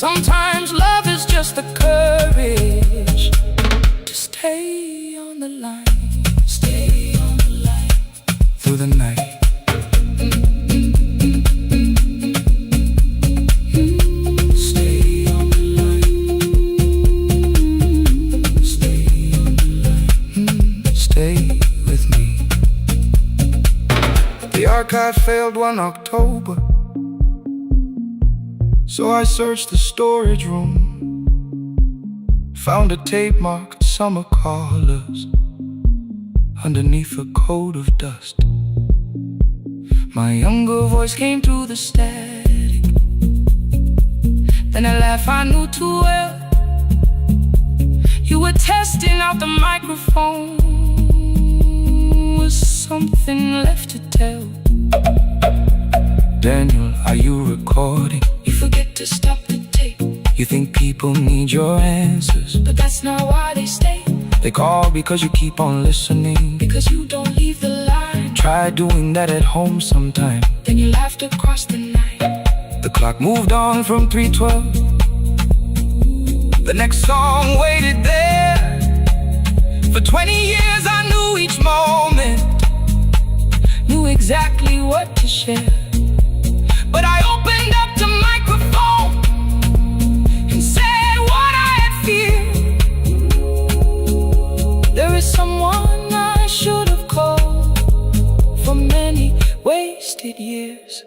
Sometimes love is just the courage to stay on the line. Stay on the line through the night. Stay on the line. Stay on the line. Stay with me. The archive failed one October, so I searched the storage room, found a tape marked summer callers underneath a coat of dust. My younger voice came through the static, then a laugh I knew too well. You were testing out the microphone. Was something left to tell? Daniel, are you recording? You forget to stop the tape. You think people need your answers, but that's not why they stay. They call because you keep on listening, because you don't leave the line. Try doing that at home sometime, then you laughed across the night. The clock moved on from 3:12. The next song waited there. For 20 years I knew each moment, knew exactly what to share. But I opened up the microphone and said what I had feared. There is someone I should have called for many wasted years.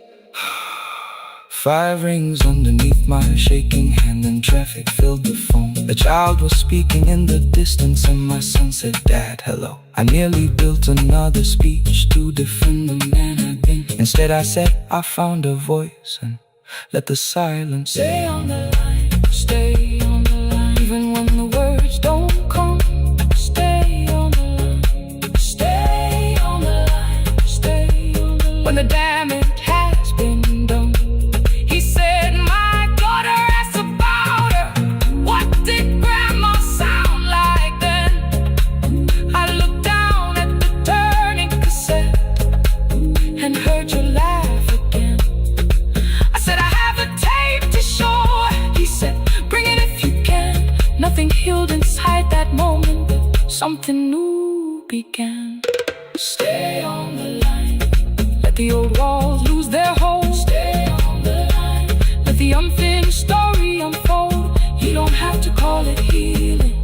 5 rings underneath my shaking hand, and traffic filled the phone. The child was speaking in the distance, and my son said, "Dad, hello." I nearly built another speech to defend the man I've been. Instead I said, I found a voice, and let the silence stay on the line. Stay on the line, even when the words don't come. Stay on the line. Stay on the line. Stay on the line. When the damage has been done, he said, "My daughter asked about her. What did grandma sound like then?" I looked down at the turning cassette and heard you laugh again. I said, "I have a tape to show." He said, "Bring it if you can." Nothing healed inside that moment, but something new began. Stay on the line. Let the old walls lose their hold. Stay on the line. Let the unfinished story unfold. You don't have to call it healing.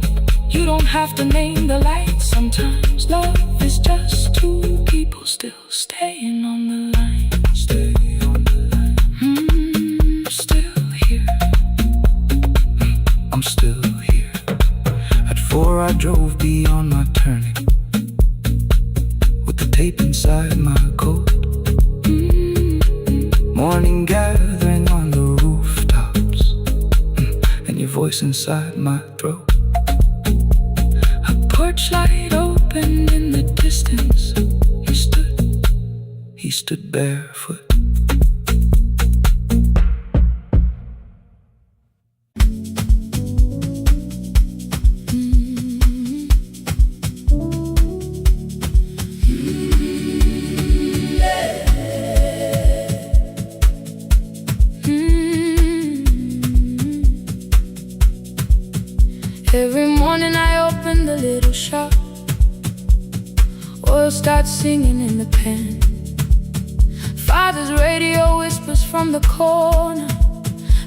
You don't have to name the light. Sometimes love is just two people still staying on the line. Stay on the line. Still here. I'm still here. At 4 I drove beyond my turning, with the tape inside my coat. Morning gathering on the rooftops, and your voice inside my throat. A porch light opened in the distance. He stood barefoot. Every morning I open the little shop. Oil starts singing in the pan. Father's radio whispers from the corner,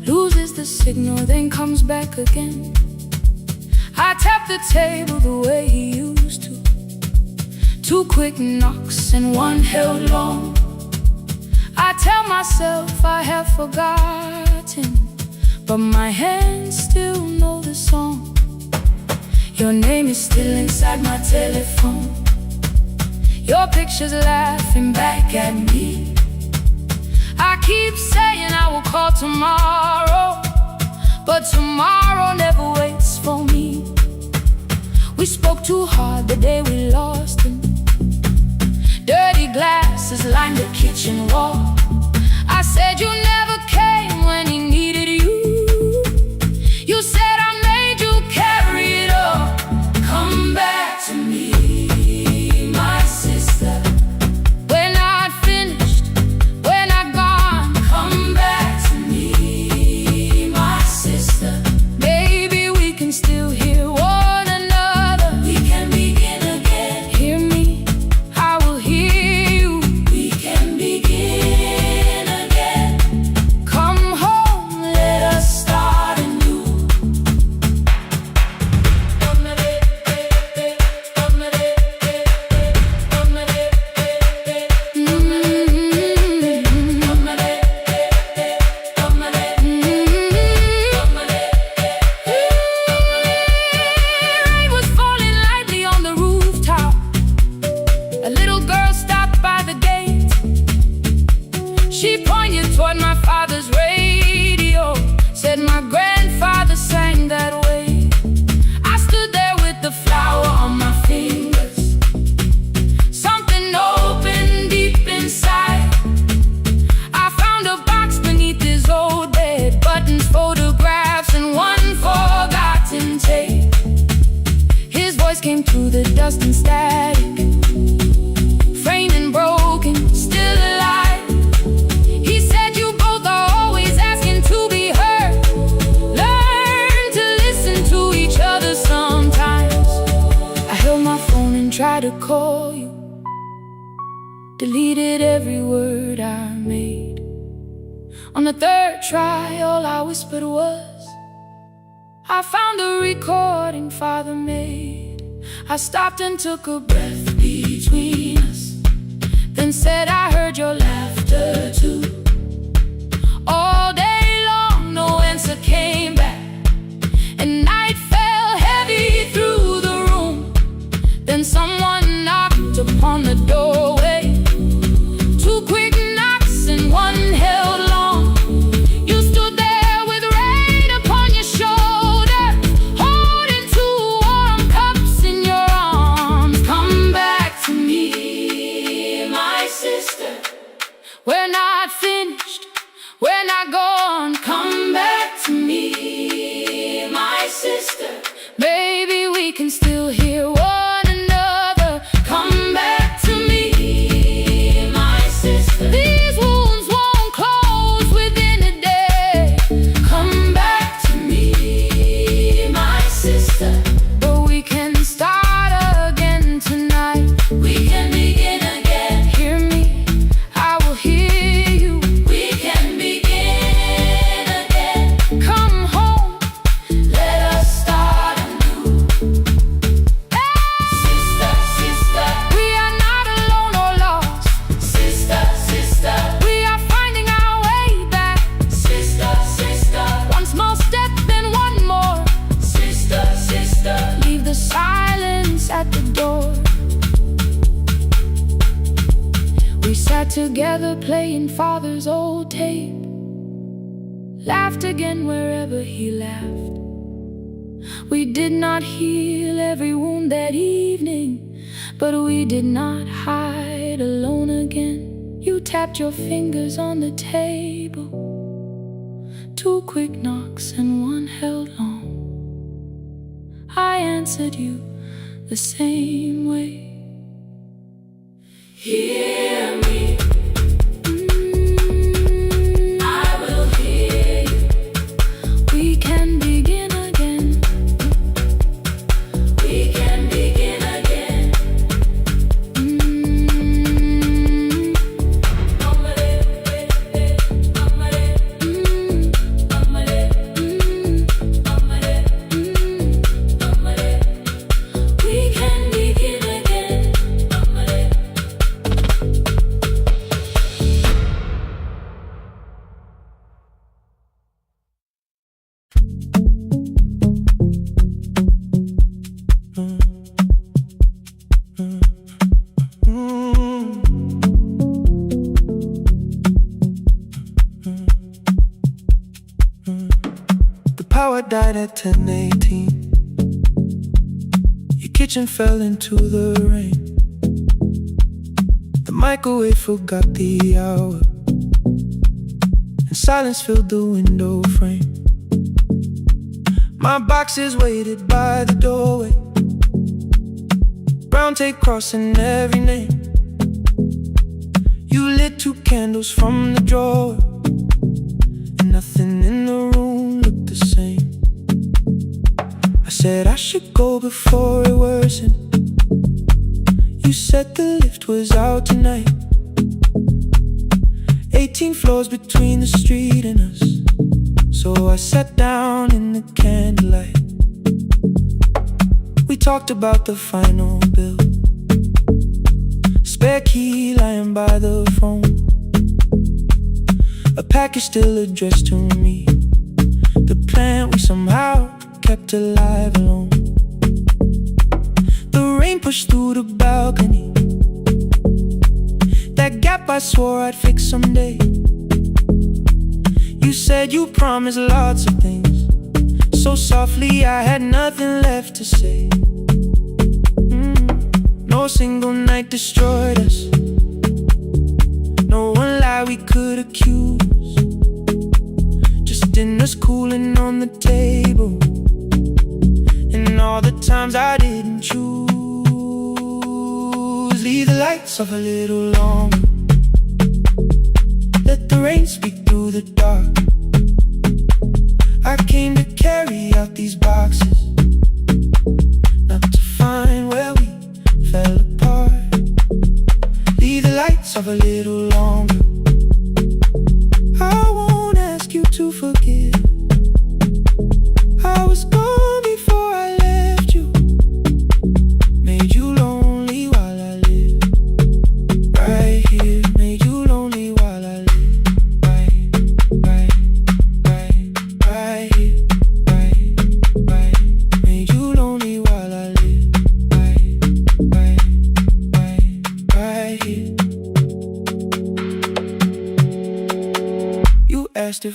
loses the signal, then comes back again. I tap the table the way he used to. 2 quick knocks and 1 held long. I tell myself I have forgotten, but my hands still know the song. Your name is still inside my telephone. Your picture's laughing back at me. I keep saying I will call tomorrow, but tomorrow never waits for me. We spoke too hard the day we lost him. Dirty glasses lined the kitchen wall. I said you never came when he needed you. You said I made you carry it all. Come back to me, my sister. We're not finished, we're not gone. Come back to me, my sister. to call you, deleted every word I made. On the third try, all I whispered was, I found a recording Father made. I stopped and took a breath between us, then said I heard your laughter too. All day long no answer came back, and night fell heavy through the room. Then someone knocked upon the doorway. Two quick knocks and one held long. You stood there with rain upon your shoulder, holding two warm cups in your arms. Come back to me, my sister. We're not finished, we're not gone. Come back to me, my sister. Maybe we can still hear one another. Come back to me, my sister. These wounds won't close within a day. Come back to me, my sister. But we can start again tonight. We can begin again. Hear me, I will hear you. We can begin again. Come home, let us start anew. Sister, sister, we are not alone or lost. Sister, sister, we are finding our way back. Sister, sister, one small step then one more. Sister, sister, leave the silence at the door. We sat together playing Father's old tape, laughed again wherever he laughed. We did not heal every wound that evening, but we did not hide alone again. You tapped your fingers on the table, two quick knocks and one held long. I answered you the same way. Hear me, I will hear you. We can begin again. We can begin again. We can begin again. The power died at 10:18. Your kitchen fell into the rain. The microwave forgot the hour, and silence filled the window frame. My boxes waited by the doorway, brown tape crossing every name. You lit two candles from the drawer, and nothing in the room looked the same. I said I should go before it worsened. You said the lift was out tonight. 18 floors between the street and us, so I sat down in the candlelight. We talked about the final bill, spare key lying by the phone, a package still addressed to me, the plant we somehow kept alive alone. The rain pushed through the balcony, that gap I swore I'd fix someday. You said you promised lots of things, so softly I had nothing left to say. No single night destroyed us, no one lie we could accuse, just dinners cooling on the table, and all the times I didn't choose. Leave the lights off a little longer, let the rain speak through the dark. I came to carry out these boxes, not to find where we fell apart.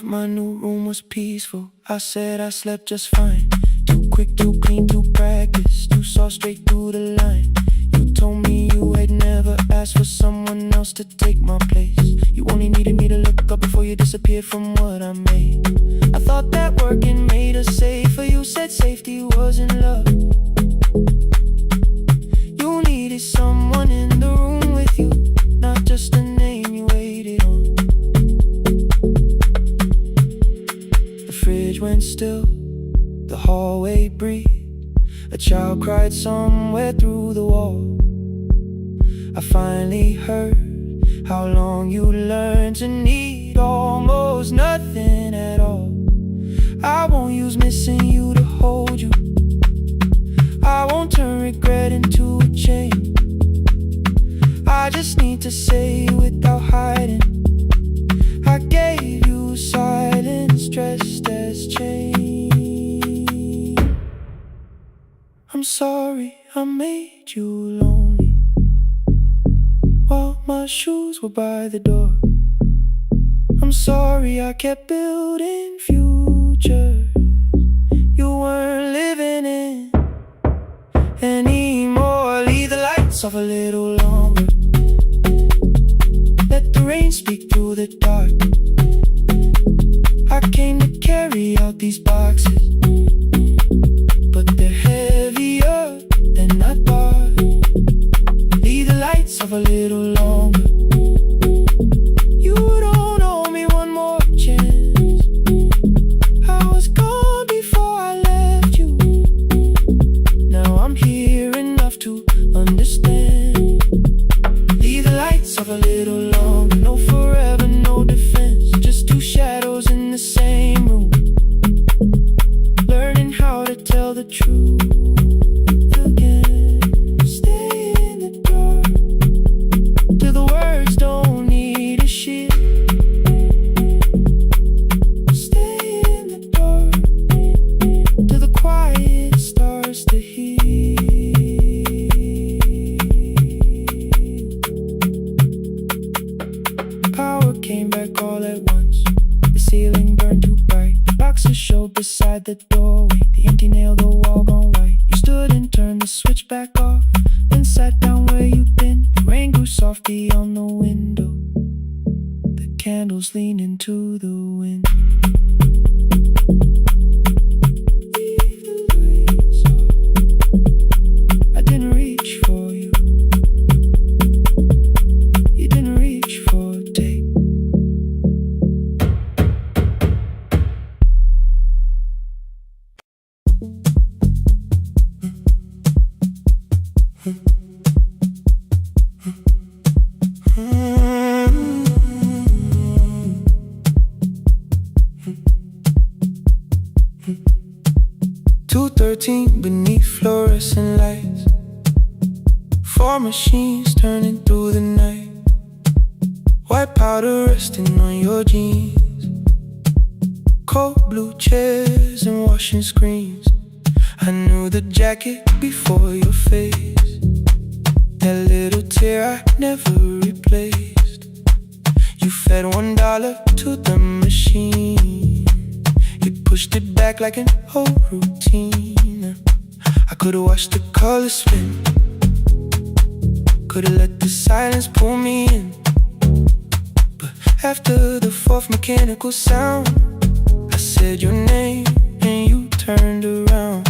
my new room was peaceful. I said I slept just fine. Too quick, too clean, too practiced. You saw straight through the line. You told me you had never asked for someone else to take my place. You only needed me to look up before you disappeared from what I made. I thought that working made us safer. You said safety was in love. You needed someone in the room with you, not just a name you waited on. The fridge went still, the hallway breathed. A child cried somewhere through the wall. I finally heard how long you learned to need almost nothing at all. I won't use missing you to hold you. I won't turn regret into a chain. I just need to say without hiding, I gave you silence dressed as change. I'm sorry I made you lonely while my shoes were by the door. I'm sorry I kept building futures you weren't living in anymore. Leave the lights off a little longer. Let the rain speak through the dark. I came to carry out these boxes, but they're heavier than I thought. Leave the lights off a little longer. You don't owe me one more chance. I was gone before I left you. Now I'm here enough to understand. Leave the lights off a little longer. No forever, no defense. Just two shadows in the same room, learning how to tell the truth again. Stay in the dark till the words don't need a shield. Stay in the dark till the quiet starts to heal. Power came back all at once. The ceiling burned too bright. The boxes showed beside the doorway. The empty nail, the wall gone white. You stood and turned the switch back off, then sat down where you'd been. The rain grew soft beyond the window. The candles leaned into the wind. Leave the lights off. I didn't reach for you. You didn't reach for a take. 2:13 beneath fluorescent lights. 4 machines turning through the night. White powder resting on your jeans. Cold blue chairs and washing screens. I knew the jacket before your face. That little tear I never replaced. You fed $1 to the machine. You pushed it back like an old routine. I could've watched the colors spin. Could've let the silence pull me in. But after the 4th mechanical sound, I said your name and you turned around.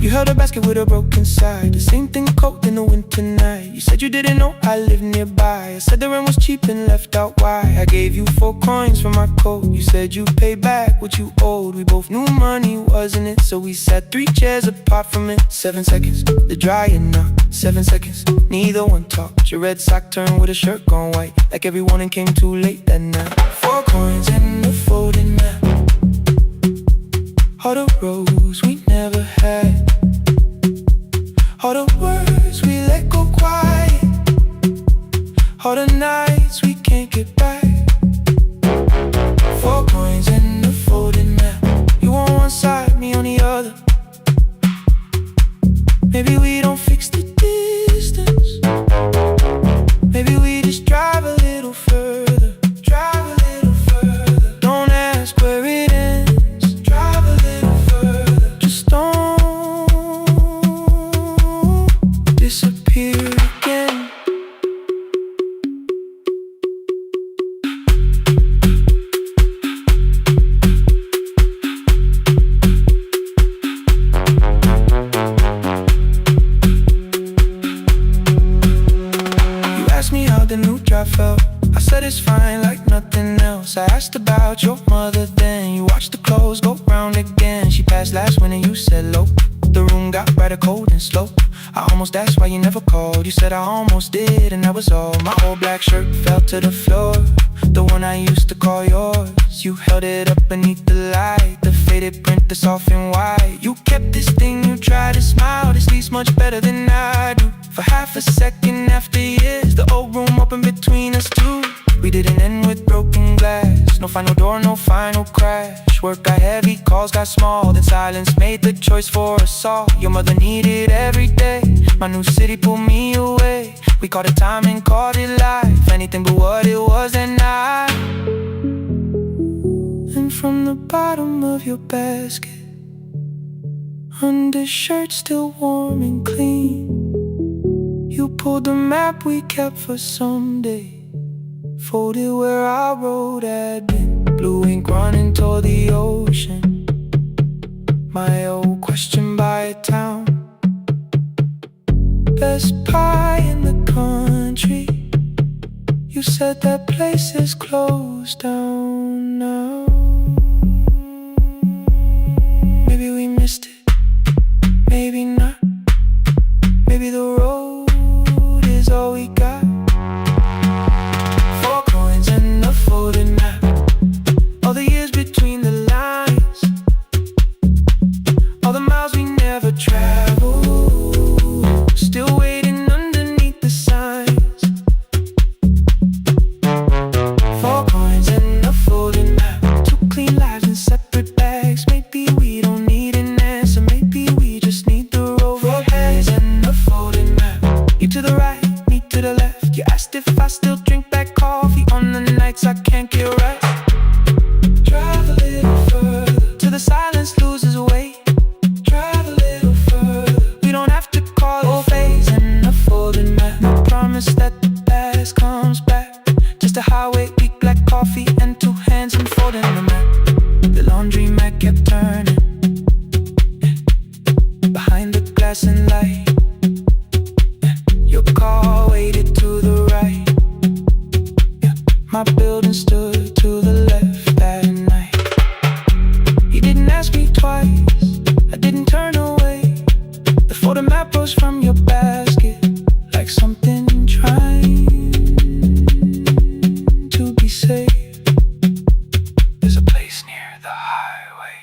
You held a basket with a broken side. The same thing cold in the winter night. You said you didn't know I lived nearby. I said the rent was cheap and left out why. I gave you 4 coins for my coat. You said you'd pay back what you owed. We both knew money wasn't it, so we sat 3 chairs apart from it. 7 seconds, the dryer knocked. 7 seconds, neither one talked. Your red sock turned with a shirt gone white, like every morning came too late that night. 4 coins and a folding map. All the roads we never had. All the words we let go quiet. All the nights we can't get back. 4 coins and a folding map. You on one side, me on the other. Maybe we don't fix the distance. Maybe we just drive a little further. house. I asked about your mother then. You watched the clothes go round again. She passed last winter, you said low. The room got brighter, cold and slow. I almost asked why you never called. You said I almost did, and that was all. My old black shirt fell to the floor, the one I used to call yours. You held it up beneath the light, the faded print that's soft and white. You kept this thing, you tried to smile. This sleeps much better than I do. For half a second after years, the old room opened between us two. We didn't end with broken glass. No final door, no final crash. Work got heavy, calls got small. Then silence made the choice for us all. Your mother needed every day. My new city pulled me away. We called it time and called it life. Anything but what it was that night. And from the bottom of your basket, undershirt still warm and clean, you pulled the map we kept for someday. Folded where our road had been. Blue ink running toward the ocean. My old question by a town. Best pie in the country. You said that place is closed down now. Maybe we missed it, maybe not. Maybe the road is all we got. Folded map, all the years between the lines, all the miles we never traveled, still waiting underneath the signs. 4 coins and a folded map, 2 clean lives in separate bags. Maybe we don't need an answer, maybe we just need the road. 4 hands and a folded map, you to the right, me to the left. You asked if I still drink black coffee on the nights I can't get right. Drive a little further till the silence loses weight. Drive a little further, we don't have to call it phase and a folded map. No promise that the past comes back, just a highway, weak black coffee and 2 hands and folding the map. The laundry mat kept turning behind the glass and light. Your car waited to the right. My building stood to the left that night. You didn't ask me twice, I didn't turn away. The photo map rose from your basket like something trying to be safe. There's a place near the highway.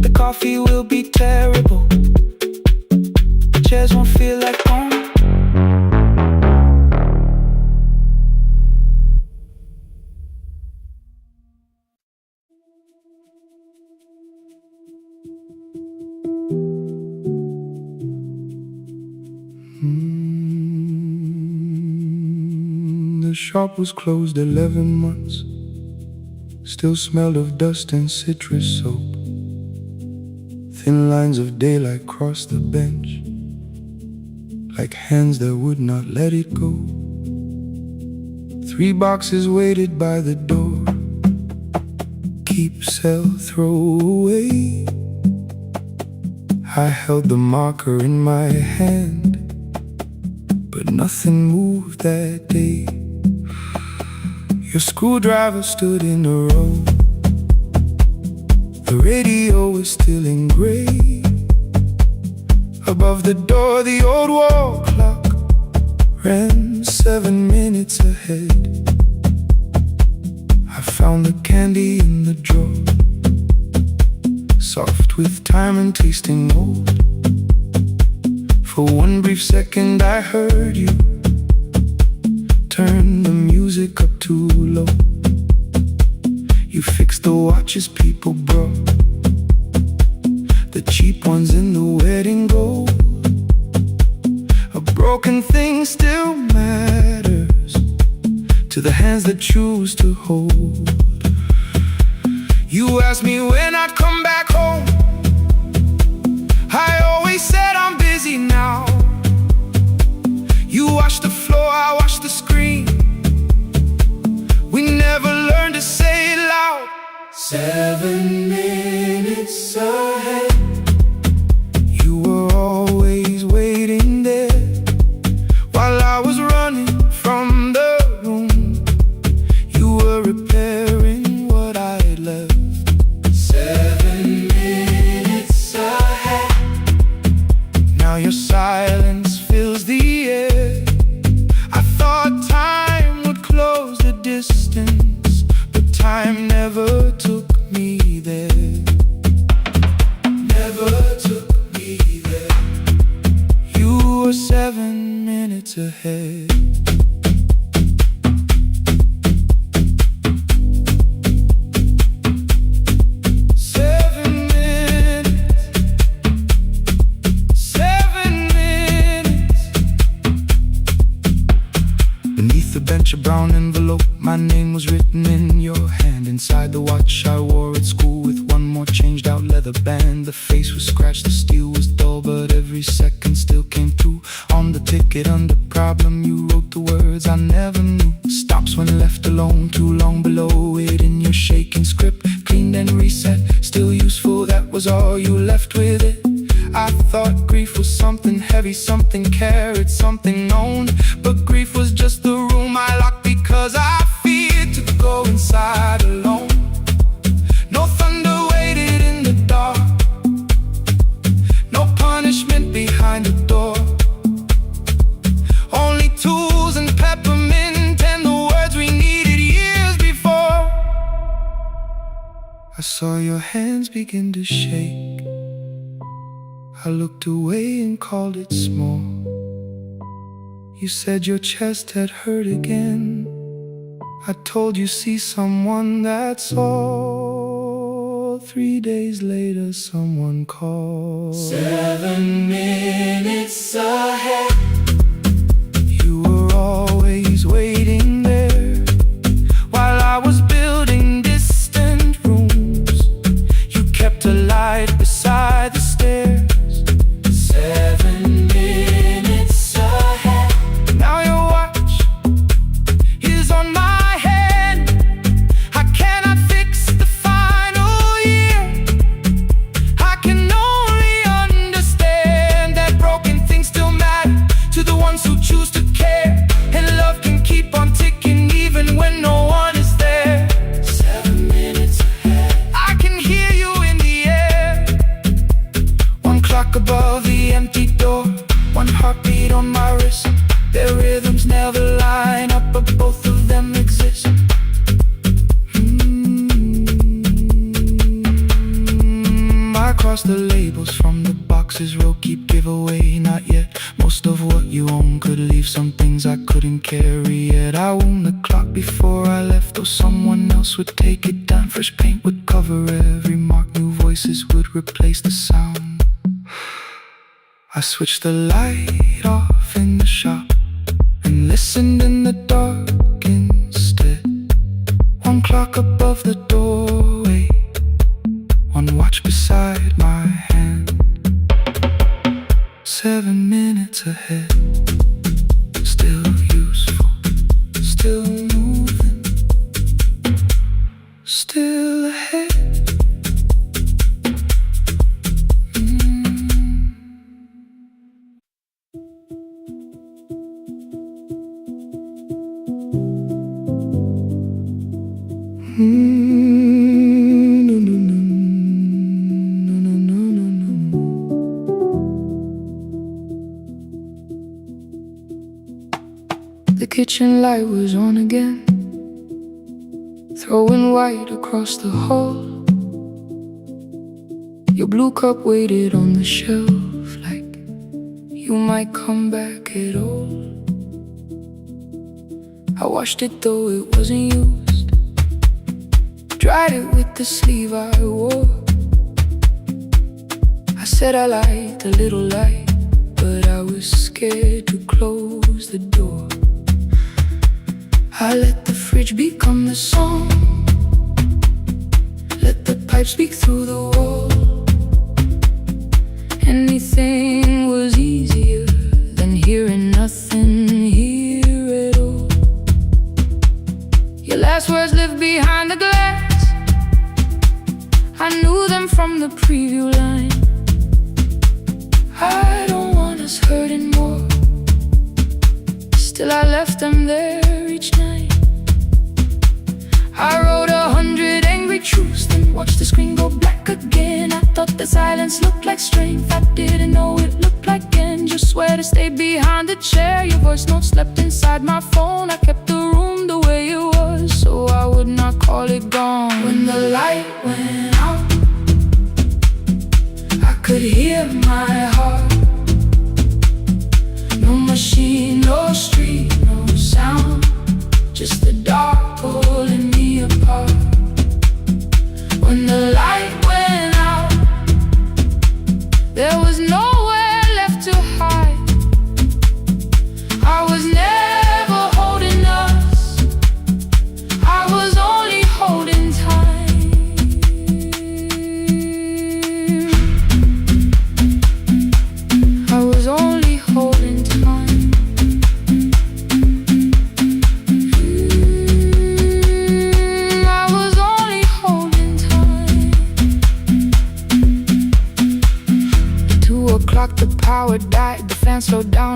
The coffee will be terrible, the chairs won't feel like home. The shop was closed 11 months. Still smelled of dust and citrus soap. Thin lines of daylight crossed the bench, like hands that would not let it go. 3 boxes waited by the door. Keep, sell, throw away. I held the marker in my hand, but nothing moved that day. Your screwdriver stood in a row. The radio was still in gray. Above the door, the old wall clock ran 7 minutes ahead. I found the candy in the drawer, soft with time and tasting old. For one brief second I heard you turn the music up too low. You fixed the watches people brought, the cheap ones in the wedding gold. A broken thing still matters to the hands that choose to hold. You asked me when I'd come back home. I always said I'm busy now. You washed the floor, I washed the screen. We never learned to say it loud. 7 minutes ahead. You were always waiting there while I was running from the room. distance, but time never took me there. Never took me there. You were 7 minutes ahead. A brown envelope, my name was written in your hand. Inside the watch I wore at school with one more changed out leather band. The face was scratched, the steel was dull, but every second still came through. On the ticket under problem you wrote the words I never knew. Stops when left alone, too long below it in your shaking script. Cleaned and reset, still useful, that was all you left with it. I thought grief was something heavy, something carried, something known. But grief was just the room I locked because I feared to go inside alone. No thunder waited in the dark, no punishment behind the door. Only tools and peppermint and the words we needed years before. I saw your hands begin to shake. I looked away and called it small. You said your chest had hurt again. I told you see someone, that's all. 3 days later someone called. 7 minutes ahead. You were always waiting there while I was building distant rooms. You kept a light beside the stairs. 7 minutes ahead. Now your watch is on my head. I cannot fix the final year. I can only understand that broken things still matter to the ones who choose to care. And love can keep on ticking even when no one is there. 7 minutes ahead. I can hear you in the air. One clock above the empty door, one heartbeat on my wrist. Their rhythms never line up, but both of them exist. I cross the labels from the boxes, row keep giveaway, not yet. Most of what you own could leave, some things I couldn't carry yet. I wound the clock before I left, though someone else would take it down. Fresh paint would cover every mark, new voices would replace the sound. I switched the light off in the shop and listened in the dark instead. One clock above the doorway, one watch beside my hand. 7 minutes ahead. Still useful, still moving, still ahead. The kitchen light was on again, throwing white across the hall. Your blue cup waited on the shelf like you might come back at all. I washed it though it wasn't used, dried it with the sleeve I wore. I said I liked a little light, but I was scared to close the door. I let the fridge become the song, let the pipe speak through the wall. Anything was easier than hearing nothing here at all. Your last words lived behind the glass, I knew them from the preview line. I don't want us hurting more, still I left them there each night. I wrote 100 angry truths, then watched the screen go black again. I thought the silence looked like strength, I didn't know it looked like end. Just swear to stay behind the chair, your voice note slept inside my phone. I kept the room the way it was,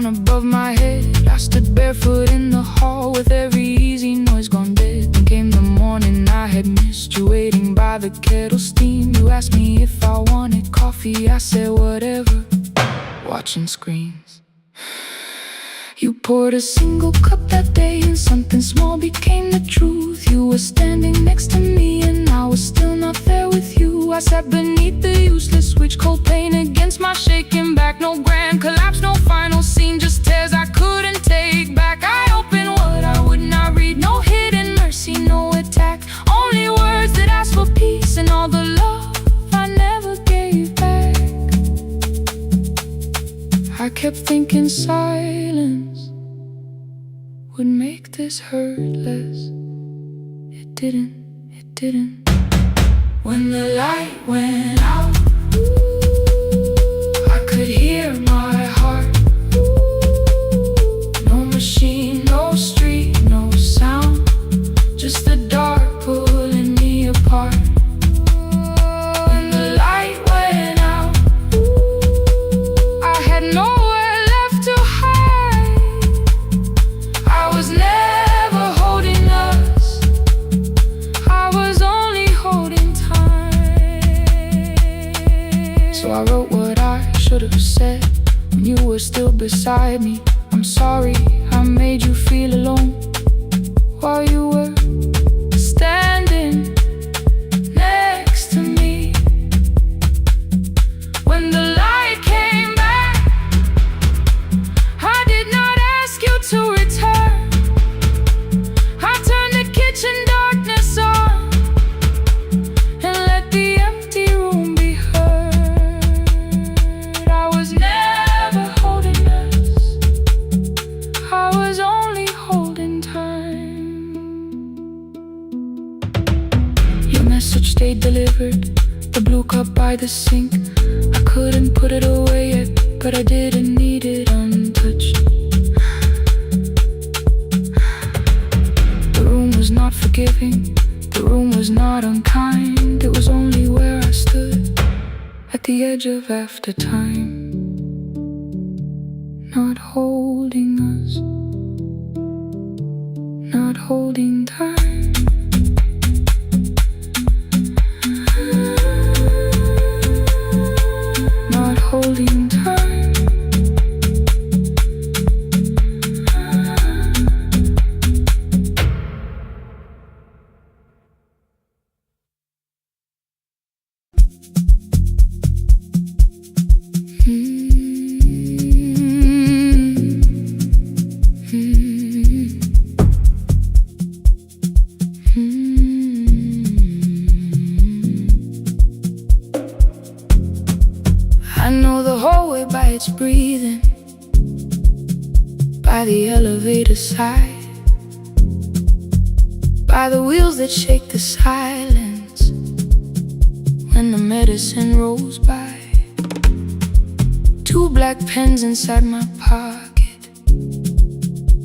crown above my head. I stood barefoot in the hall with every easy noise gone dead. Then came the morning I had missed you, waiting by the kettle steam. You asked me if I wanted coffee, I said whatever, watching screens. You poured a single cup that day and something small became the truth. You were standing next to me and I was still not there with you. I sat beneath the useless switch, cold pain against my shaking back. No grand collapse, no final scene, just tears I couldn't take back. I opened what I would not read, no hidden mercy, no attack. Only words that asked for peace and all the love I never gave back. I kept thinking silence would make this hurt less. It didn't. When the light went out, I could hear my heart. No machine, no street, no sound, just the dark pulling me apart. When the light went out, I had nowhere left to hide. I was never holding us, I was only holding time. So I wrote what I should have said when you were still beside me. I'm sorry I made you feel alone while you were standing next to me. When the light came back, I did not ask you to return. I turned the kitchen darkness on and let the empty room be heard. I was never holding us, I was only holding time. Your message stayed delivered, the blue cup by the sink. I couldn't put it away yet, but I didn't need it untouched. The room was not forgiving, the room was not unkind. It was only where I stood at the edge of after time, not holding us, not holding time. Not holding time. I know the hallway by its breathing, by the elevator side, by the wheels that shake the silence when the medicine rolls by. Two black pens inside my pocket,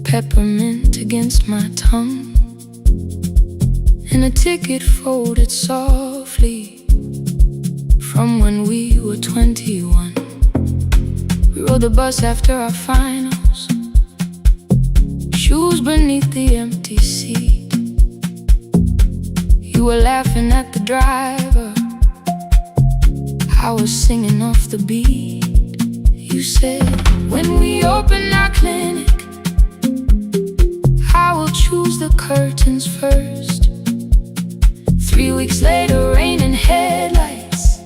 peppermint against my tongue, and a ticket folded softly from when we were 21. We rode the bus after our finals, shoes beneath the empty seat. You were laughing at the driver, I was singing off the beat. You said, when we open our clinic, I will choose the curtains first. 3 weeks later, rain and headlights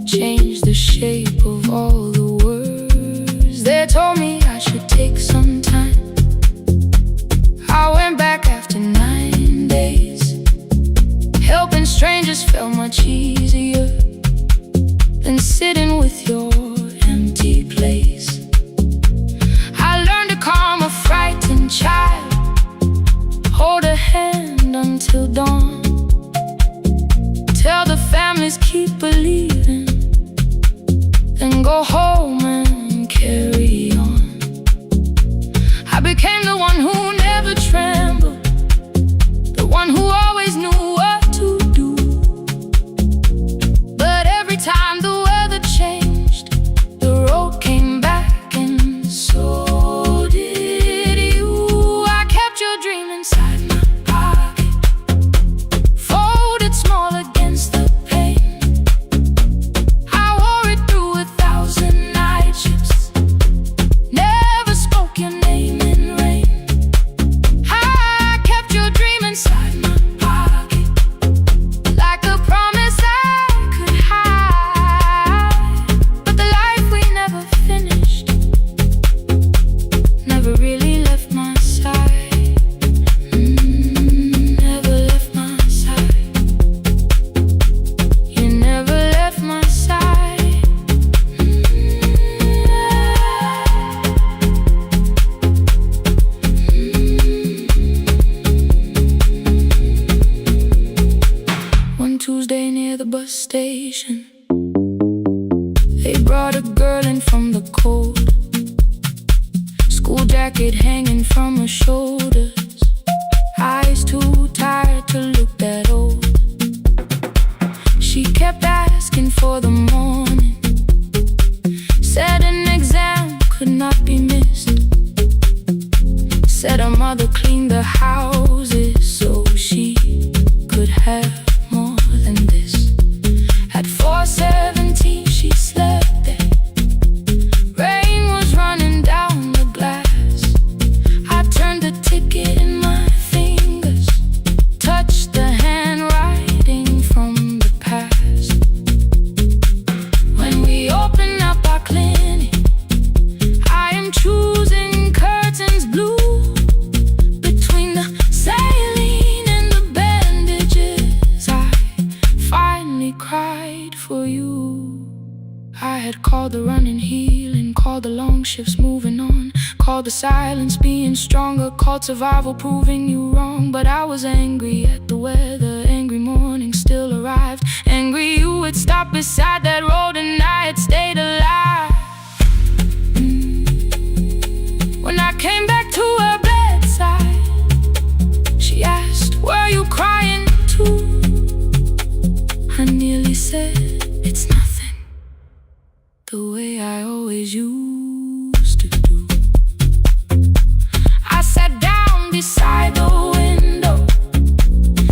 changed the shape of all the words. They told me I should take some time. I went back after 9 days. Helping strangers felt much easier than sitting with your empty place. I learned to calm a frightened child, hold a hand until dawn, tell the families keep believing, then go home and carry on. I became the one who never trembled, the one who always knew what to do. station. They brought a girl in from the cold, school jacket hanging from her shoulders, eyes too tired to look that old. She kept asking for the morning, said an exam could not be missed, said her mother cleaned the houses so she could have more than this. At 4:17 she slept there, rain was running down the glass. I turned the ticket in my fingers, touched the handwriting from the past. When we open up our clinic, I am choosing curtains blue, between the saline and the bandages. I finally cried for you. I had called the running healing, called the long shifts moving on, called the silence being stronger, called survival proving you wrong. But I was angry at the weather, angry morning still arrived, angry you had stopped beside that road and I had stayed alive. When I came back to her bedside, she asked, were you crying too? I nearly said, it's nothing, the way I always used to do. I sat down beside the window,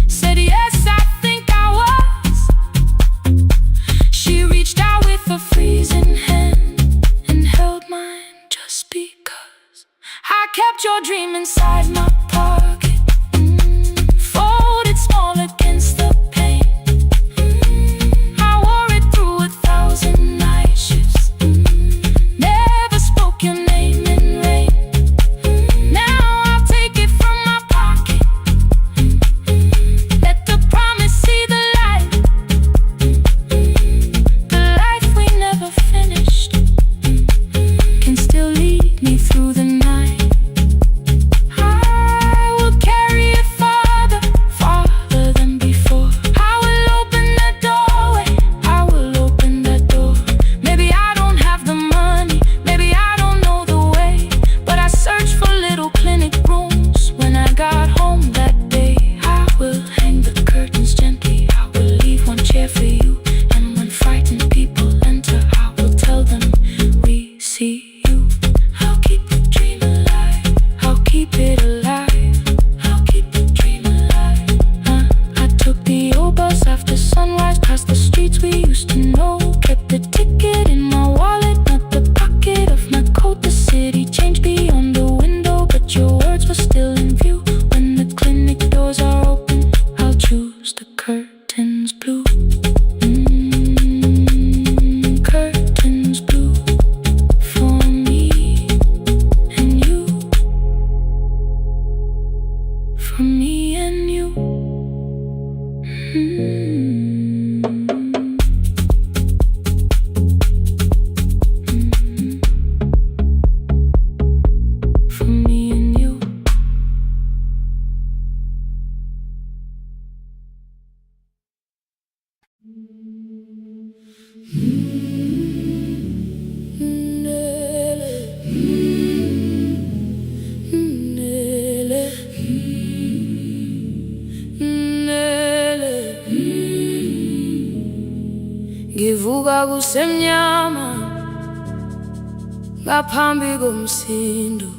said yes, I think I was. She reached out with a freezing hand and held mine just because. I kept your dream inside my pocket, folded small against the pain. I wore it through 1,000 night shifts, never spoke your name in rain. Now I'll take it from my pocket, let the promise see the light, the life we never finished can still lead me through the night. I will carry it farther, farther than before. I will open the doorway, I will open that door. Maybe I don't have the money, maybe I don't know the way, but I searched for little clinic rooms when I got home that day. I will hang the curtains gently, I will leave one chair for you, and when frightened people enter, I will tell them we see you. I'll keep the dream alive, I'll keep it alive, I'll keep the dream alive. I took the old bus after sunrise, past the streets we used to know, kept the ticket in my wallet, not the pocket of my coat. The city changed beyond the window, but your words were still in view. When the clinic doors are open, I'll choose the curtains blue. Curtains blue for me and you, for me and you. For me and you. Ngivuka kusemnyama ngaphambi komsindo,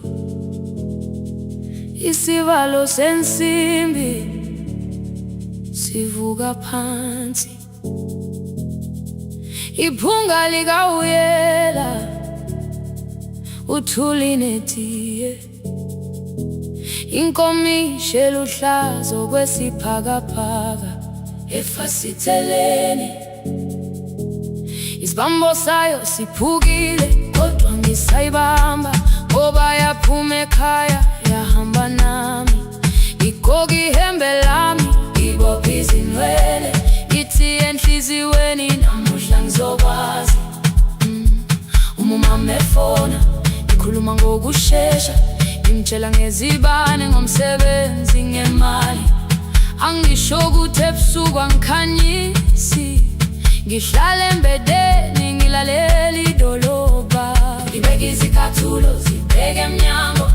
isivalo sensimbi sivuka phansi, iphunga likawuyela uthuli netiye, inkomishi eluhlaza okwesiphakapaka efasiteleni. Isibambo sayo siphukile kodwa ngisayibamba, ngoba yaphuma ekhaya yahamba nami. Igoga ihembe lami, ibopha izinwele, ithi enhliziyweni namuhla ngizokwazi. Umama efona, ikhuluma ngokushesha, imtshela ngezibane ngomsebenzi ngemali. Angisho ukuthi ebusuku angikhanyisi, ngihlale embedeni ngilalela idolobha, ngibeke izicathulo zibheke emnyango,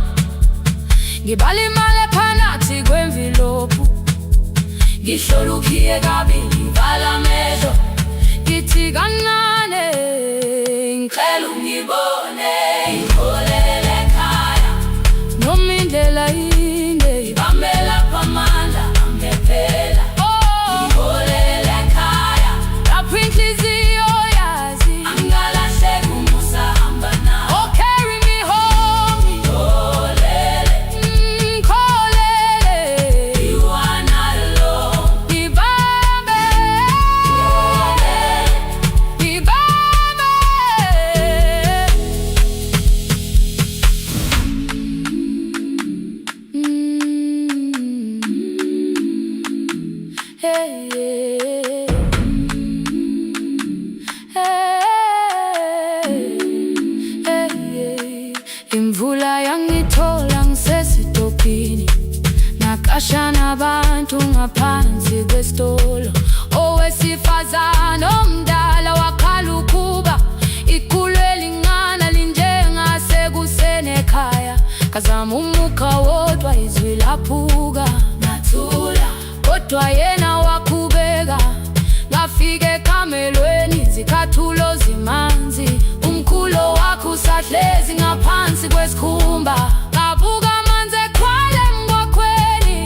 ngibala imali ephakathi kwemvilophu, ngihlola ukhiye kabili ngivala amehlo, ngithi kancane ngicela ungibone, ngiholele ekhaya noma indlela inde ibambela phamandla angephela. Ngiholele ekhaya lapho inhliziyo yazi angalahleki umusa hamba nawe. Oh, carry me home, ngiholele, ngiholele, you are not alone. Ngibambe, ngiholele, ngibambe. Hey, hey, hey, hey. Imvula yangithola ngisesitopini, nakasha nabantu ngaphansi kwesitolo. Owesifazane omdala wakhala ukuba ikhulu elingana linjengasekuseni ekhaya. Ngazama umuka wodwa izwi laphuka, ngathula kodwa yena wakhubeka. Ngafika ekamelweni izicathulo zimanzi, umkhulo wakhe usahlezi ngaphansi kwesikhumba. Ngabuka amanzi eqhwala emgwaqweni,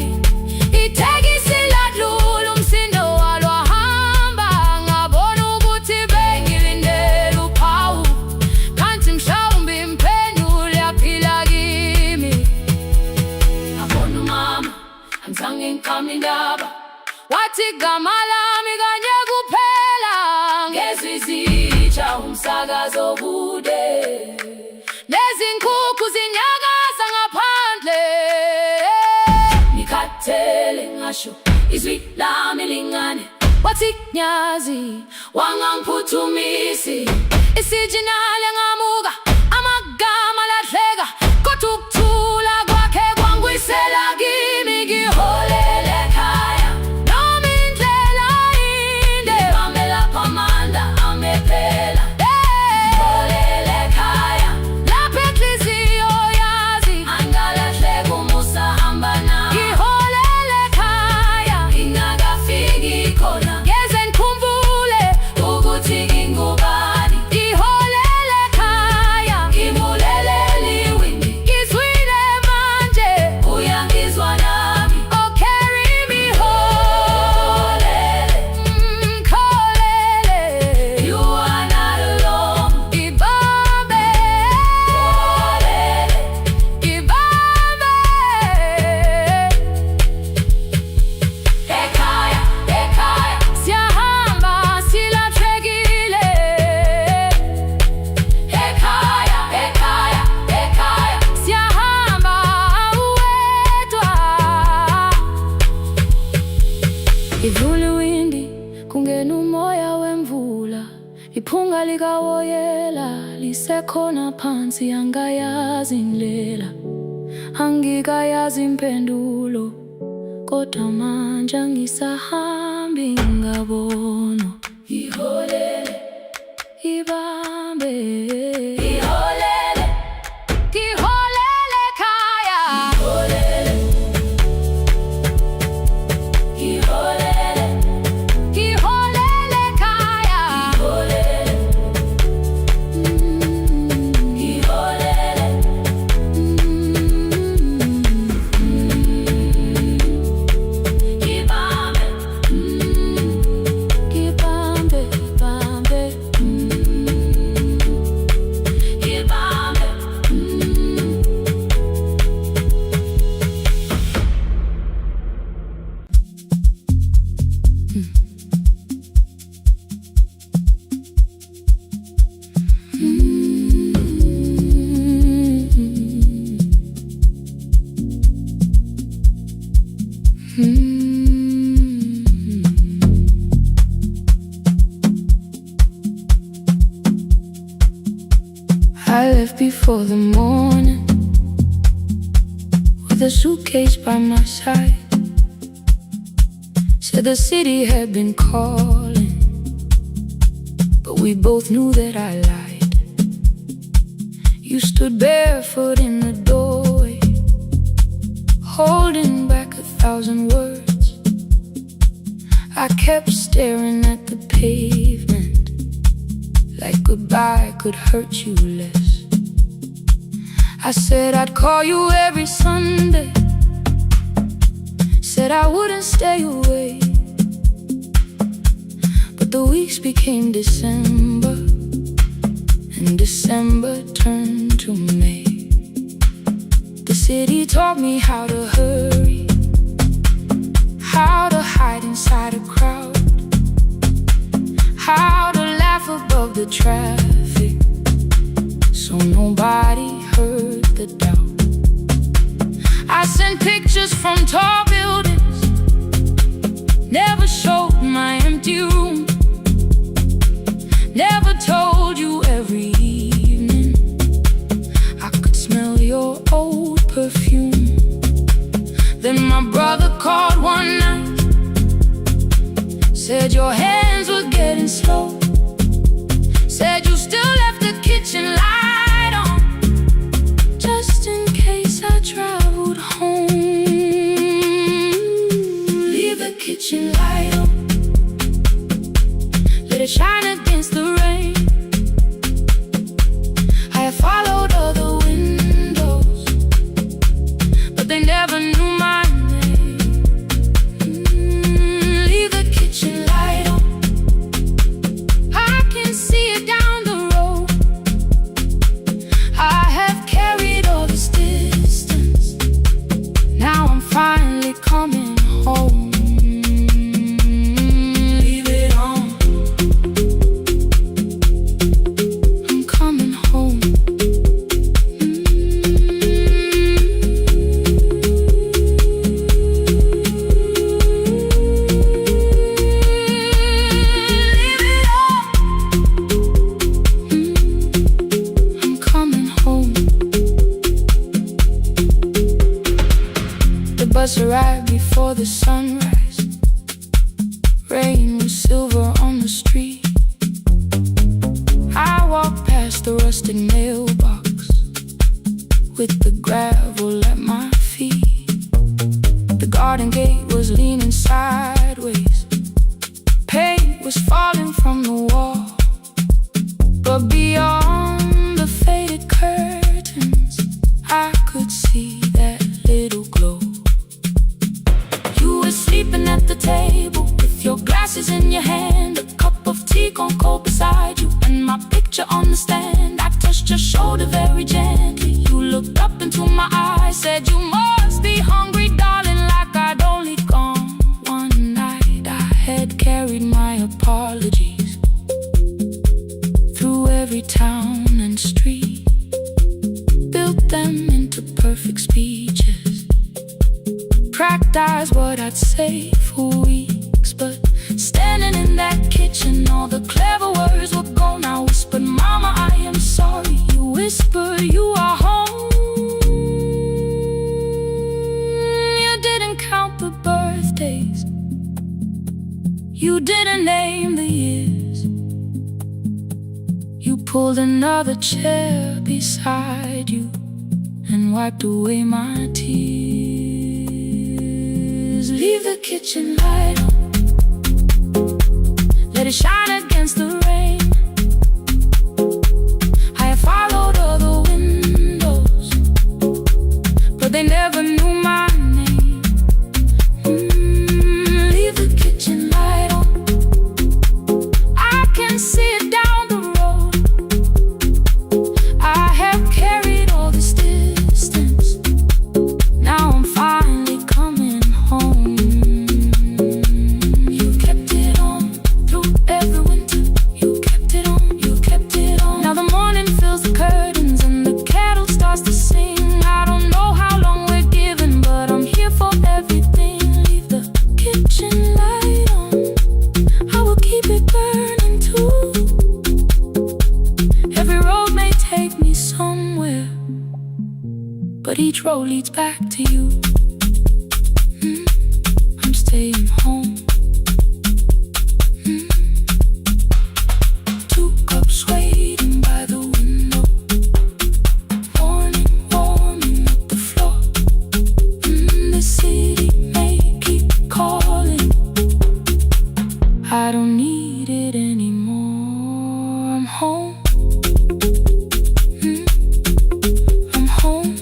itekisi ladlula umsindo walo wahamba. Ngabona ukuthi bengilindele uphawu, kanti mhlawumbe impendulo yaphila kimi. Ngabona umama angizange ngiqame indaba, wathi igama lami kanye kuphela. Ngezwi izitsha umsakazo kude, nezinkukhu zinyakaza ngaphandle. Ngikhathele ngasho izwi lami lingane, wathi nyazi wangangiphuthumisi. Isijinali ngamuka amagama lahleka, kodwa ukuthula kwakhe kwangwisela kimi. Ngiholele ekhaya noma indlela inde ibambela phamandla angephela. Ngiholele ekhaya lapho inhliziyo yazi angalahleki umusa hamba nawe. Ngiholele ekhaya ngingakafiki khona, ngeze ngikhumbule ukuthi ngingubani. Ngiholele ekhaya ngimulelele iwindi, ngizwile manje uyangizwa nami. Oh, carry me home, ngiholele, you are not alone. Ngibambe, ngibambe. Ekhaya, ekhaya siyahamba silahlekile. Ekhaya, ekhaya, ekhaya siyahamba uwedwa. Ivula iwindi kungena umoya wemvula, iphunga likawoyela lisekhona phansi. Angayazi indlela, angikayazi impendulo, kodwa manje angisahambi ngabona. Ngiholele, ngibambe, ngiholele, ngiholele ekhaya. Ngiholele, ngiholele, ngiholele ekhaya. Ngiholele, ngiholele, ngibambe, ngibambe, ngibambe, ngibambe. I left before the morning with a suitcase by my side. Said the city had been calling, We both knew that I lied. You stood barefoot in the doorway, holding back 1,000 words. I kept staring at the pavement, like goodbye could hurt you less. I said I'd call you every Sunday, said I wouldn't stay away. But the weeks became December, and December turned to May. The city taught me how to hurry, how to hide inside a crowd, how to laugh above the traffic, so nobody heard the doubt. I sent pictures from tall buildings, never showed my empty room, never told you every evening I could smell your old perfume. Then my brother called one night, said your hands were getting slow, said you still left the kitchen light on, just in case I traveled home. Leave the kitchen light on, let it shine against the rain. I have followed other windows, but they never knew my name. Leave the kitchen light on, I can see it down the road. I have carried all this distance, now I'm finally coming home. Leave it on, I'm coming home. Leave it on, I'm coming home. The bus arrived before the sunrise. Rain was silver on the street. I walked past the rusted mailbox with the gravel at my feet. The garden gate was leaning sideways, paint was falling from the wall, but beyond the faded curtains I could see that little glow. You were sleeping at the table with your glasses in your hand, a cup of tea gone cold beside you, and my picture on the stand. I touched your shoulder very gently. You looked up into my eyes, said you must be hungry, darling, like I'd only gone one night. I had carried my apologies through every town and street, built them into perfect speeches, practiced what I'd say for weeks. But standing in that kitchen, all the clever words were gone. I whispered, Mama, I am sorry. You whisper, you are home. You didn't count the birthdays, you didn't name the years. You pulled another chair beside you and wiped away my tears. Leave the kitchen light on, let it shine against the rain. I have followed other windows, but they never knew my name. Leave the kitchen light on, I can see it down the road. I have carried all this distance, now I'm finally coming home. You kept it on through every winter, you kept it on, you kept it on. Now the morning fills the curtains and the kettle starts to sing. I don't know how long we're given, but I'm here for everything. Leave the kitchen light on, I will keep it burning too. Every road may take me somewhere, but each road leads back to you. I'm staying home. To I don't need it anymore. I'm home. I'm home.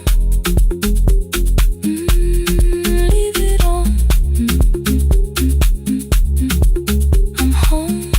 Leave it on. I'm home.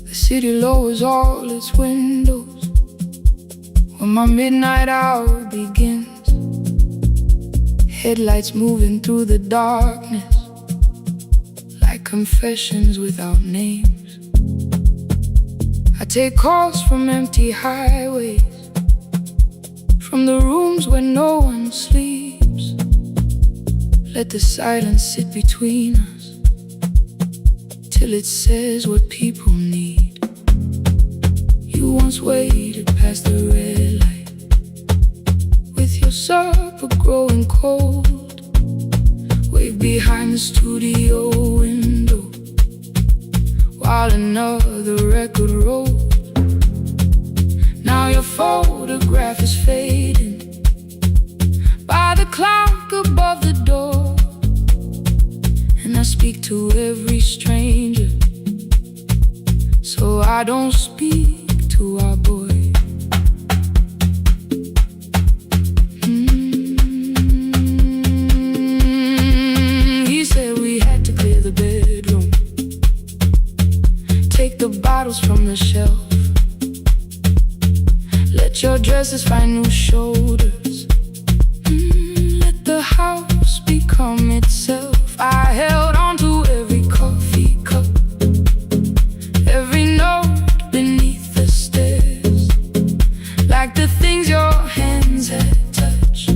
The city lowers all its windows when my midnight hour begins. Headlights moving through the darkness like confessions without names. I take calls from empty highways, from the rooms where no one sleeps. Let the silence sit between us till it says what people need. You once waited past the red light with your supper growing cold, way behind the studio window while another record rolls. Now your photograph is fading by the clock above the door, and I speak to every stranger, so I don't speak to our boy. He said we had to clear the bedroom, take the bottles from the shelf, let your dresses find new shoulders, let the house become itself. I held on to every coffee cup, every note beneath the stairs, like the things your hands had touched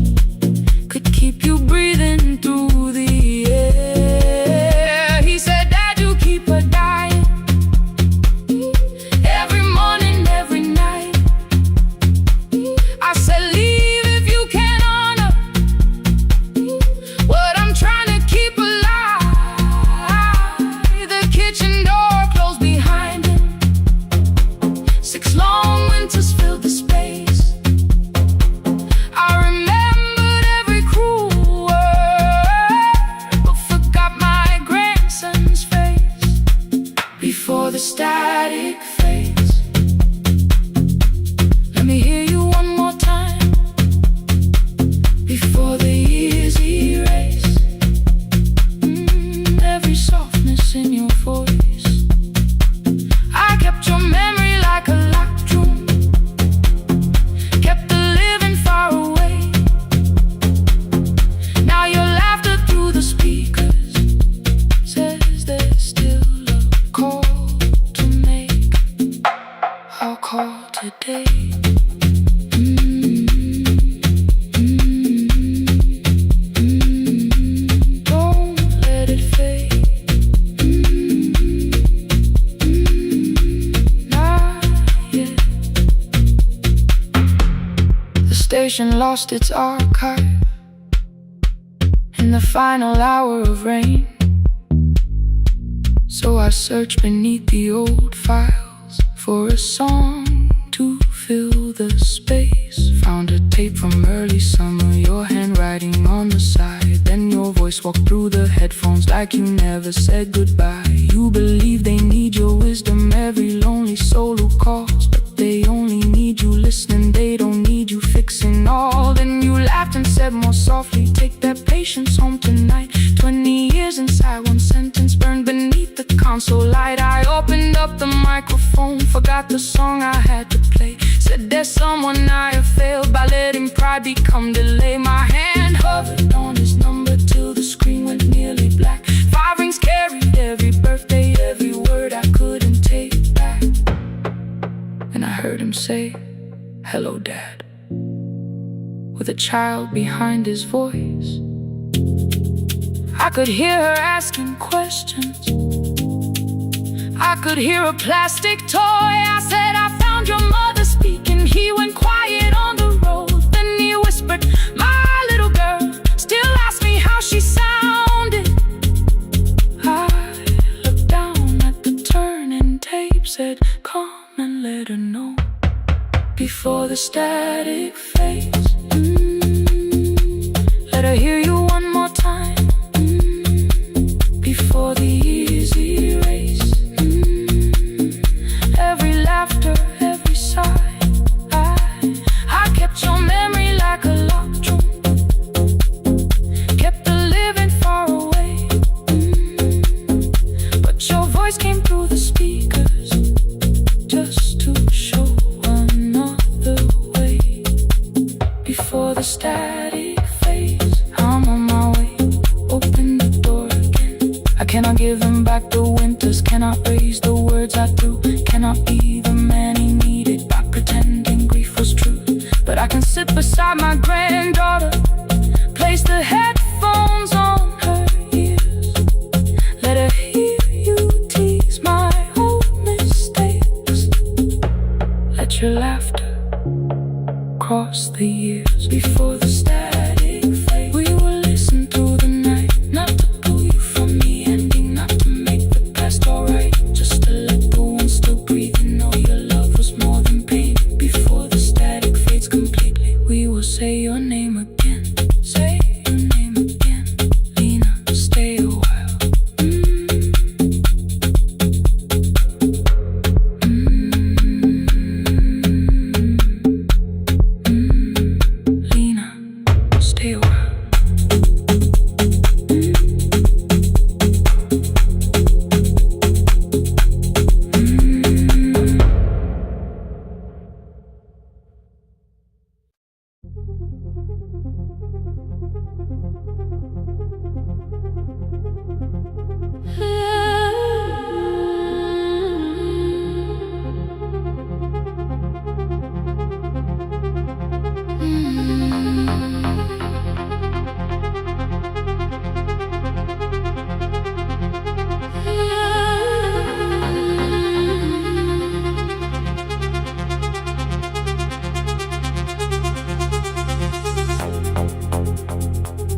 could keep you breathing through the air. He said, Dad, you keep a dying every morning, every night. I said, leave if you can honor what I'm trying to keep alive. The kitchen door closed behind him, 6 long winters filled the space. I remembered every cruel word, but forgot my grandson's face before the static fades. Let me hear you one more time before the years erase every softness in your voice. I kept your memory like a locked room, kept the living far away. Now your laughter through the speakers says there's still a call to make. I'll call today. Don't let it fade. Not yet. The station lost its archive in the final hour of rain, so I searched beneath the old files for a song to fill the space. Found a tape from early summer, your handwriting on the side. Then your voice walked through the headphones like you never said goodbye. You believe they need your wisdom, every lonely soul who calls, but they only need you listening, they don't need you fixing all. Then you laughed and said more softly, take that patience home tonight. 20 years inside one sentence burned beneath the console light. I opened up the microphone, forgot the song I had to play. Said there's someone I have failed by letting pride become delay. My hand hovered on his number till the screen went nearly black. 5 rings carried every birthday, every word I couldn't take back. And I heard him say, hello, Dad, with a child behind his voice. I could hear her asking questions, I could hear a plastic toy. I said, I Come and let her know before the static fades. Let her hear you one more time before the easy race. Every laughter, every sigh, I kept your memory like a locked room, kept it living far away. But your voice came through the speakers just to show another way. Before the static fades, I'm on my way. Open the door again. I cannot give him back the winters, cannot raise the words I threw, cannot be the man he needed by pretending grief was true. But I can sit beside my granddaughter, place the headphones on her ears, let her hear you tease my old mistakes. Let your laughter cross the years. Before the static fade, we will listen through the night, not to pull you from the ending, not to make the past alright, just to let the one still breathe and know your love was more than pain. Before the static fades completely, we will say your name again. Say your name again. Lena, stay a while. Lena, stay a while.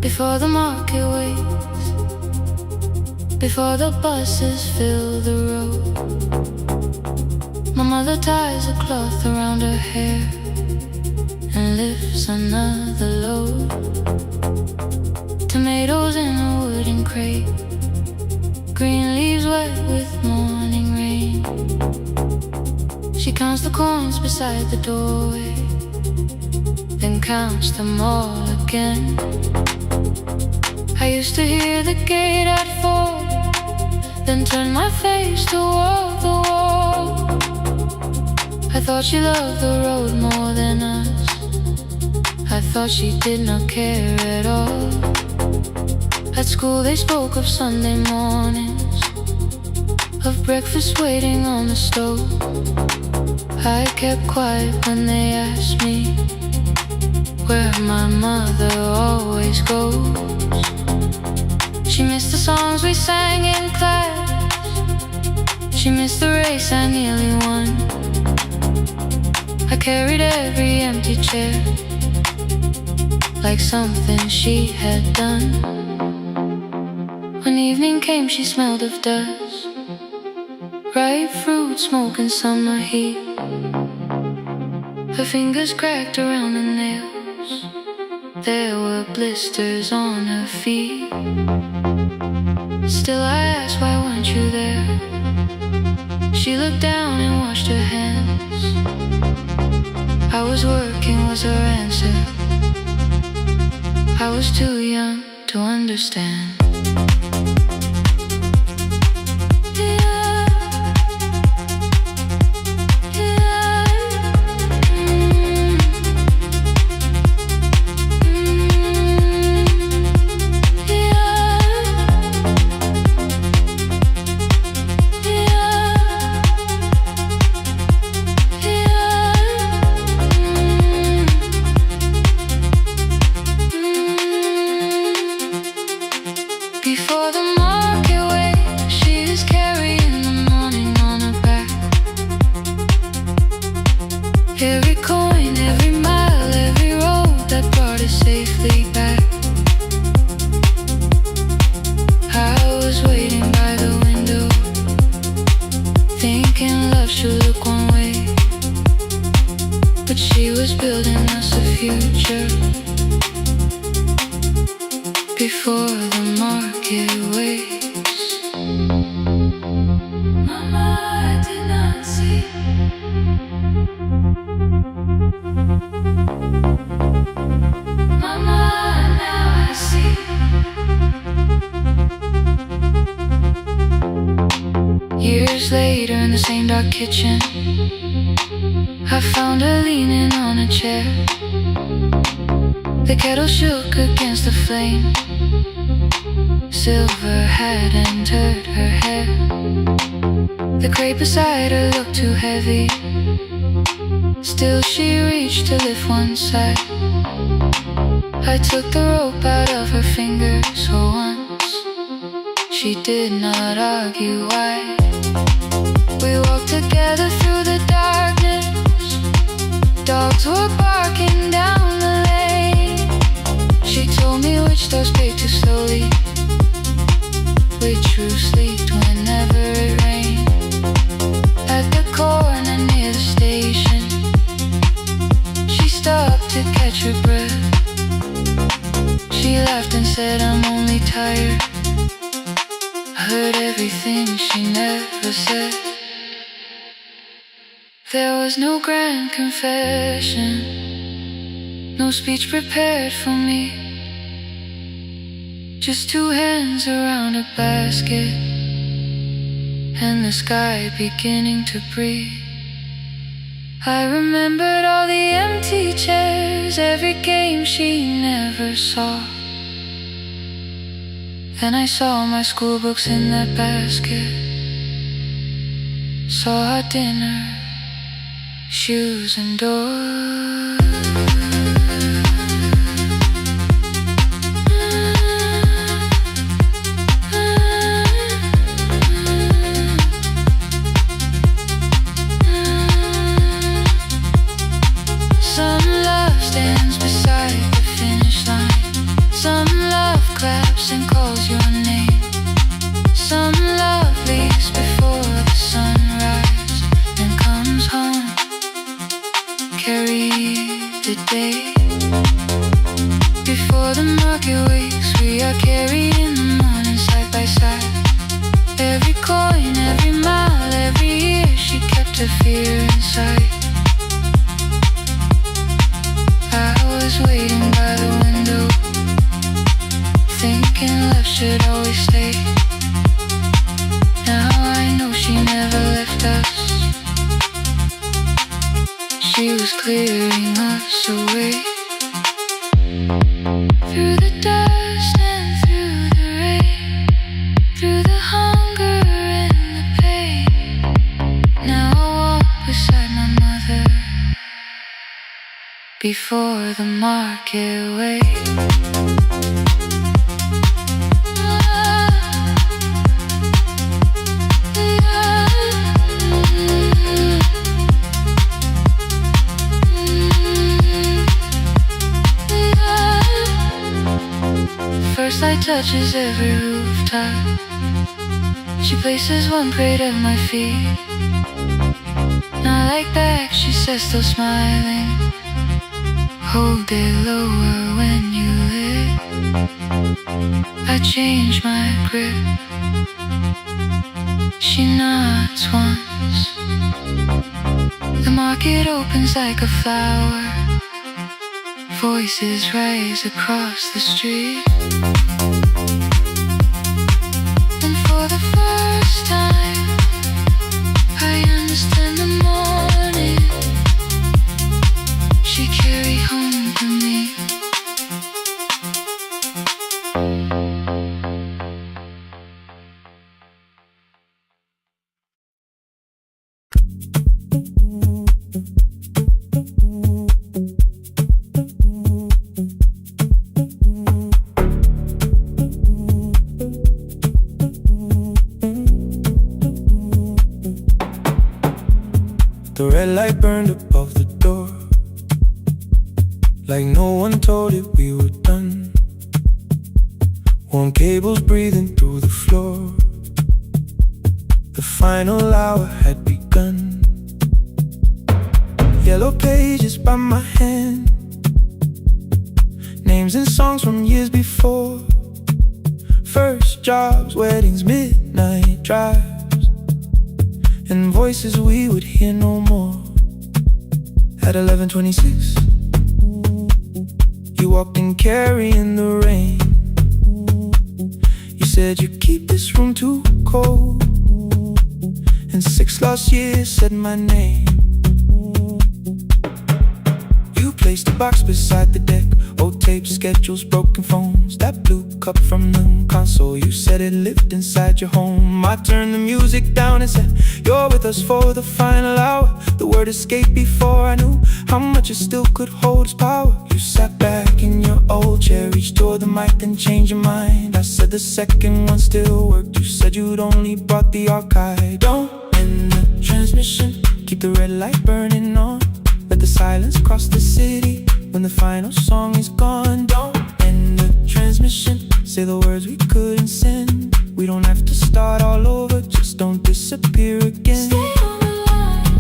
Before the market waits, before the buses fill the road, my mother ties a cloth around her hair and lifts another load. Tomatoes in a wooden crate, green leaves wet with morning rain. She counts the coins beside the doorway, then counts them all again. I used to hear the gate at 4, then turn my face toward the wall. I thought she loved the road more than us, I thought she did not care at all. At school they spoke of Sunday mornings, of breakfast waiting on the stove. I kept quiet when they asked me where my mother always goes. She missed the songs we sang in class, she missed the race I nearly won. I carried every empty chair like something she had done. When evening came she smelled of dust, ripe fruit, smoke and summer heat. Her fingers cracked around the nails, there were blisters on her feet. Still I asked, why weren't you there? She looked down and washed her hands. I was working was her answer, I was too young to understand. Before the market waits, she is carrying the morning on her back. Every coin, every mile, every road that brought us safely back. I was waiting by the window, thinking love should look look one way, but she was building us a future before the market waits. Mama, I did not see. Mama, now I see. Years later in the same dark kitchen, I found her leaning on a chair. The kettle shook against the flame. Silver had entered her hair. The crate beside her looked too heavy. Still she reached to lift one side. I took the rope out of her fingers for once. She did not argue why. We walked together through the darkness. Dogs were barking down the lane. She told me which doors paid too slowly, which roofs leaked whenever it rained. At the corner near the station, she stopped to catch her breath. She laughed and said, I'm only tired. I heard everything she never said. There was no grand confession, no speech prepared for me. Just two hands around a basket and the sky beginning to breathe. I remembered all the empty chairs, every game she never saw. Then I saw my school books in that basket, saw our dinner, shoes and doors. Some love stands beside the finish line. Some love claps and calls your name. Some love leaves before the sunrise and comes home. Carry the day before the market wakes. We are carried in the morning side by side. Every coin, every mile, every year she kept her fear inside. I was waiting by the window, thinking love should always stay. Now I know she never left us. She was clearing us away. Through the dust and through the rain, through the hunger and the pain. Now I walk beside my mother before the market waits. First light touches every rooftop. She places one crate at my feet. Not like back, she says, still smiling. Hold it lower when you lit. I change my grip. She nods once. The market opens like a flower. Voices rise across the street. And for the first time, I understand the morning she carried home to me. The red light burned above the door, like no one told it we were done. Warm cables breathing through the floor. The final hour had begun. yellow pages by my hand, names and songs from years before. First jobs, weddings, midnight drives, and voices we would hear no more. At 11:26, you walked in carrying the rain. You said you keep this room too cold, and 6 lost years said my name. You placed a box beside the deck, old tapes, schedules, broken phones, that blue cup from the console. You said it lived inside your home. I turned the music down and said, you're with us for the final hour. The word escaped before I knew how much it still could hold its power. You sat back in your old chair, reached toward the mic, then changed your mind. I said the second one still worked. You said you'd only brought the archive. Don't end the transmission, keep the red light burning on. Let the silence cross the city when the final song is gone. Don't end the transmission, say the words we couldn't send. We don't have to start all over, just don't disappear again. Stay on the line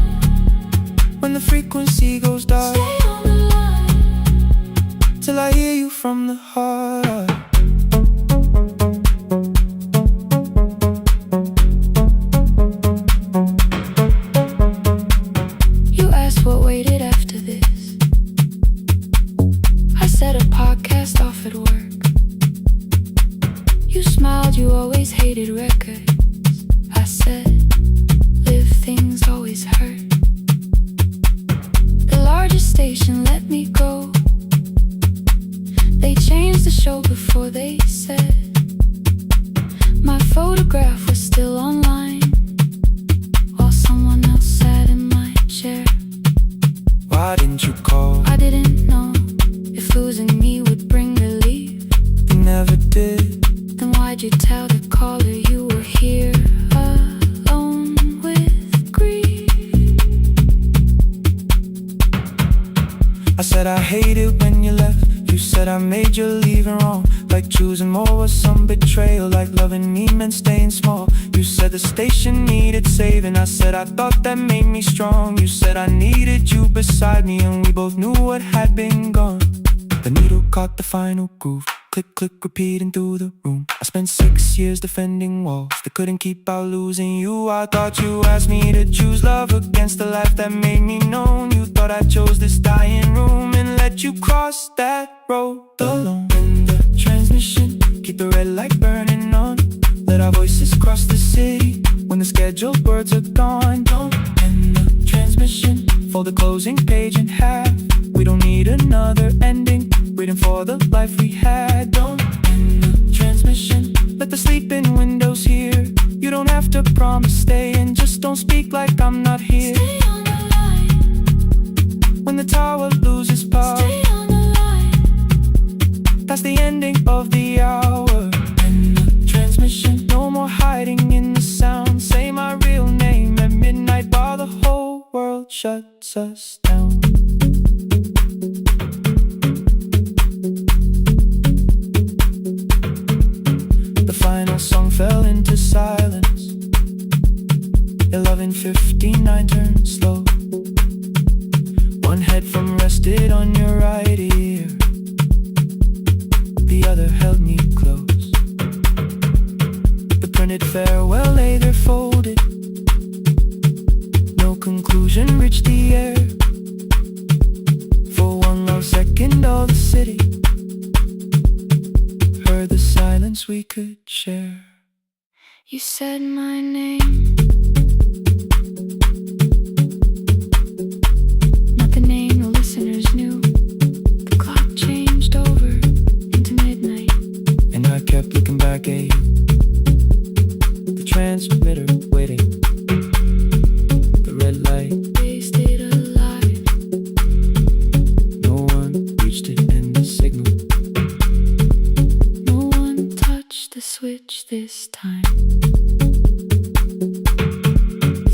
when the frequency goes dark. Stay on the line Till I hear you from the heart. You asked what waited after this. I said a podcast off at work. You smiled, you always hated records. I said, live things always hurt. The largest station let me go. They changed the show before they said my photograph was still online, while someone else sat in my chair. Why didn't you call? I didn't know if losing me would bring relief. You never did. Then why'd you tell the caller you were here alone with grief? I said I hate it when you left. You said I made you leaving wrong, like choosing more was some betrayal, like loving me meant staying small. You said the station needed saving. I said I thought that made me strong. You said I needed you beside me, and we both knew what had been gone. The needle caught the final groove, click, click, repeating through the room. I spent 6 years defending walls that couldn't keep out losing you. I thought you asked me to choose love against the life that made me known. You thought I chose this dying room and let you cross that road alone. In the transmission, keep the red light burning on. Let our voices cross the city when the scheduled words are gone. Don't end the transmission, fold the closing page in half. We don't need another ending, waiting for the life we had. Don't end the transmission, let the sleeping windows hear. You don't have to promise staying, just don't speak like I'm not here. Stay on the line When the tower loses power, Stay on the line that's the ending of the hour. End the transmission, no more hiding in the sound. Say my real name at midnight while the whole world shuts us down. The final song fell into silence. 11:59 turned slow. One headphone rested on your right ear, the other held me close. The printed farewell lay there folded. No conclusion reached the air. For one long second all the city heard the silence we could share. You said my name, not the name the listeners knew. The clock changed over into midnight, And I kept looking back at you, the transmitter waiting, the red light. they stayed alive. No one reached it in the signal. No one touched the switch this time.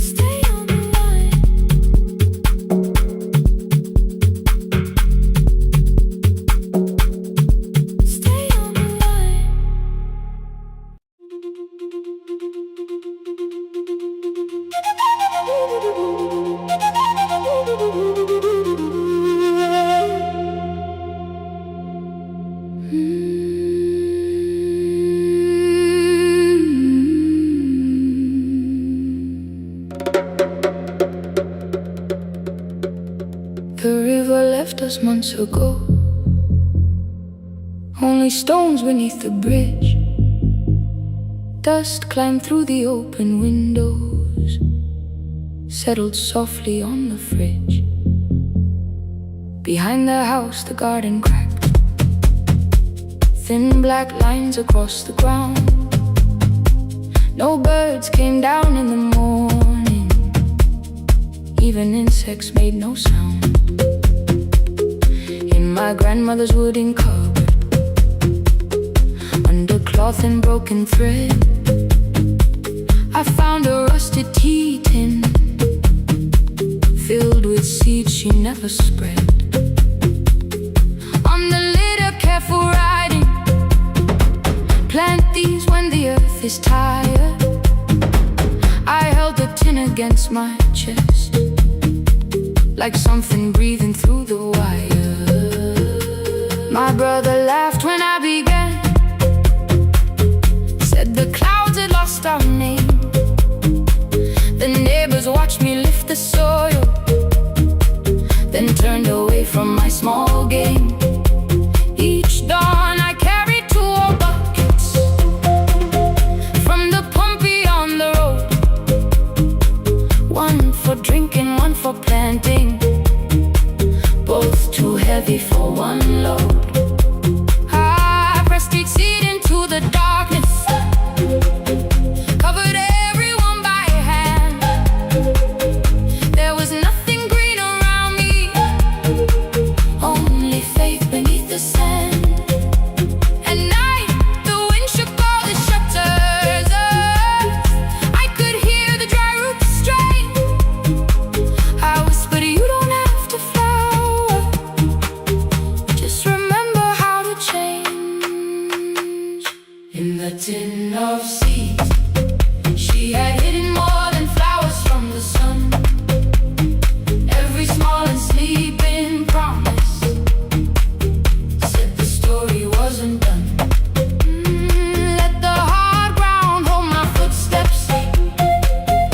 Stay on the line Stay on the line The river left us months ago. Only stones beneath the bridge. Dust climbed through the open windows, settled softly on the fridge. Behind the house the garden cracked, thin black lines across the ground. No birds came down in the morning, even insects made no sound. In my grandmother's wooden cupboard, under cloth and broken thread, I found a rusted tea tin filled with seeds she never spread. On the lid a careful writing, plant these when the earth is tired. I held the tin against my chest, like something breathing through the wire. My brother laughed when I began, said the clouds had lost our name. The neighbors watched me lift the soil, then turned away from my small game. Each dawn I carried 2 old buckets from the pump beyond the road, one for drinking, one for planting, both too heavy for one load. I pressed each seed into the darkness, covered everyone by hand. There was nothing green around me, only faith beneath the sand. At night the wind shook all the shutters. I could hear the dry roots strain. I whispered, you don't have to flower, just remember how to change. In the tin of seeds, she had hidden more than flowers from the sun. Every small and sleeping promise said the story wasn't done. Let the hard ground hold my footsteps,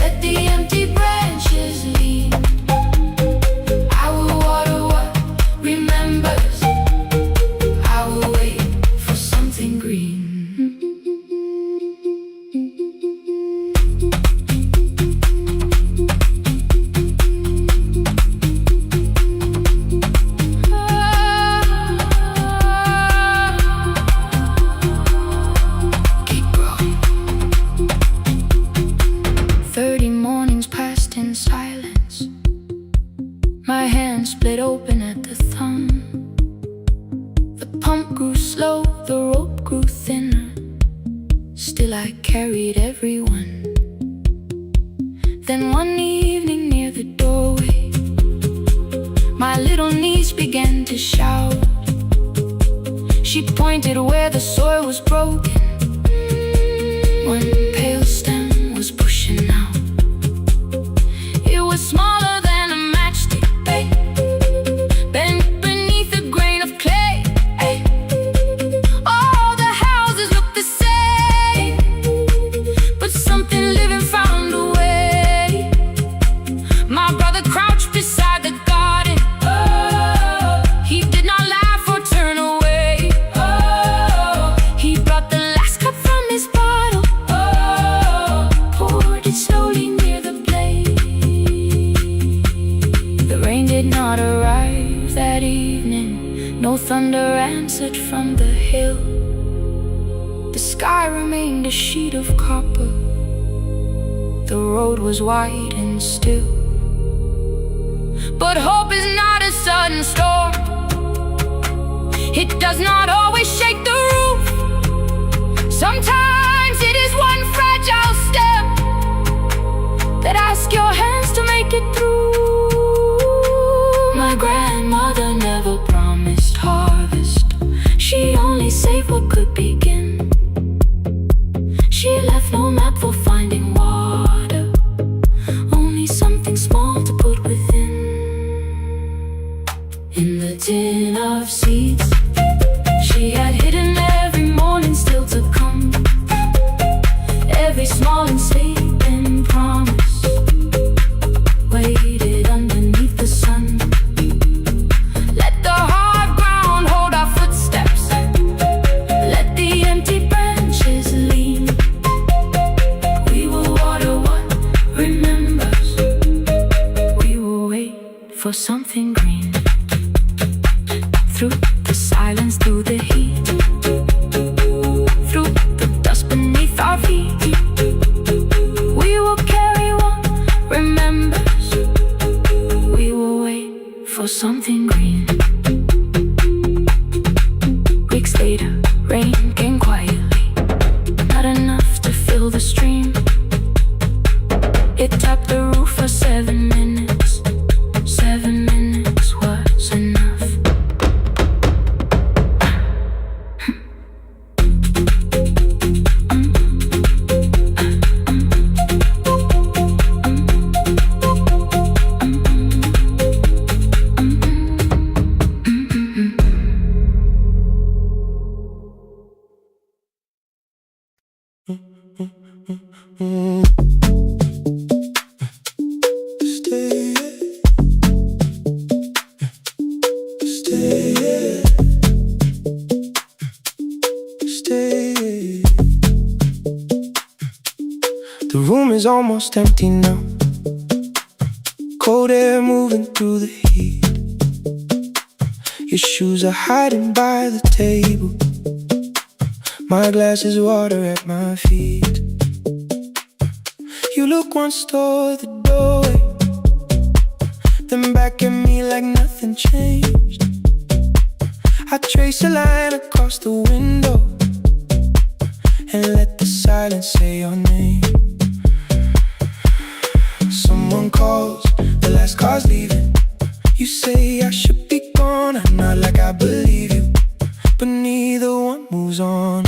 let the empty branches lean. I will water what remembers, I will wait for something green. Keep growing. 30 mornings passed in silence. My hand split open at the thumb. The pump grew slow, the rope grew thinner. Still I carried everyone. Then one evening near the doorway, my little niece began to shout. She pointed where the soil was broken. One pale stem was pushing out. It was smaller than a matchstick, babe, bent beneath a grain of clay. All the houses looked the same, but something living found a way. My brother crouched beside the garden. He did not laugh or turn away. He brought the last cup from his bottle, poured it slowly near the blaze. The rain did not arrive that evening, no thunder answered from the hill. The sky remained a sheet of copper, the road was wide and still. But hope is not a sudden storm, it does not always shake the roof. Sometimes it is one fragile step that asks your hands to make it through. My grandmother never promised harvest, she only saved what could begin. She left no map for finding water, only something small to put within. In the tin of seeds, she had hidden every morning still to come. Every small and sleeping promise waited underneath the sun. for something green. Through the silence, through the heat, through the dust beneath our feet, we will carry what remembers. We will wait for something green. Weeks later, rain came quietly, not enough to fill the stream. It tapped the roof for 7 minutes. 7 minutes was enough. The room is almost empty now. Cold air moving through the heat. Your shoes are hiding by the table. My glass is water at my feet. You look once toward the doorway, then back at me like nothing changed. I trace a line across the window and let the silence say your name. Someone calls, the last car's leaving. You say I should be gone, I nod like I believe you, but neither one moves on.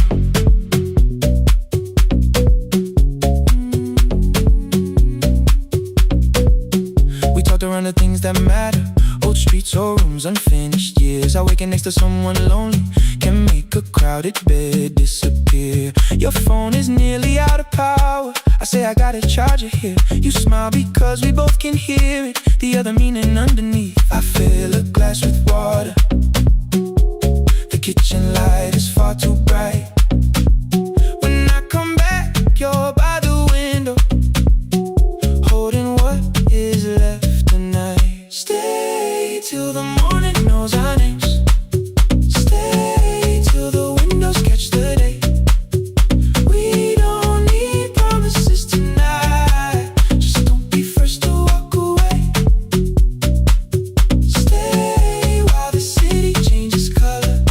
We talked around the things that matter, old streets or rooms, unfinished years. I waking next to someone lonely can make a crowded bed disappear. Your phone is nearly out of power. I say I got a charger here. You smile because we both can hear it, the other meaning underneath. I fill a glass with water. The kitchen light is far too bright. When I come back, you're by the window, holding what is left tonight. Stay till the morning knows our names. Stay till the windows catch the day. We don't need promises tonight. Just don't be first to walk away. Stay while the city changes color.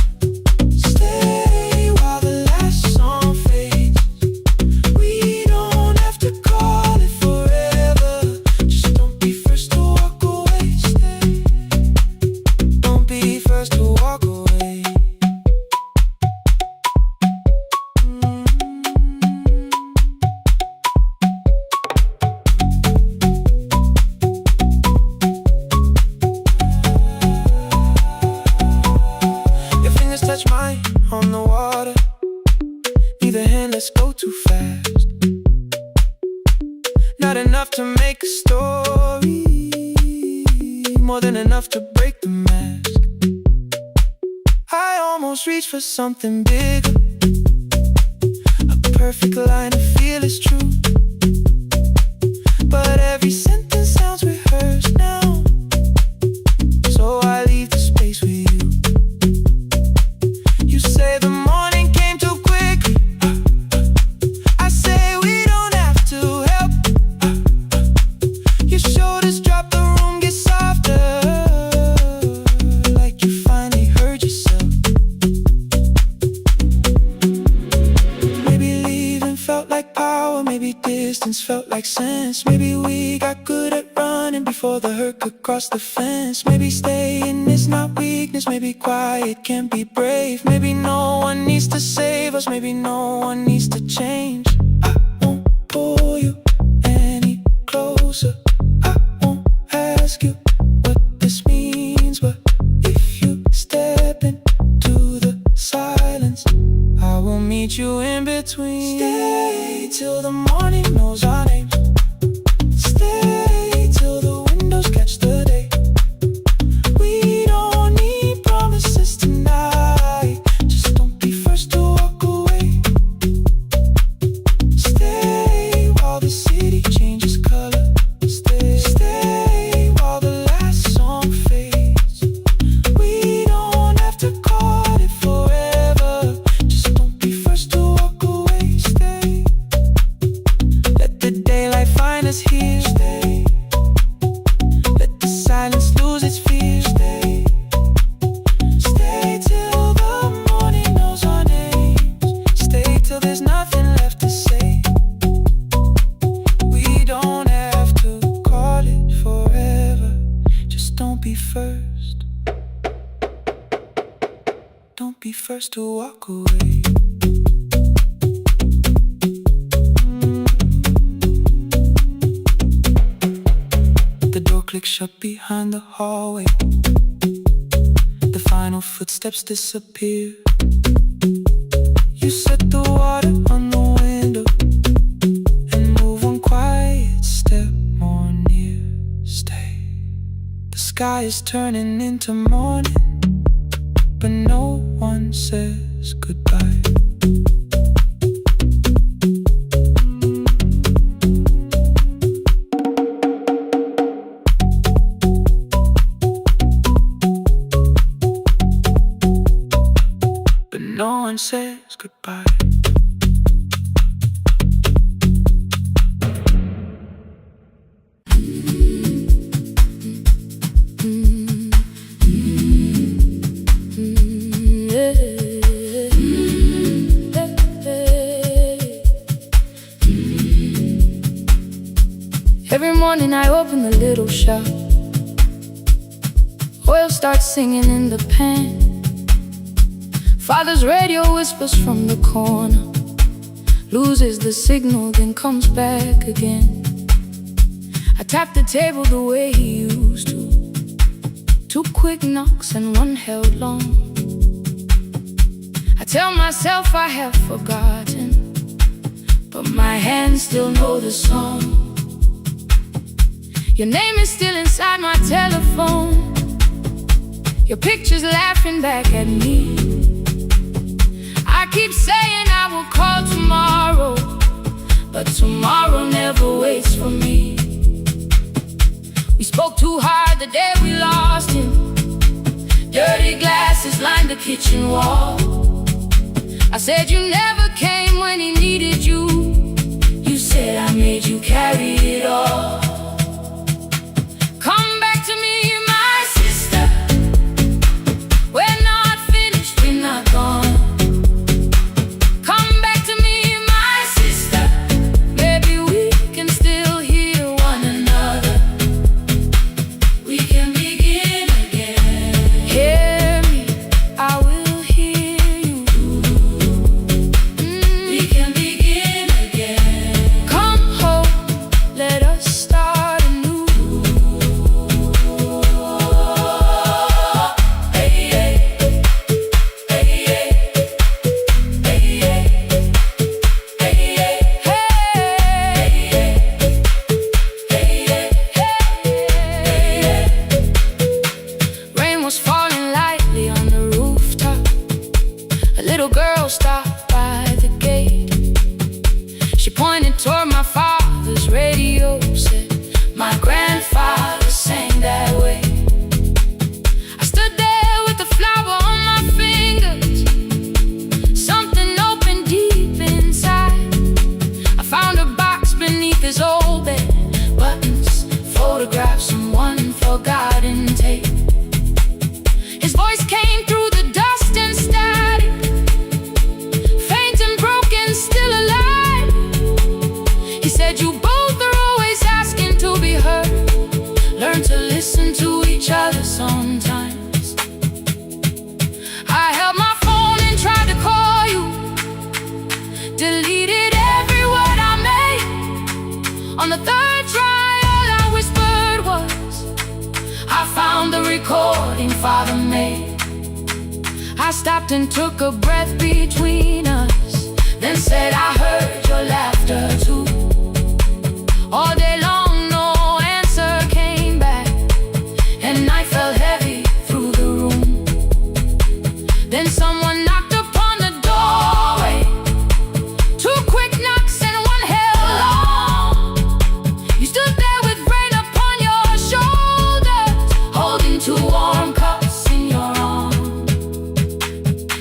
Stay while the last song fades. We don't have to call it forever. Just don't be first to walk away. Stay. Don't be first to walk away. Your fingers touch mine on the water. Neither hand, let's go too fast. Not enough to make a story, more than enough to break the mask. I almost reach for something bigger, a perfect line to feel is true. But every sentence sounds rehearsed now, so I leave the space with you. You say the morning came too quickly. I say we don't have to help. Your shoulders drop, the room gets softer, like you finally heard yourself. Maybe leaving felt like power, maybe distance felt like sense. Maybe we got good at running before the hurt could cross the fence. Maybe staying is not weakness, maybe quiet can be brave. Maybe no one needs to save us, maybe no one needs to change. I won't pull you any closer. I won't ask you what this means, but if you step into the silence, I will meet you in between. Stay till the morning knows our names. Stay till the windows catch the day. We don't need promises tonight. Just don't be first to walk away. Stay while the city changes color. Stay while the last song be first. Don't be first to walk away. The door clicks shut behind the hallway. The final footsteps disappear. You set the water on the window and move one quiet step more near. Stay. The sky is turning into morning, but no one says goodbye. But no one says goodbye. Every morning I open the little shop. Oil starts singing in the pan. Father's radio whispers from the corner, loses the signal, then comes back again. I tap the table the way he used to. 2 quick knocks and 1 held long. I tell myself I have forgotten, but my hands still know the song. Your name is still inside my telephone. Your picture's laughing back at me. I keep saying I will call tomorrow, but tomorrow never waits for me. We spoke too hard the day we lost him. Dirty glasses lined the kitchen wall. I said you never came when he needed you. You said I made you carry it all. Come back to me, my sister. We're not finished, we're not gone. Come back to me, my sister. Maybe we can still hear one another. We can begin again. Hear me, I will hear you. We can begin again. Come home, let us start anew. Hey, hey, hey, hey, hey, hey. Rain was falling lightly on the rooftop. A little girl stopped by the gate. She pointed toward my father's radio, said my grandfather sang that way. I stood there with the flower on my fingers. Something opened deep inside. I found a box beneath his old bed. Buttons, photographs, someone forgotten tape. His voice came through the dust and static, faint and broken, still alive. He said you both are always asking to be heard. Learn to listen to each other sometimes. I held my phone and tried to call you, deleted every word I made. On the 3rd try, all I whispered was, I found the recording Father made. I stopped and took a breath between us, then said I heard your laughter too. All day long no answer came back, and night fell heavy through the room. Then someone knocked upon the doorway. 2 quick knocks and 1 held long. You stood there with rain upon your shoulders, holding 2 warm cups in your arms.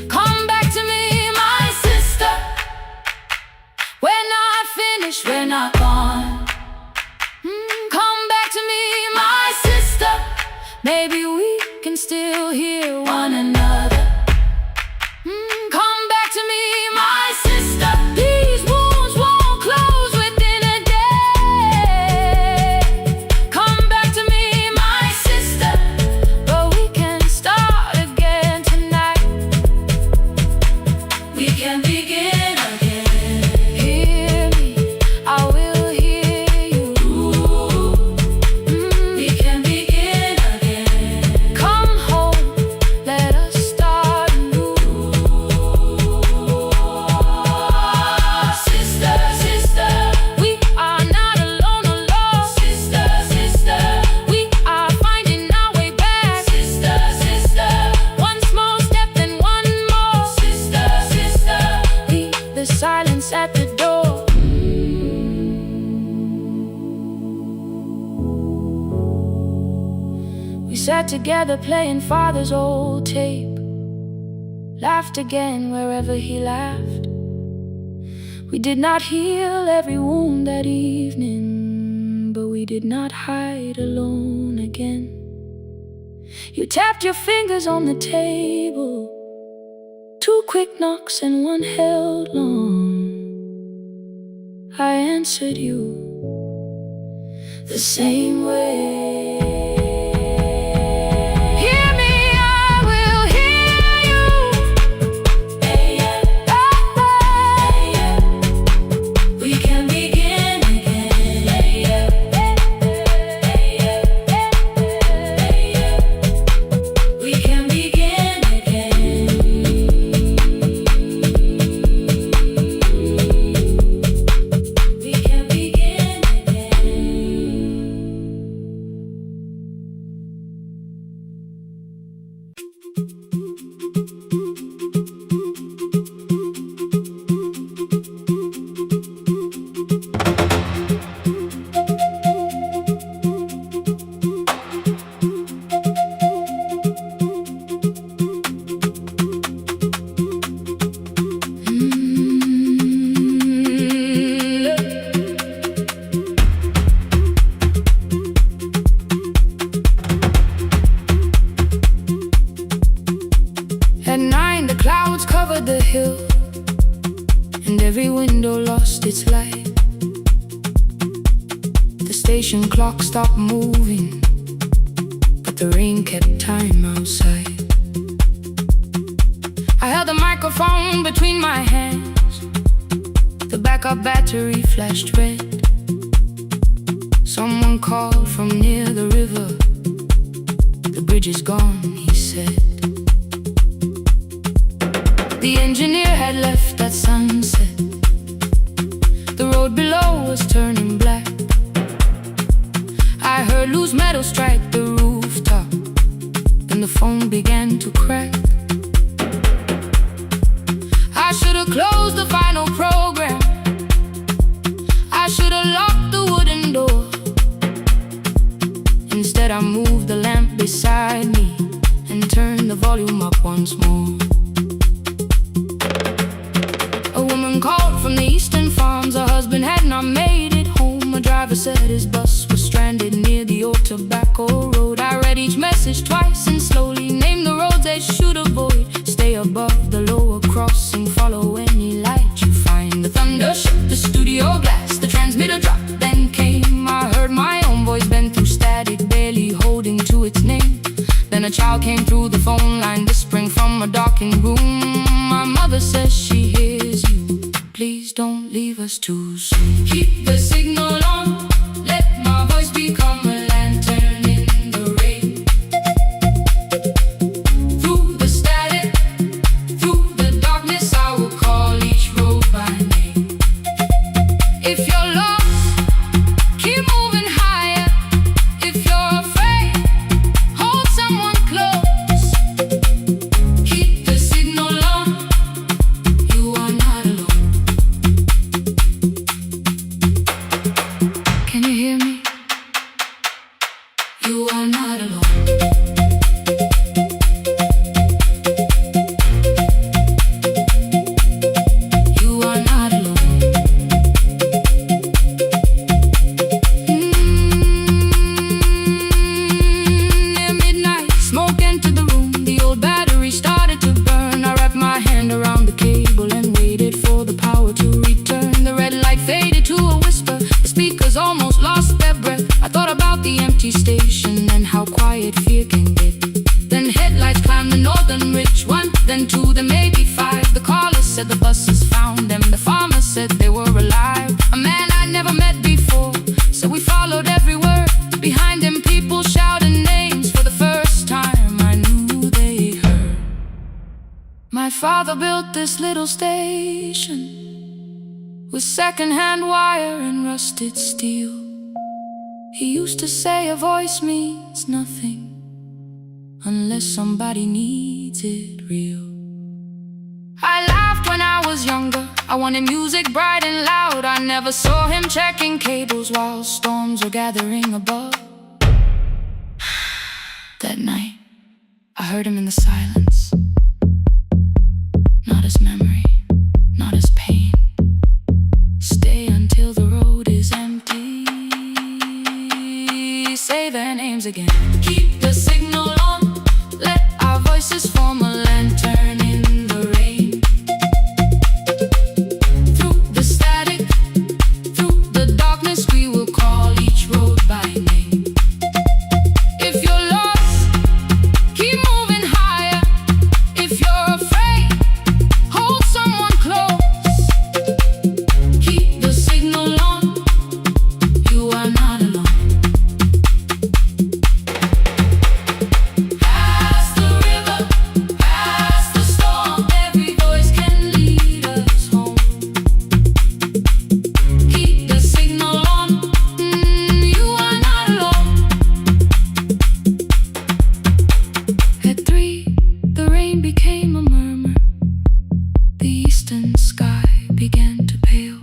Come back to me, my sister. We're not finished, we're not gone. Come back to me, my sister. Maybe we can still hear one another. Come back to me, my sister. These wounds won't close within a day. Come back to me, my sister. sat together playing father's old tape, laughed again wherever he laughed. We did not heal every wound that evening, but we did not hide alone again. You tapped your fingers on the table, 2 quick knocks and 1 held long. I answered you the same way. At 9, the clouds covered the hill, and every window lost its light. The station clock stopped moving, but the rain kept time outside. I held the microphone between my hands. The backup battery flashed red. Someone called from near the river. The bridge is gone, he said. The engineer had left at sunset. The road below was turning black. I heard loose metal strike the rooftop, and the phone began to crack. I should have closed the final program. I should have locked the wooden door. Instead I moved the lamp beside me and turned the volume up once more. A woman called from the eastern farms. Her husband had not made it home. A driver said his bus was stranded near the old tobacco road. I read each message twice and slowly named the roads they should avoid. Stay above the lower crossing, follow any light you find. The thunder shook the studio glass, the transmitter dropped, then came. I heard my own voice bend through static, barely holding to its name. Then a child came through the phone line, whispering from a darkened room. My mother says she hears you. Please don't leave us too soon. Keep the signal on, let my voice become a lantern in the rain. Through the static, through the darkness, I will call each road by name. If you're lost, keep moving higher. If you're afraid, hold someone close. Keep the signal on, you are not alone. Can you hear me? You are not alone. You are not alone. Near midnight, smoke entered the room. The old battery started to burn. I wrapped my hand around the cable and waited for the power to return. The red light faded to a whisper. The speakers almost lost their breath. I thought about the empty station and how quiet fear can get. Then headlights climbed the northern ridge, 1, then 2, then maybe 5. The caller said the buses found them. The farmer said they were alive. A man I'd never met before, so we followed every word. Behind him people shouted names. For the first time I knew they heard. My father built this little station with second-hand wire and rusted steel. He used to say a voice means nothing unless somebody needs it real. I laughed when I was younger. I wanted music bright and loud. I never saw him checking cables while storms were gathering above. That That night, I heard him in the silence. Not as memory, not as pain. Stay until the road is empty. Say their names again. Keep the signal on. Let our voices form a lantern in the rain. Through the static, through the darkness, we will call each road by name. If you're lost, keep moving higher. If you're afraid, hold someone close. Keep the signal on. You are not alone. Past the river, past the storm, every voice can lead us home. Keep the signal on. You are not alone. At 3, the rain became a murmur. The eastern sky began to pale.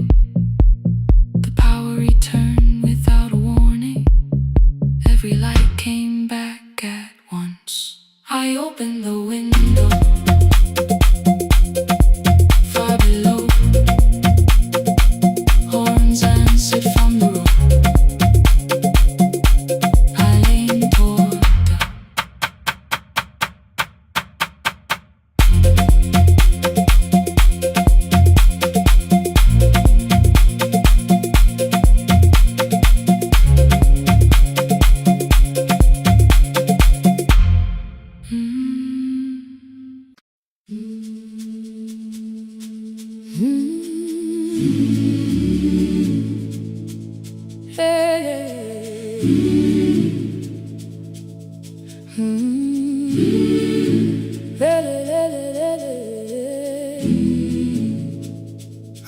The power returned without a warning. Every light came back at once. I opened the window. Far below, horns answered from the road. I leaned toward the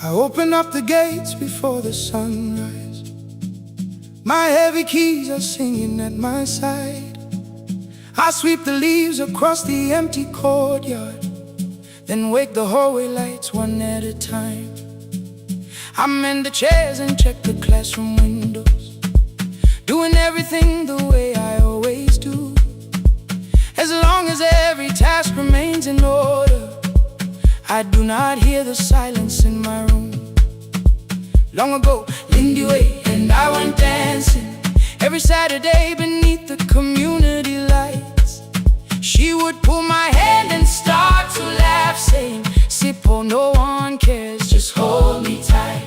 I open up the gates before the sunrise. My heavy keys are singing at my side. I sweep the leaves across the empty courtyard, then wake the hallway lights one at a time. I mend the chairs and check the classroom windows, doing everything the way I always do. As long as every task remains in order, I do not hear the silence in my room. Long ago, Lindy Way and I went dancing every Saturday beneath the community lights. She would pull my hand and start to laugh, saying, "Sippo, no one cares, just hold me tight."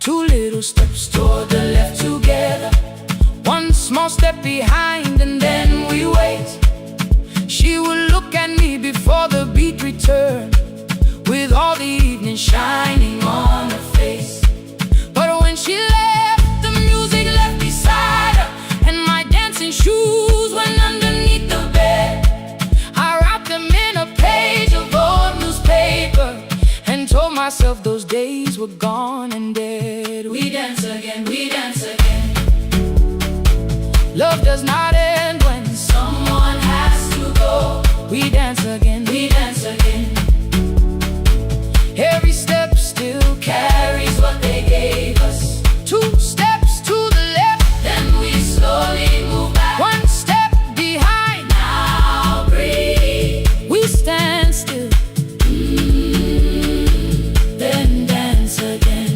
2 little steps toward the left together, 1 small step behind, and then we wait. She would look at me before the beat returned, with all the evening shining on her face. But when she left, the music left beside her, and my dancing shoes went underneath the bed. I wrapped them in a page of old newspaper and told myself those days were gone and dead. We dance again, we dance again. Love does not end when someone has to go. We dance again, we dance again. Every step still carries what they gave us. 2 steps to the left, then we slowly move back. 1 step behind, now breathe. We stand still, then dance again.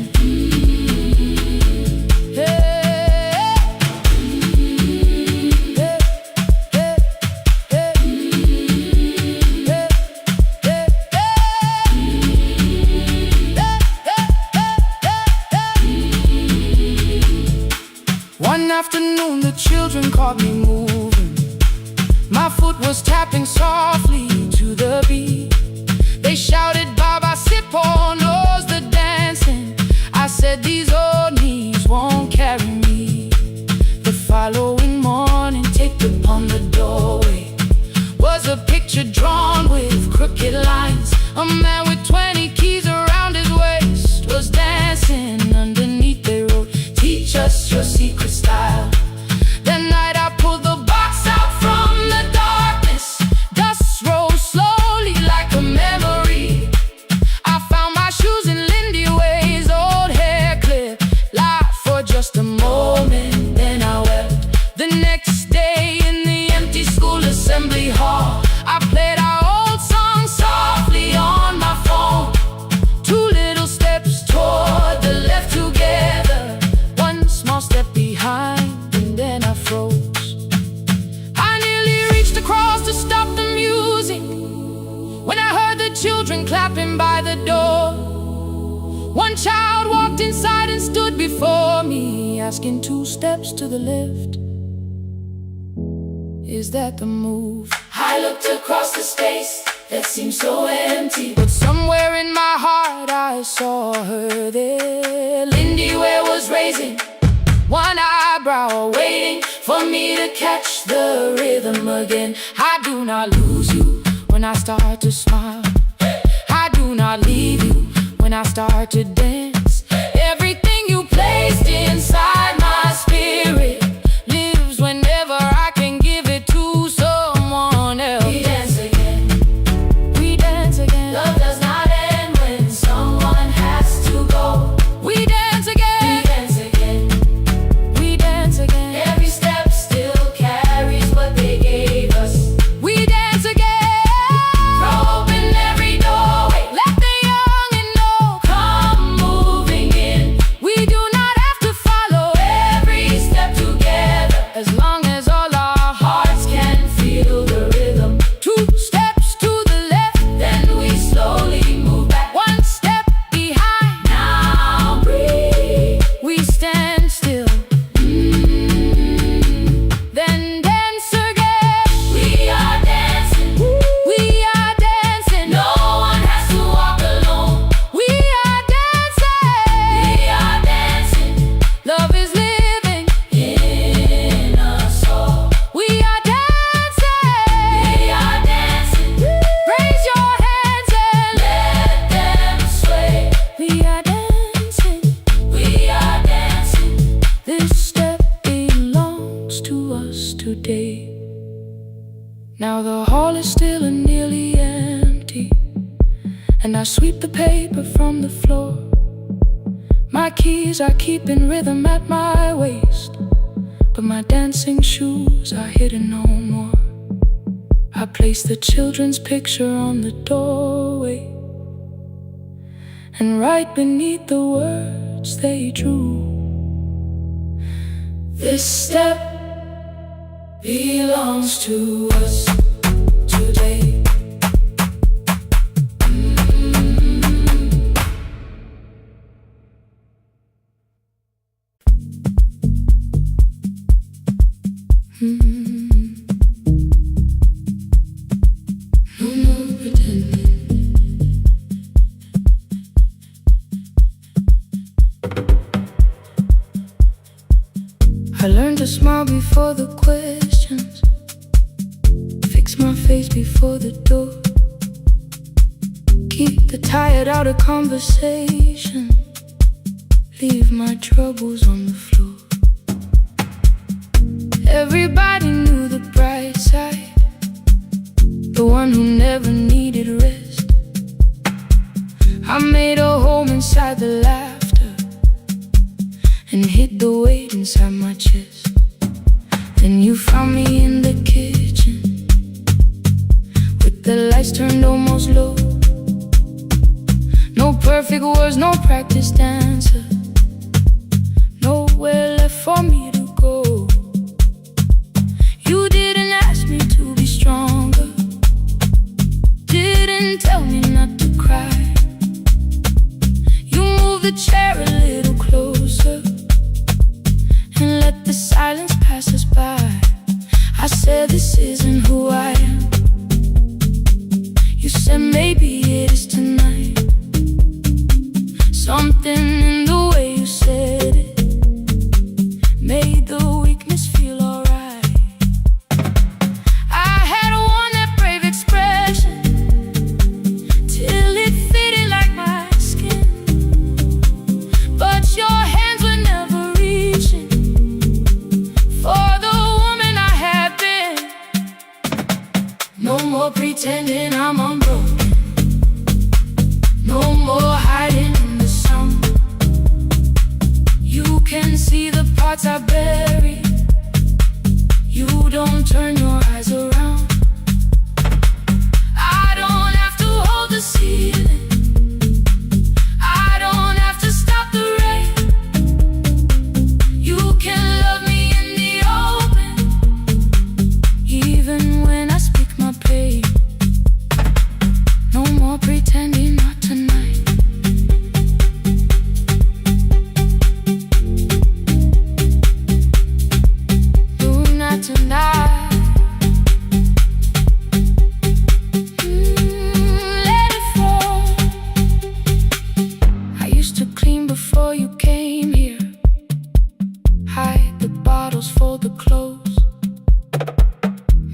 One afternoon the children caught me moving. My foot was tapping softly to the beat. They shouted, "Baba Sippo knows the dancing." I said, "These old knees won't carry me." The following morning, taped upon the doorway was a picture drawn with crooked lines. A man with 20 keys around his waist was dancing underneath. They wrote, "Teach us your secret style." That night I pulled the box out from the darkness. Dust rose slowly like a memory. I found my shoes in Lindy Way's old hair clip. Laughed for just a moment, then I wept. The next day in the empty clapping by the door. One child walked inside and stood before me, asking 2 steps to the left, is that the move? I looked across the space that seemed so empty, but somewhere in my heart I saw her there. Lindy Ware was raising one eyebrow, waiting for me to catch the rhythm again. I do not lose you when I start to smile. I do not leave you when I start to dance. Everything you placed inside my spirit lives whenever I can give it to someone else. We dance again, we dance again. Love does not end when someone has to go. We dance again, we dance again, we dance again. Every step still carries what they gave us. We dance again, throw open every doorway, let the young and old come moving in. We do not have to follow every step together, as long as all our hearts can feel the rhythm. 2 steps to the left, then we slowly move back. 1 step behind, now breathe. We stand still, then dance again. We are dancing, we are dancing. No one has to walk alone. We are dancing, we are dancing. Love is living in us all. We are dancing, we are dancing. Raise your hands and let them sway. We are dancing, we are dancing. This step belongs to us today. Now the hall is still and nearly empty, and I sweep the paper from the floor. My keys I keep in rhythm at my waist, but my dancing shoes are hidden no more. I place the children's picture on the doorway, and right beneath the words they drew, this step belongs to us today. No more pretending. I learned to smile before the questions, fix my face before the door, keep the tired out of conversation, leave my troubles on the floor. Everybody knew the bright side, the one who never needed rest. I made a home inside the laughter and hid the weight inside my chest. Then you found me in the kitchen with the lights turned almost low. No perfect words, no practice dancer, nowhere left for me to go. You didn't ask me to be stronger, didn't tell me not to cry. You moved the chair a little closer and let the silence pass us by. I said this isn't who I am. You said maybe it is tonight. Something in the way you said it made the weakness feel alright. I had worn that brave expression till it fitted like my skin, but your hands were never reaching for the woman I had been. No more pretending I'm unbroken, no more hiding in the sound. You can see the parts I bury, you don't turn your eyes around. I don't have to hold the ceiling, I don't have to stop the rain. You can love me in the open, even when I speak my pain. No more pretending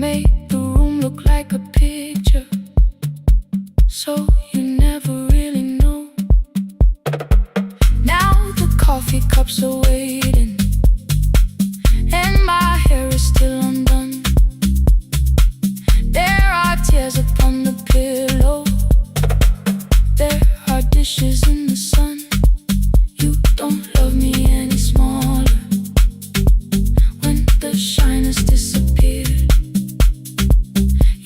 Made the room look like a picture, so you never really know. Now the coffee cups are waiting, and my hair is still undone. There are tears upon the pillow, there are dishes in the sun. You don't love me any smaller when the shine has disappeared.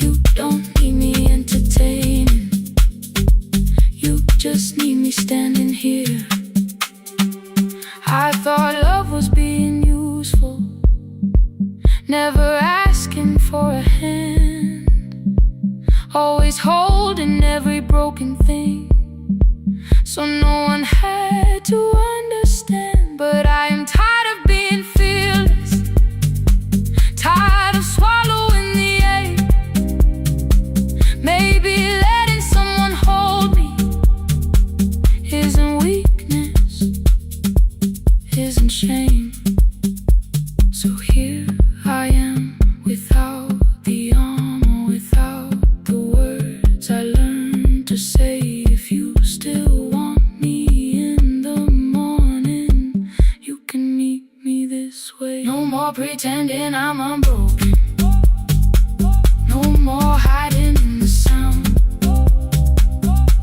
You don't need me entertaining, you just need me standing here. I thought love was being useful, never asking for a hand, always holding every broken thing, so no one had to understand. But I am tired of being fearless, tired of swallowing the ache. Maybe letting someone hold me isn't weakness, isn't shame. So here I am, without the armor, without the words I learned to say. If you still want me in the morning, you can meet me this way. No more pretending I'm unbroken, no more hiding in the sound.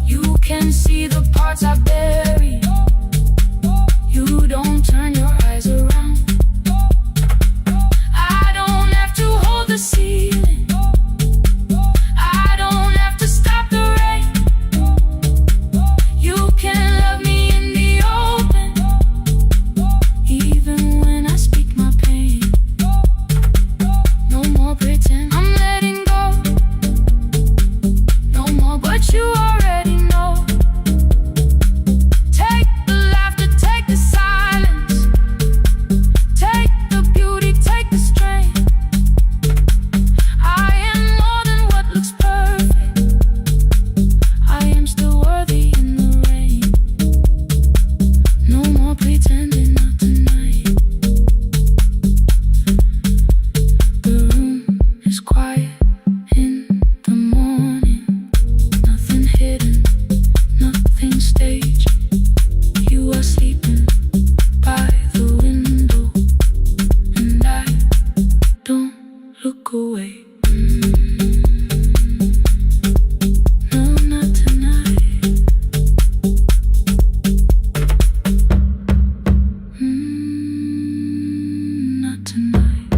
You can see the parts I bury, you don't turn your eyes around. I don't have to hold the ceiling, I don't have to stop the rain. You can love me in the open, even when I speak my pain. No more pretend, I'm letting go. No more, but you already know. Take the laughter, take the silence, take the beauty, take the strength. I am more than what looks perfect, I am still worthy in the rain. No more pretending, not tonight. The room is quiet in the morning, nothing hidden, nothing staged. You are sleeping by the window, and I don't look away. No, not tonight. Not tonight.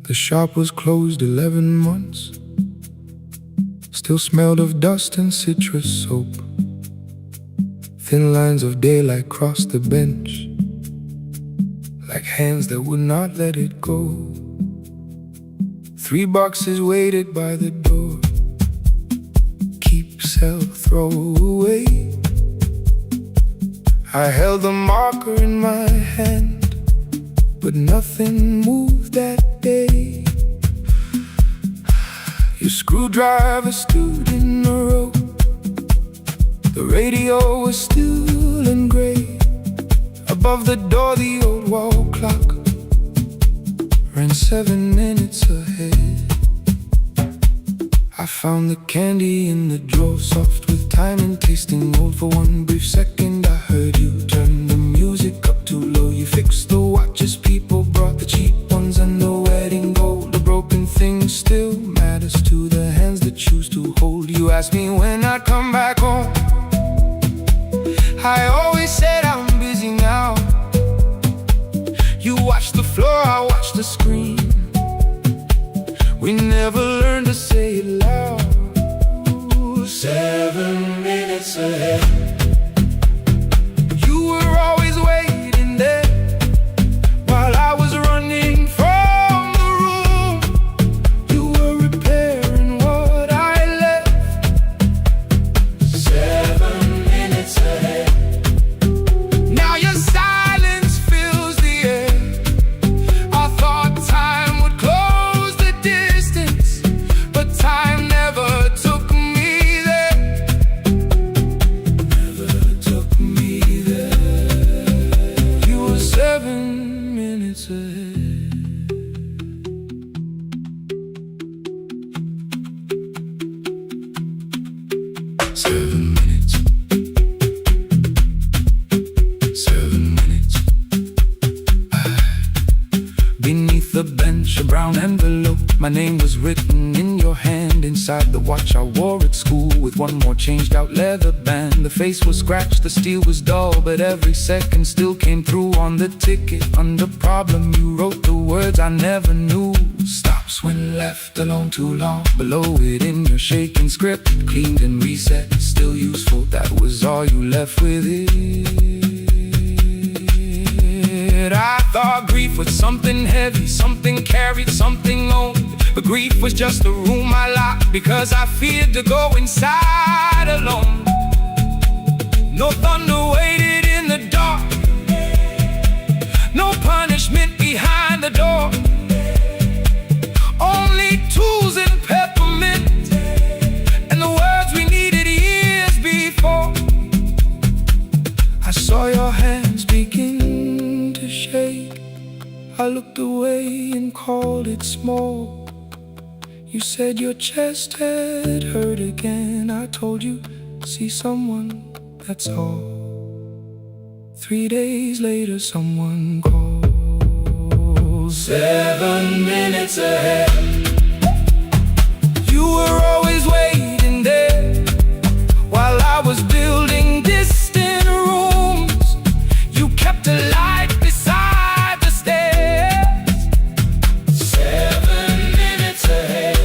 The shop was closed 11 months, still smelled of dust and citrus soap. Thin lines of daylight crossed the bench, like hands that would not let it go. 3 boxes waited by the door, keep, sell, throw away. I held the marker in my hand, but nothing moved that day. Your screwdriver stood in the road, the radio was still and gray. Above the door the old wall clock ran 7 minutes ahead. I found the candy in the drawer, soft with time and tasting old. For one brief second I heard you turn the music up too low. You fixed the watches, people brought the cheap ones and the wedding gold. The broken thing still matters to the hands that choose to hold. You asked me when I'd come back home, I always said I'm busy now. You watched the floor, I watched the screen. We never learned to say it loud. 7 minutes ahead. You were always waiting there while I was running from the room. You were repairing what I left. 7 minutes ahead. Now your silence fills the air. minutes ahead. 7 minutes. 7 minutes. Beneath the bench, a brown envelope. My name was written in your hand. Inside the watch I wore at school, with one more changed out leather band. The face was scratched, the steel was dull, but every second still came through on the ticket. Under problem you wrote the words I never knew. Stops when left alone too long. Below it in your shaking script, cleaned and reset, still useful. That was all you left with it. I thought grief was something heavy, something carried, something owned. But grief was just a room I locked, because I feared to go inside alone. No thunder waited in the dark, no punishment behind the door. Only tools and peppermint, and the words we needed years before. I saw your hands begin to shake. I looked away and called it small. You said your chest had hurt again. I told you, see someone, that's all. 3 days later someone calls. 7 minutes ahead. You were always waiting there, while I was building distant rooms. You kept a light beside the stairs. 7 minutes ahead.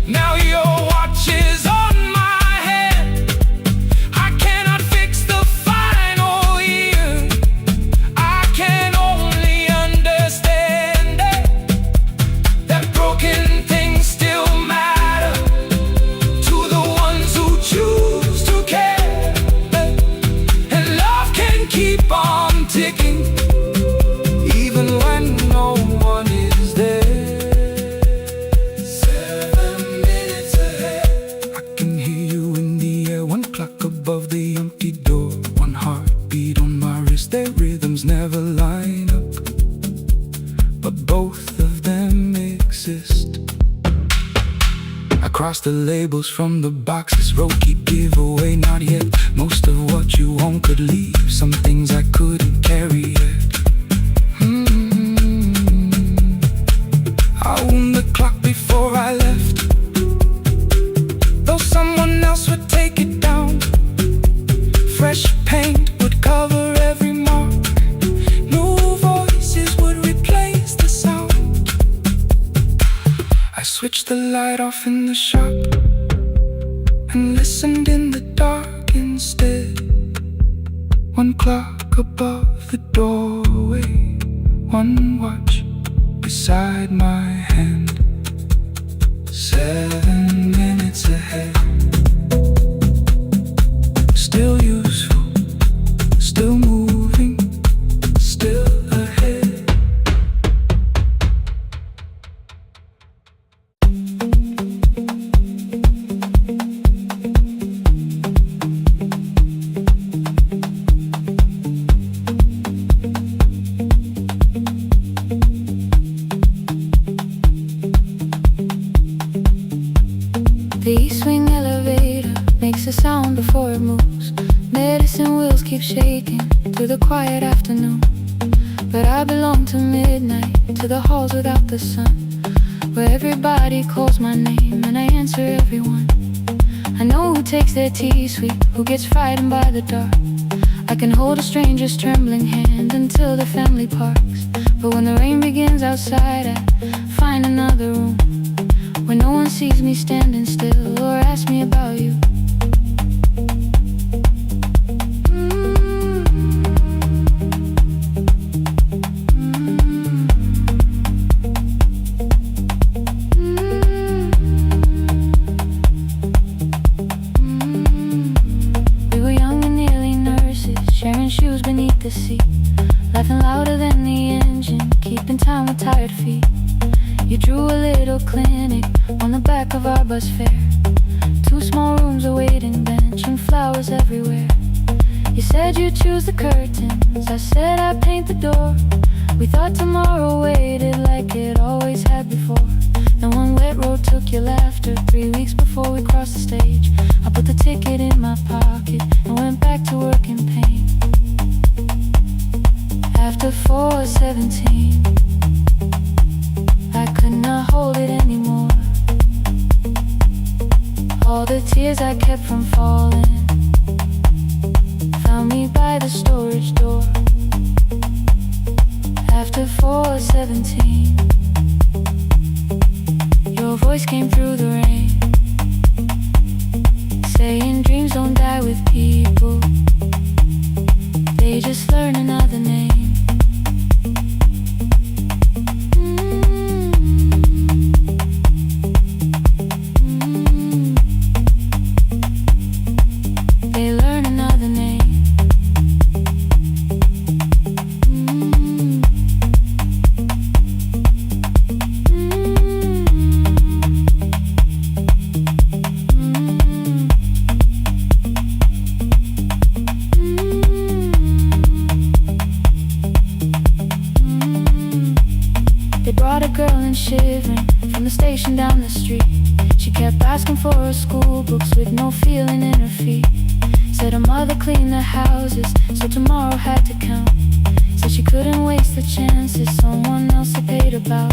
Now your watch is on my hand. I cannot fix the final year. I can only understand that broken things still matter to the ones who choose to care. And love can keep on ticking, even when no one is there. 7 minutes ahead. I can hear you in the air, one clock above the empty door, one heartbeat on my wrist. Their rhythms never line up, but both of them exist. I cross the labels from the boxes, road keep giveaway, not yet. Most of what you own could leave, some things I couldn't carry yet. I wound the clock before I left, though someone else would take it down. Fresh paint would cover every mark, new voices would replace the sound. I switched the light off in the shop and listened in the dark instead. One clock above the doorway, one watch beside my hand. 7 minutes ahead. Still useful, still moving, still ahead. The east wing elevator makes a sound before it moves. Medicine wheels keep shaking through the quiet afternoon. But I belong to midnight, to the halls without the sun, where everybody calls my name and I answer everyone. I know who takes their tea sweet, who gets frightened by the dark. I can hold a stranger's trembling hand until the family parks. But when the rain begins outside, I find another room where no one sees me standing still or asks me about you. We were young and nearly nurses, sharing shoes beneath the seat, laughing louder than the engine, keeping time with tired feet. You drew a little clinic on the back of our bus fare. 2 small rooms, a waiting bench, and flowers everywhere. You said you'd choose the curtains, I said I'd paint the door. We thought tomorrow waited like it always had before. And one wet road took your laughter. 3 weeks before we crossed the stage, I put the ticket in my pocket and went back to work in pain. After 4:17, I could not hold it anymore. All the tears I kept from falling found me by the storage door. After 4:17, your voice came through the rain, saying dreams don't die with people, they just learn another name. They learn another name. They brought a girl in shivering from the station down the street. She kept asking for her school books with no feeling in her feet. Said her mother cleaned the houses, so tomorrow had to count. Said she couldn't waste the chances someone else had paid about.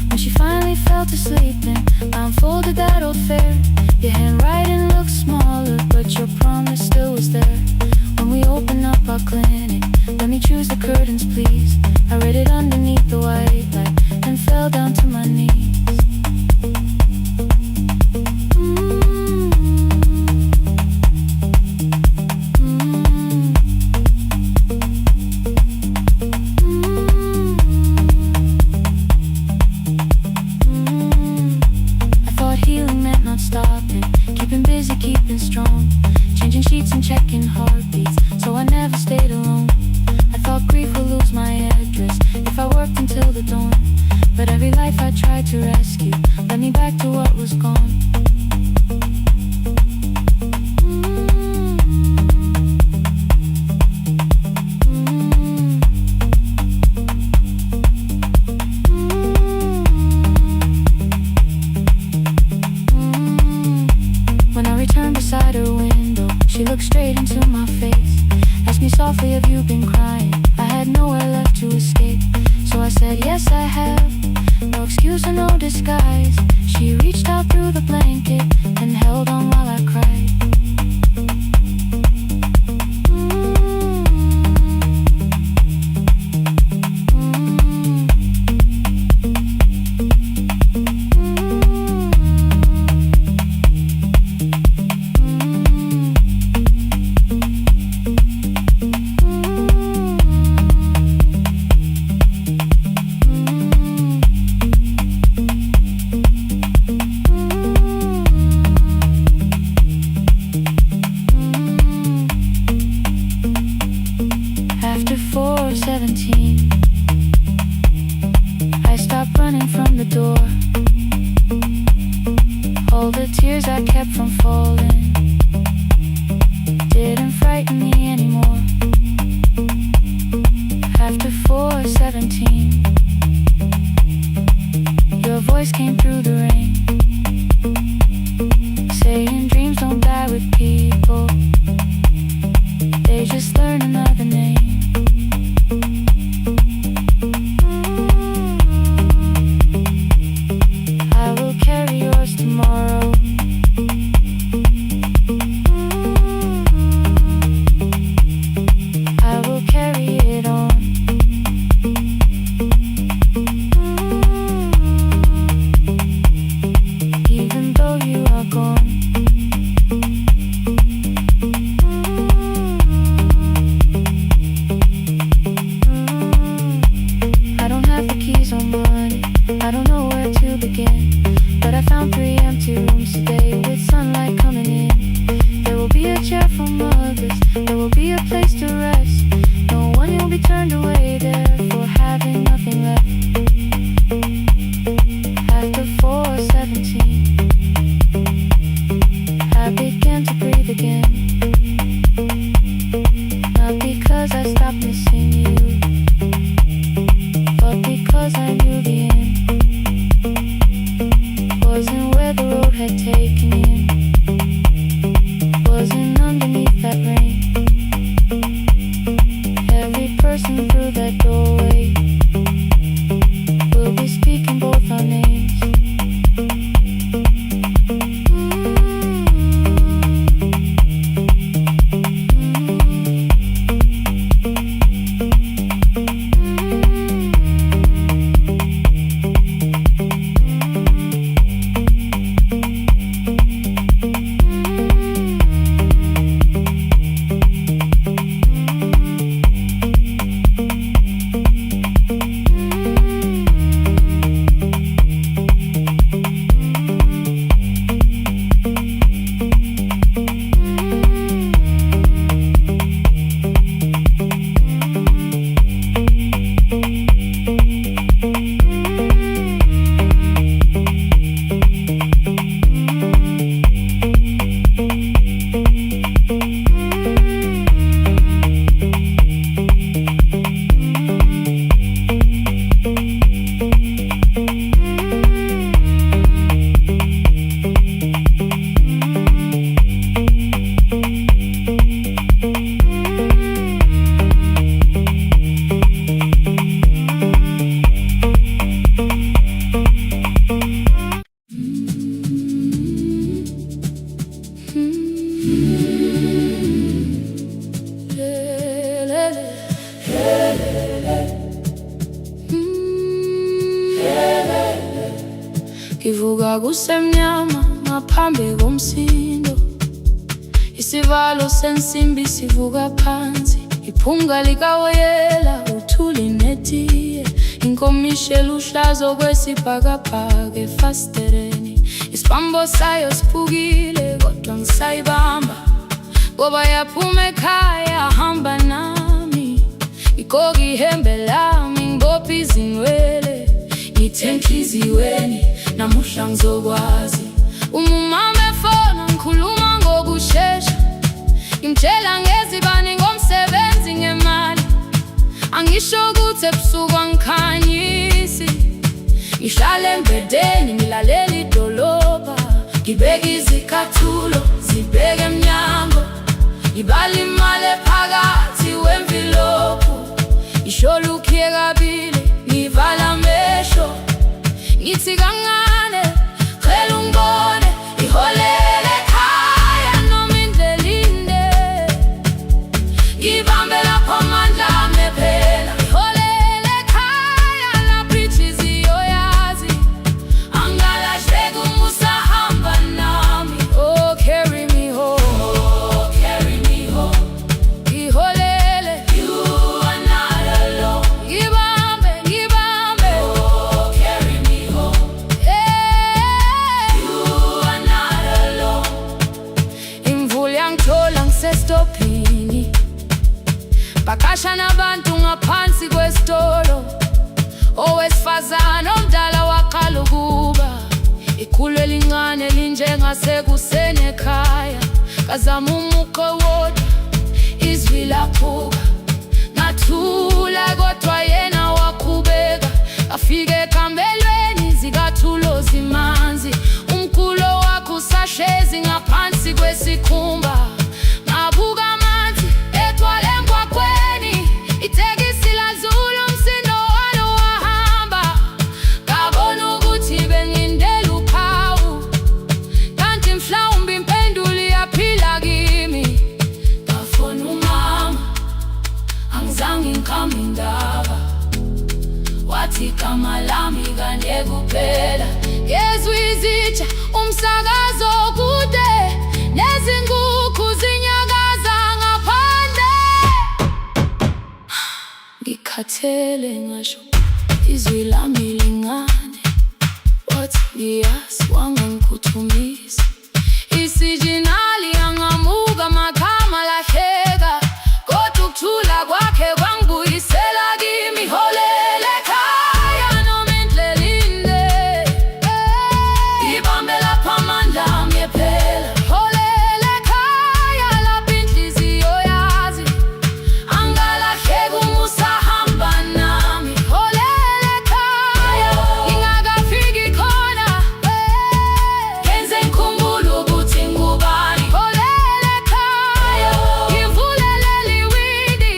When she finally fell to sleeping, I unfolded that old fare. Your handwriting looked smaller, but your promise still was there. When we opened up our clinic, let me choose the curtains please. I read it underneath the white light and fell down to my knees. Stopping, keeping busy, keeping strong, changing sheets and checking heartbeats, so I never stayed alone. I thought grief would lose my address if I worked until the dawn, but every life I tried to rescue led me back to what was gone. Beside her window, she looked straight into my face, asked me softly, have you been crying? I had nowhere left to escape, so I said, yes I have, no excuse or no disguise. She reached out through the blanket and held on while I cried. After 4:17, I stopped running from the door. All the tears I kept from falling didn't frighten me anymore. After 4:17, your voice came through the rain, saying dreams don't die with people, they just learn another name. I will carry yours tomorrow. I will carry it on. Even though you are gone. I don't have the keys or money, I don't know where to begin, but I found 3 empty rooms today with sunlight coming in. There will be a chair for mothers, there will be a place to rest. No one will be turned away there for having nothing left. After 4:17, I began to breathe again. Not because I stopped missing you, Ngivuka kusemnyama ngaphambi komsindo, isivalo sensimbi sivuka phansi, iphunga likawoyela uthuli netiye, inkomishe luhlazo kwesibhakabhaka efasitereni. Isibambo sayo siphukile kodwa ngisayibamba, ngoba yaphuma ekhaya hamba nami. Igqoka ihembe lami ngibopha izinwele, ngithe enhliziyweni namuhla ngizokwazi. Umama efona ngikhuluma ngokushesha, ngimtshela ngezibani ngomsebenzi ngemali. Angisho ukuthi ebusuku angikhanyisi, ngihlala embedeni ngilalela idolobha, ngibeka izicathulo zibheke emnyango, ngibala imali phakathi wemvilophu. Isholukhiye kabili ngivala amehlo, ngithi kancane cela ungibone, iholele ekhaya noma indlela inde. Ngibambe lapho amandla ami phela, iholele ekhaya lapho inhliziyo yazi. Angalahleki uma usahamba nami. Oh, carry me home, oh, carry me home. Iholele, you are not alone. Ngibambe, ngibambe, oh, carry me home. Yeah, you are not alone. Imvula yangithola ngisestopini, Percussion abantu ngaphansi kwesitolo. Owesifazane omdala waqala ukuba, ikhulu elincane linjengasekuseni ekhaya. Kazama umuqo wodwa, izwi laphuka, ngathula kodwa yena waqhubeka. Afike ekambelweni zikathulo zimanzi, umkhulo wakhe usahlezi ngaphansi kwesikhumba. Ngabuka amanzi etwala emgwaqweni, itekisi ladlula umsindo walo wahamba. Ngabona ukuthi bengindela uphawu, kanti mhlawumbe impendulo iyaphila kimi. Ngafona umama, angizange ngikhambe indaba, wathi igama lami kanye kuphela. Ngezwe izitsha, umsakazo kude, nezinkukhu zinyakaza ngaphandle. Ngikhathele ngasho izwi lami lingane, wathi ngiyazi wangangikhuthumisa. Isijinali yangamuka magama lahleka, kodwa ukuthula kwakhe kwangibuyisela kimi. Iholele ekhaya noma indlela inde, ngibambe lapho amandla ami phela. Iholele ekhaya lapho inhliziyo yazi. Angalahleki uma usahamba nami. Iholele ekhaya ngingakafiki khona, ngenze ngikhumbule ukuthi ngubani. Iholele ekhaya ngivulelele iwindi,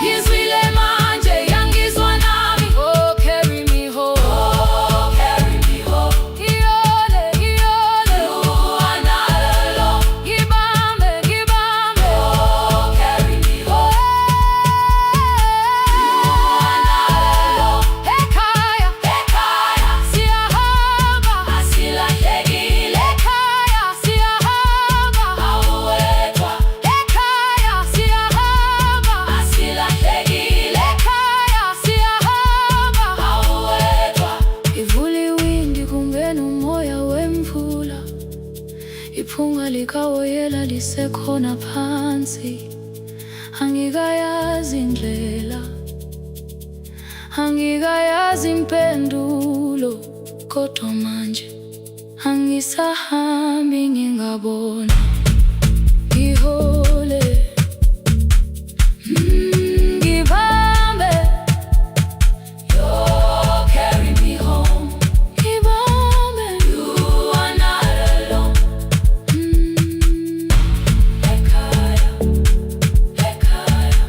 ngizwile manje yangizwa nami. Oh, carry me home, oh, carry me home. Iyole, iyole, you are not alone. Ngibambe, ngibambe, oh, carry me home. You are not alone. Ekhaya, ekhaya siyahamba, asilahlekile. Ekhaya siyahamba, awuwedwa. Ekhaya siyahamba, asilahlekile. Ekhaya siyahamba, awuwedwa. Ivula iwindi kungena umoya wemvula, iphunga likawoyela lisekhona phansi. Angikayazi indlela, angikayazi impendulo, kodwa manje angisahambi ngingabona. Ihole, ngibambe, you carry me home. Ngibambe, you are not alone. Ekhaya, ekhaya,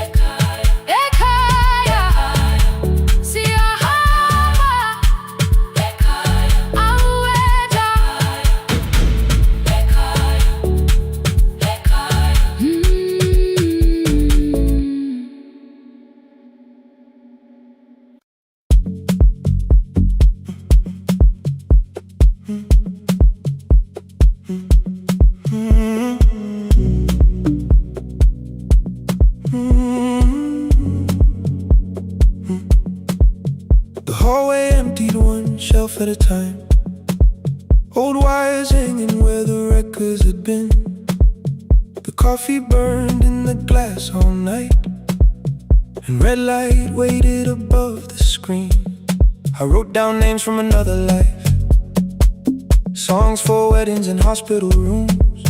ekhaya, ekhaya siyahamba. Ekhaya, awuwedwa. at a time. Old wires hanging where the records had been. The coffee burned in the glass all night, and red light waited above the screen. I wrote down names from another life, songs for weddings and hospital rooms.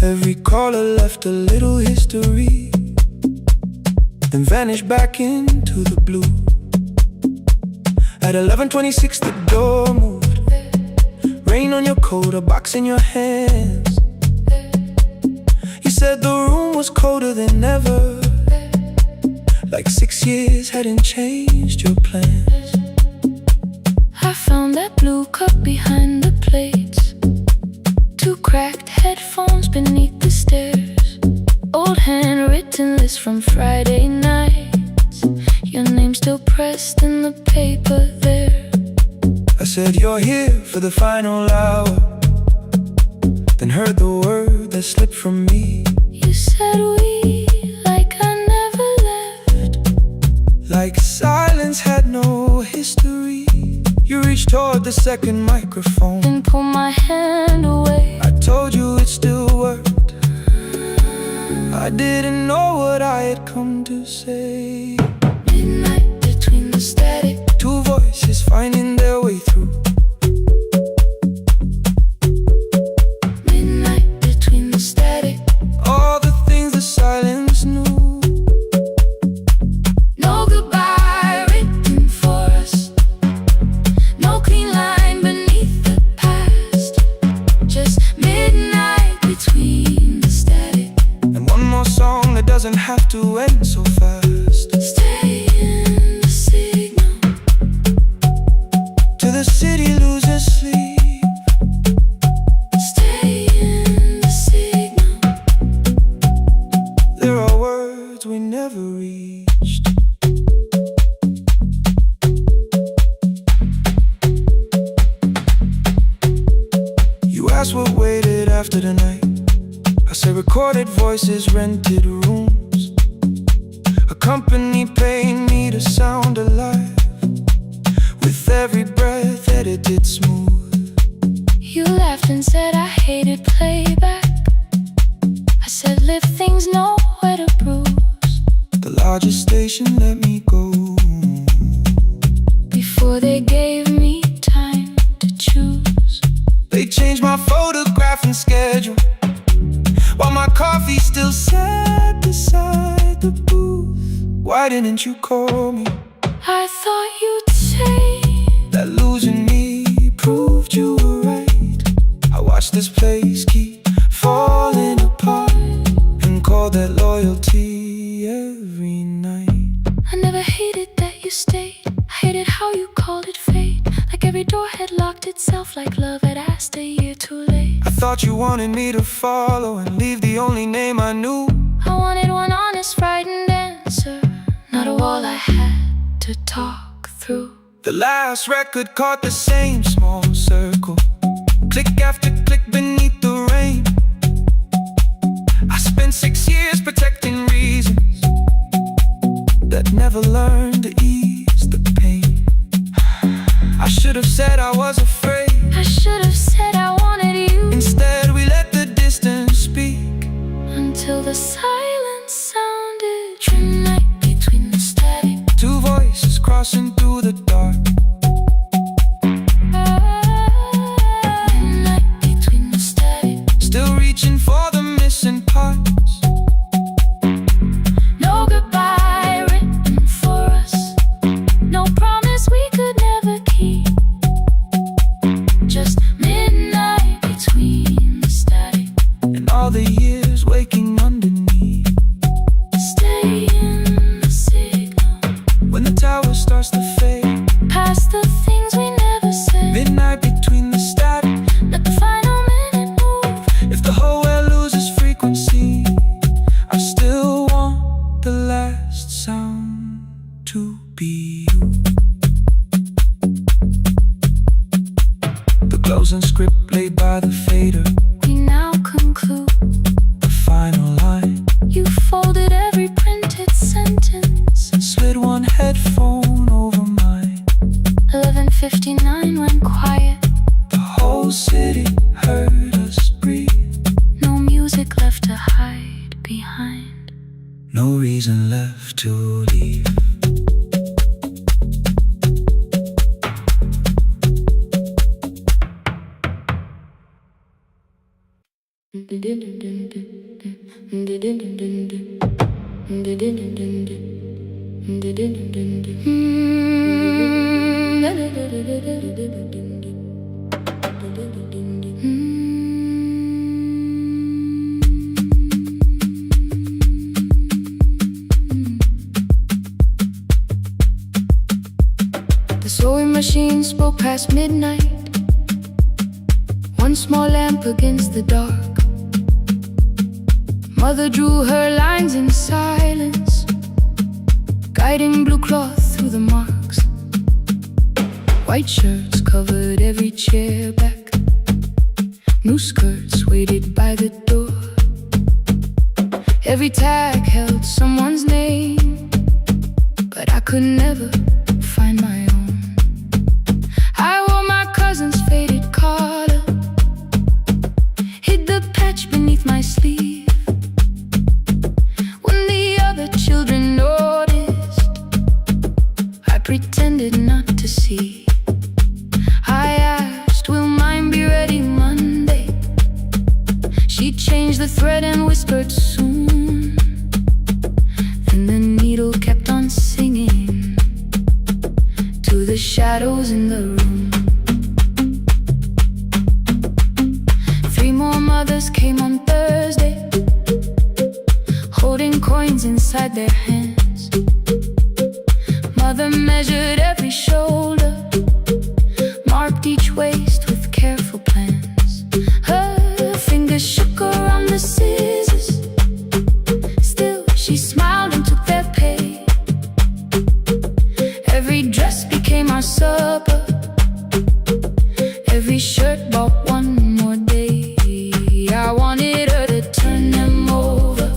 Every caller left a little history, then vanished back into the blue. At 11:26 the door moved. Rain on your coat, a box in your hands. You said the room was colder than ever, like 6 years hadn't changed your plans. I found that blue cup behind the plates, 2 cracked headphones beneath the stairs, old handwritten list from Friday nights, your name still pressed in the paper there. I said you're here for the final hour, then heard the word that slipped from me. You said we, like I never left, like silence had no history. You reached toward the second microphone and pulled my hand away. I told you it still worked. I didn't know what I had come to say. Midnight between the static, 2 voices finding their way through. Midnight between the static, all the things the silence knew. no goodbye written for us, no clean line beneath the past, just midnight between the static. And one more song that doesn't have to end so fast. Stay in the signal Till the city loses sleep. Stay in the signal. There are words we never reached. You asked what waited after the night. I said recorded voices, rented rooms, a company paying me to sound alive, with every breath edited smooth. You laughed and said I hated playback. I said live things nowhere to bruise, The largest station let me go. before they gave me time to choose. They changed my photograph and schedule, while my coffee still sat beside the booth. Why didn't you call me? I thought you'd say That losing me proved you were right. I watched this place keep falling apart, and called that loyalty every night. I never hated that you stayed. I hated how you called it fate, like every door had locked itself, like love had asked a year too late. I thought you wanted me to follow and leave the only name I knew. I wanted one honest, frightened answer, not a wall I had to talk through. The last record caught the same small circle, click after click beneath the rain. I spent 6 years protecting reasons that never learned to ease the pain. I should have said I was afraid. I should have said I wanted you. Instead we let the distance speak, Until the silence sounded midnight between the static, 2 voices crossing through the dark. midnight between the static. Still reaching for the missing parts. No goodbye written for us, no promise we could never keep, just midnight between the static. And all the years waking underneath. Stay in the signal. When the tower starts to fade, have to leave. The sewing machine spoke past midnight, one small lamp against the dark. Mother drew her lines in silence, guiding blue cloth through the marks. White shirts covered every chair back, new skirts waited by the door. Every tag held someone's name, but I could never find my own. I wore my cousin's faded collar, hid the patch beneath my sleeve. When the other children noticed, I pretended not to see. I asked, will mine be ready Monday? She changed the thread and whispered soon. Then the needle kept on singing to the shadows in the room. 3 more mothers came on Thursday, holding coins inside their hands. Mother measured every shoulder, marked each waist with careful plans. Her fingers shook around the scissors, still she smiled and took their pay. Every dress became our supper, every shirt bought one more day. I wanted her to turn them over,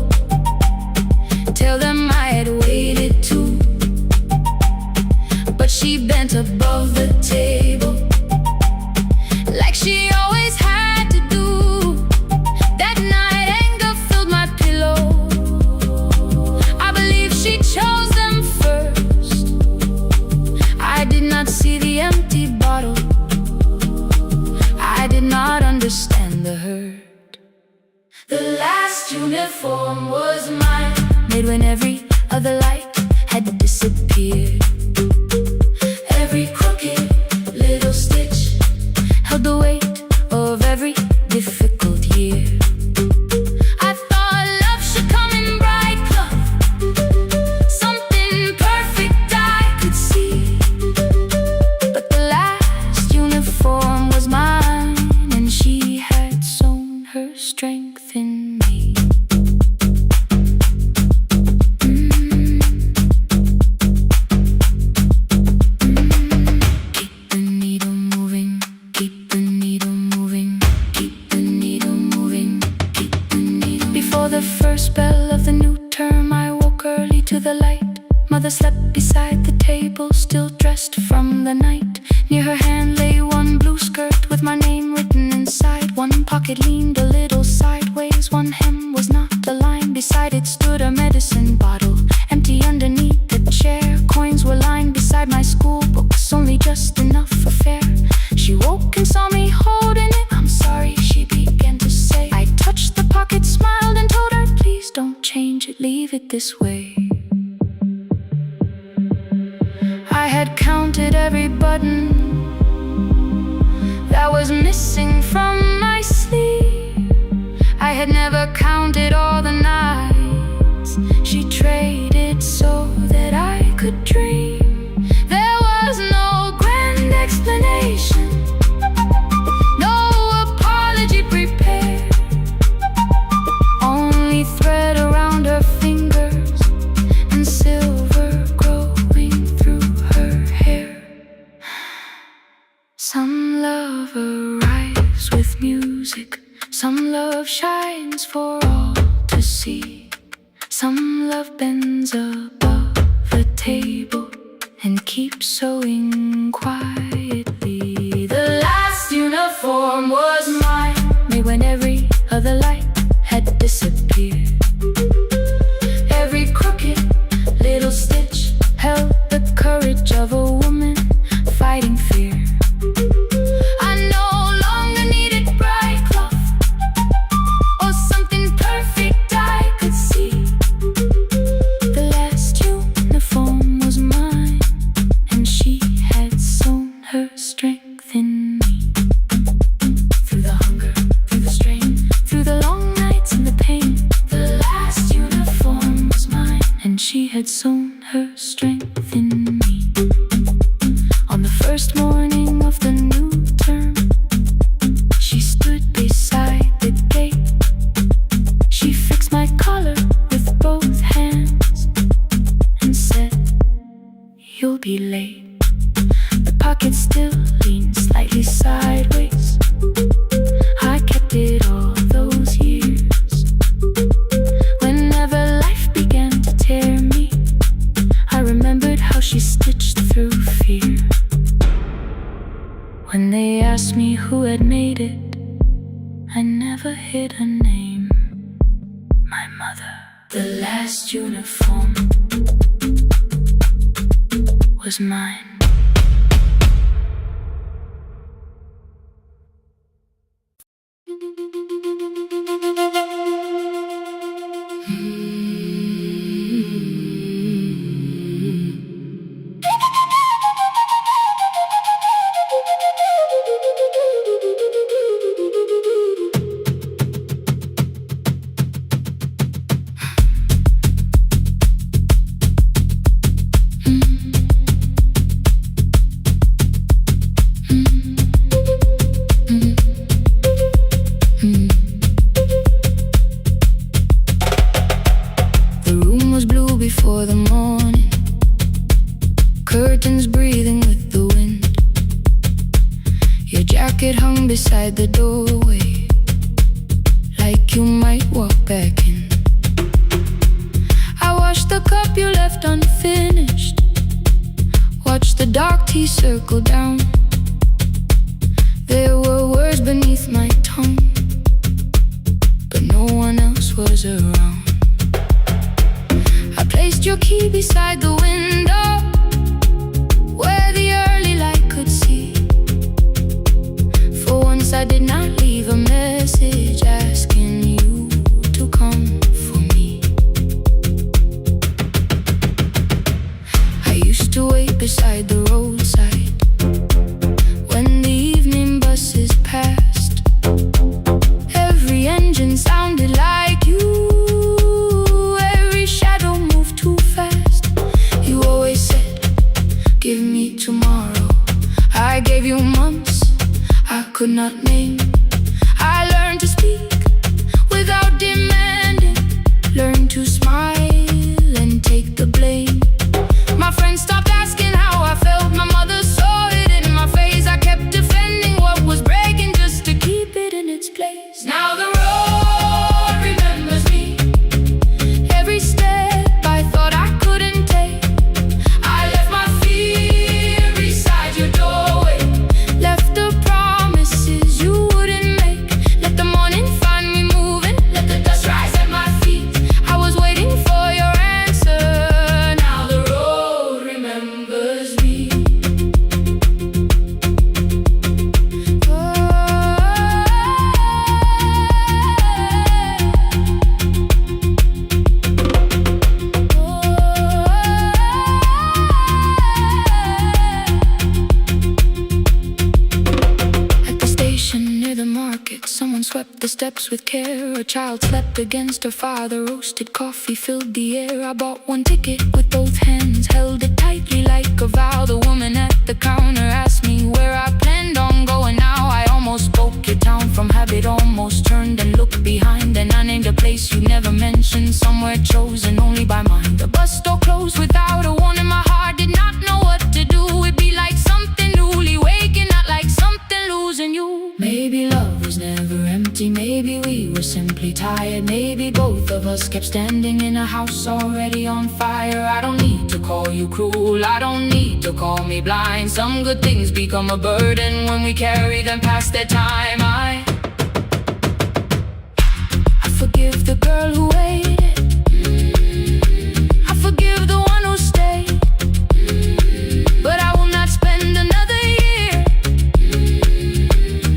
tell them I had waited too. But she bent above the table, like she always had to do. That night anger filled my pillow. I believe she chose them first. I did not see the empty bottle, I did not understand the hurt. The last uniform was mine, made when every other light had disappeared. Every crooked little stitch held the weight of every difficult year. I thought love should come in bright cloth, something perfect I could see. But the last uniform was mine, and she had sown her strength in me. Keep the needle moving, keep the needle moving, keep the needle moving, keep the needle. Before the first bell of the new term, I woke early to the light. Mother slept beside the table, still dressed from the night. Near her hand lay one blue skirt with my name written inside. One pocket leaned a little sideways, one hem was not aligned. Beside it stood a medicine bottle, empty underneath the chair. Coins were lined beside my school books, only just enough for fare. She woke and saw me holding it. I'm sorry, she began to say. I touched the pocket, smiled and told her, please don't change it, leave it this way. I had counted every button that was missing from my sleeve. I had never counted all the nights she traded so that I could dream. There was no grand explanation, no apology prepared, only thread around her fingers and silver growing through her hair. Some love arrives with music, some love shines for all to see. Some love bends above the table and keeps sewing quietly. The last uniform was mine, made when every other light had disappeared. Every crooked she had sown her strength in me. On the first morning of the new term, she stood beside the gate. She fixed my collar with both hands and said, "You'll be late." The pocket still leaned slightly sideways. I kept it all those years. Whenever life began to tear me, I remembered how she stitched through fear. When they asked me who had made it, I never hid a name. My mother. The last uniform was mine. Before the morning, curtains breathing with the wind. Your jacket hung beside the doorway, like you might walk back in. I washed the cup you left unfinished, watched the dark tea circle down. There were words beneath my tongue, but no one else was around. Placed your key beside the window, where the early light could see. For once I did not leave a message asking you to come for me. I used to wait beside the roadside when the evening buses passed. Every engine sounded like you. Give me tomorrow. I gave you months I could not name. I learned to speak without demanding, learned to smile and take the blame. My friends stopped asking how I felt. My mother saw it in my face. I kept defending what was breaking just to keep it in its place. Now the road remembers me. Every step I thought I couldn't take, I left my fear beside your doorway, left the promises you wouldn't make. Let the morning find me moving, let the dust rise at my feet. I was waiting for your answer. Now the road remembers me. At the station near the market, someone swept the steps with care. A child slept against her father, roasted coffee filled the air. I bought one ticket with both hands, held it tightly like a vow. The woman at the counter asked me where I planned on going now. I almost spoke your town from habit, almost turned and looked behind. And I named a place you never mentioned, somewhere chosen only by mine. The bus door closed without a warning. My heart did not know what to do. It'd be like something newly waking, not like something losing you. Maybe love was never empty, maybe we were simply tired. Maybe both of us kept standing in a house already on fire. I don't need to call you cruel, I don't need to call me blind. Some good things become a burden when we carry them past their time. I forgive the girl who waited, I forgive the one who stayed, but I will not spend another year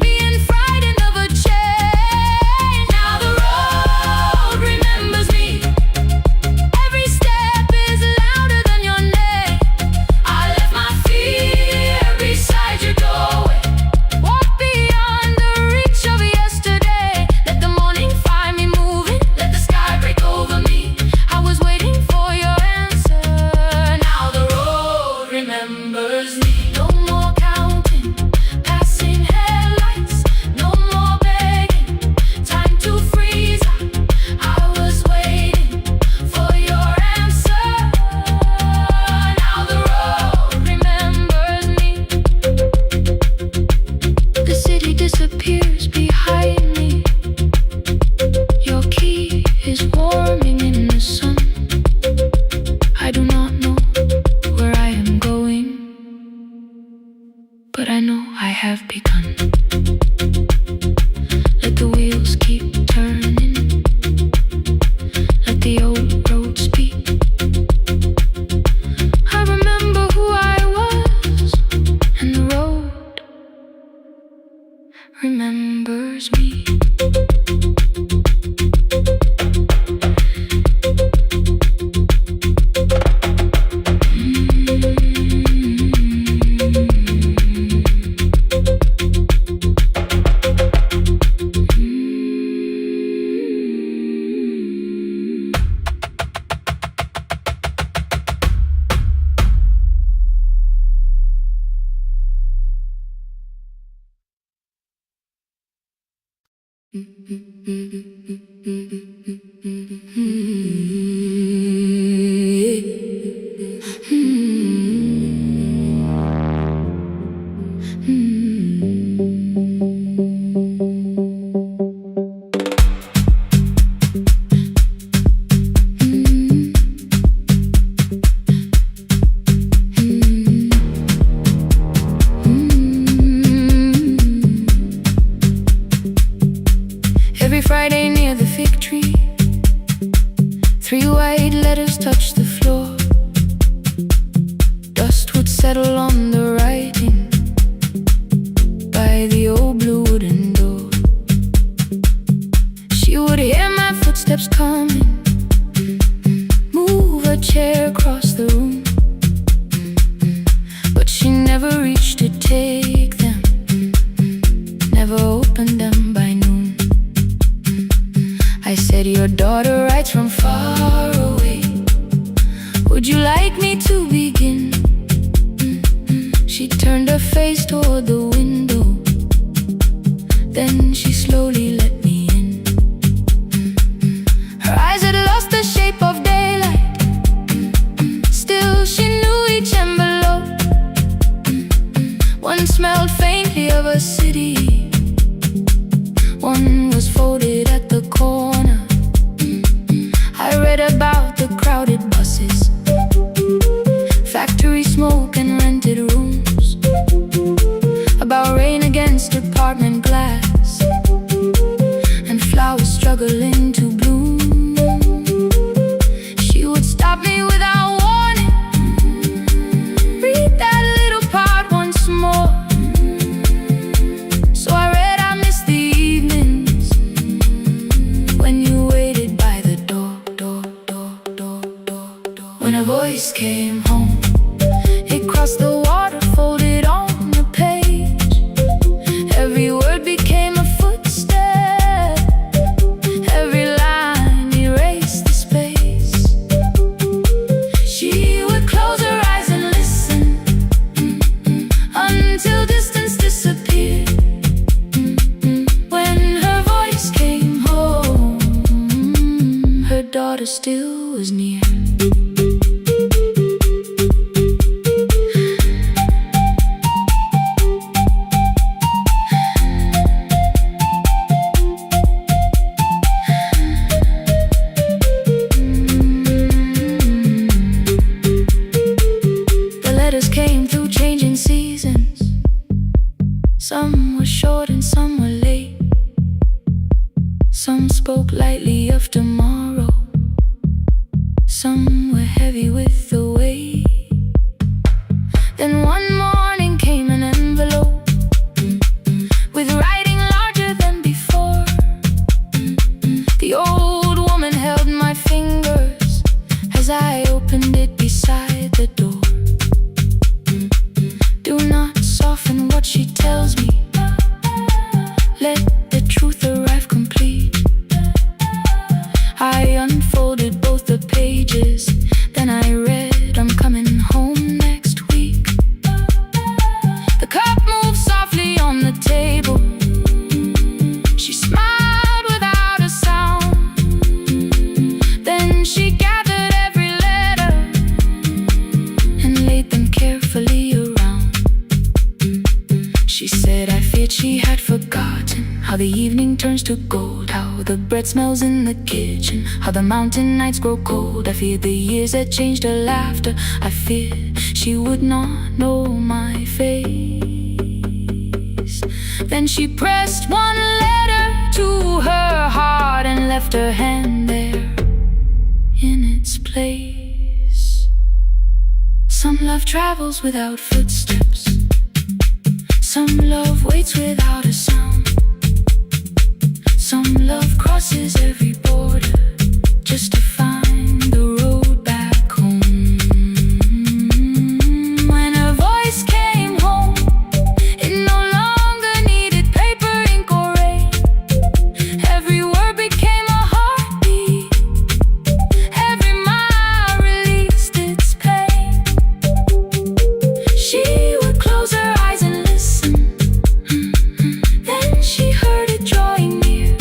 being frightened of a change. Now the road remembers me. Every step is louder than your name. I left my fear beside your doorway, walk beyond the reach of yesterday. Let the morning find me moving, let the sky break over Every Friday near the fig tree, 3 white letters touched the floor. Dust would settle on the writing by the old blue wooden door. She would hear my footsteps coming, move a chair across the room, but she never reached to take them, never opened them by noon. I said, your daughter writes from far away. Would you like me to begin? She turned her face toward the window, then she slowly let me in. Her eyes had lost the shape of daylight, still she knew each envelope. One smelled faintly of a city, one was folded at the corner. I read about the crowded buses, factory smoke and rented rooms, about rain against apartment glass, and flowers struggling to bloom. She would stop me without warning, read that little part once more. So I read, I missed the evenings when you waited by the door. When a voice came home, it crossed the water, folded on the page. Every word became a footstep, every line erased the space. She would close her eyes and listen, until distance disappeared. When her voice came home, her daughter still was near. The letters came through changing seasons. Some were short and some were late. Some spoke lightly of tomorrow, some were heavy with the weight. Then one morning came an envelope with writing larger than before. The old woman held my fingers as I opened it beside the door. Do not soften what she tells me, let the truth arrive complete. I unfolded both the pages, then I read, I'm coming home next week. The cup moved softly on the table. She smiled without a sound. Then she gathered every letter and laid them carefully around. She said, I feared she had forgotten how the evening turns to gold, how the bread smells in the kitchen, how the mountain nights grow cold. I feared the years had changed her laughter. I feared she would not know my face. Then she pressed one letter to her heart and left her hand there in its place. Some love travels without footsteps, some love waits without a sound. Some love crosses every border just to find the road back home. When her voice came home, it no longer needed paper, ink, or rain. Every word became a heartbeat, every mile released its pain. She would close her eyes and listen, then she heard it drawing near.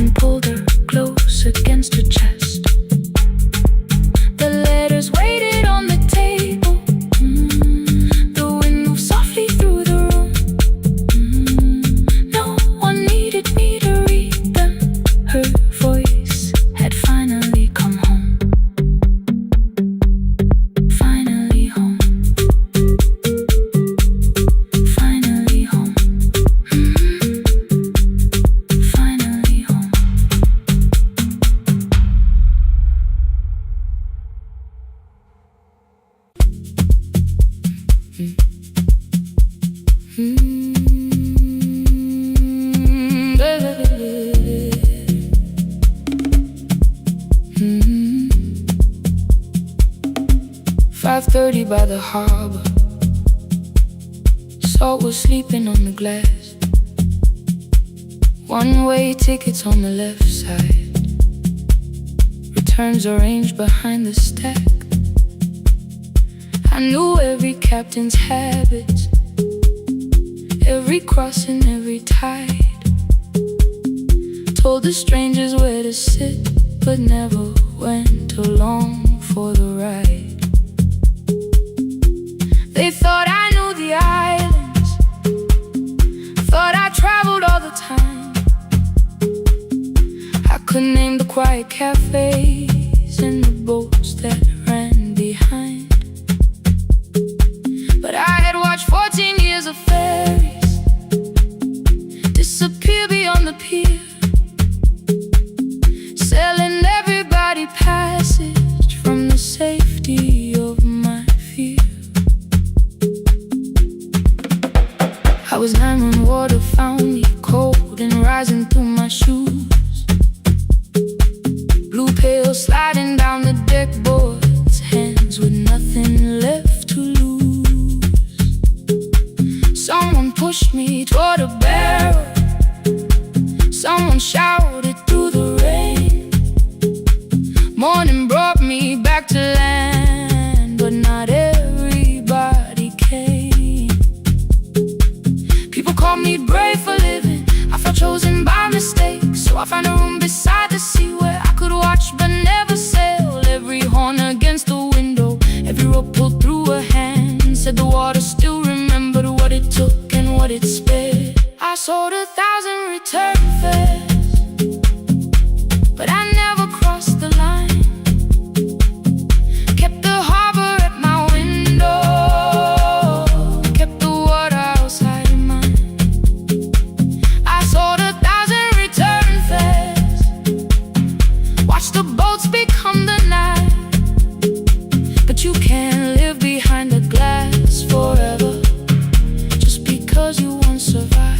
and pulled her close against her chest. The letters waited on the table. The wind moved softly through the room. No one needed me to read them. Her voice had finally come home. Finally home. Finally home. Finally home. 5:30 by the harbor. Salt was sleeping on the glass. One-way tickets on the left side. Returns arranged behind the stack. I knew every captain's habits, every crossing, every tide. Told the strangers where to sit, but never went along for the ride. They thought I knew the islands, thought I traveled all the time. I could name the quiet cafes and the boats that ran behind. But I had watched 14 years of ferries disappear beyond the pier, selling everybody passage from the safety of my fear. I was 9 when water found me, cold and rising through my shoes. Blue pail sliding down the deck boards, hands with nothing left to lose. Someone pushed me toward a barrel. Someone shouted through the rain. Morning brought me back to land, but not everybody came. People call me brave for living. I felt chosen by mistake, so I found a room beside the sea where I could watch but never sail. Every horn against the window, every rope pulled through a hand, said the water still remembered what it took and what it spared. I sold 1,000 return fares, but I never crossed the line. Kept the harbor at my window, kept the water outside of mine. I sold 1,000 return fares, watched the boats become the night. But you can't live behind the glass forever, just because you once survived.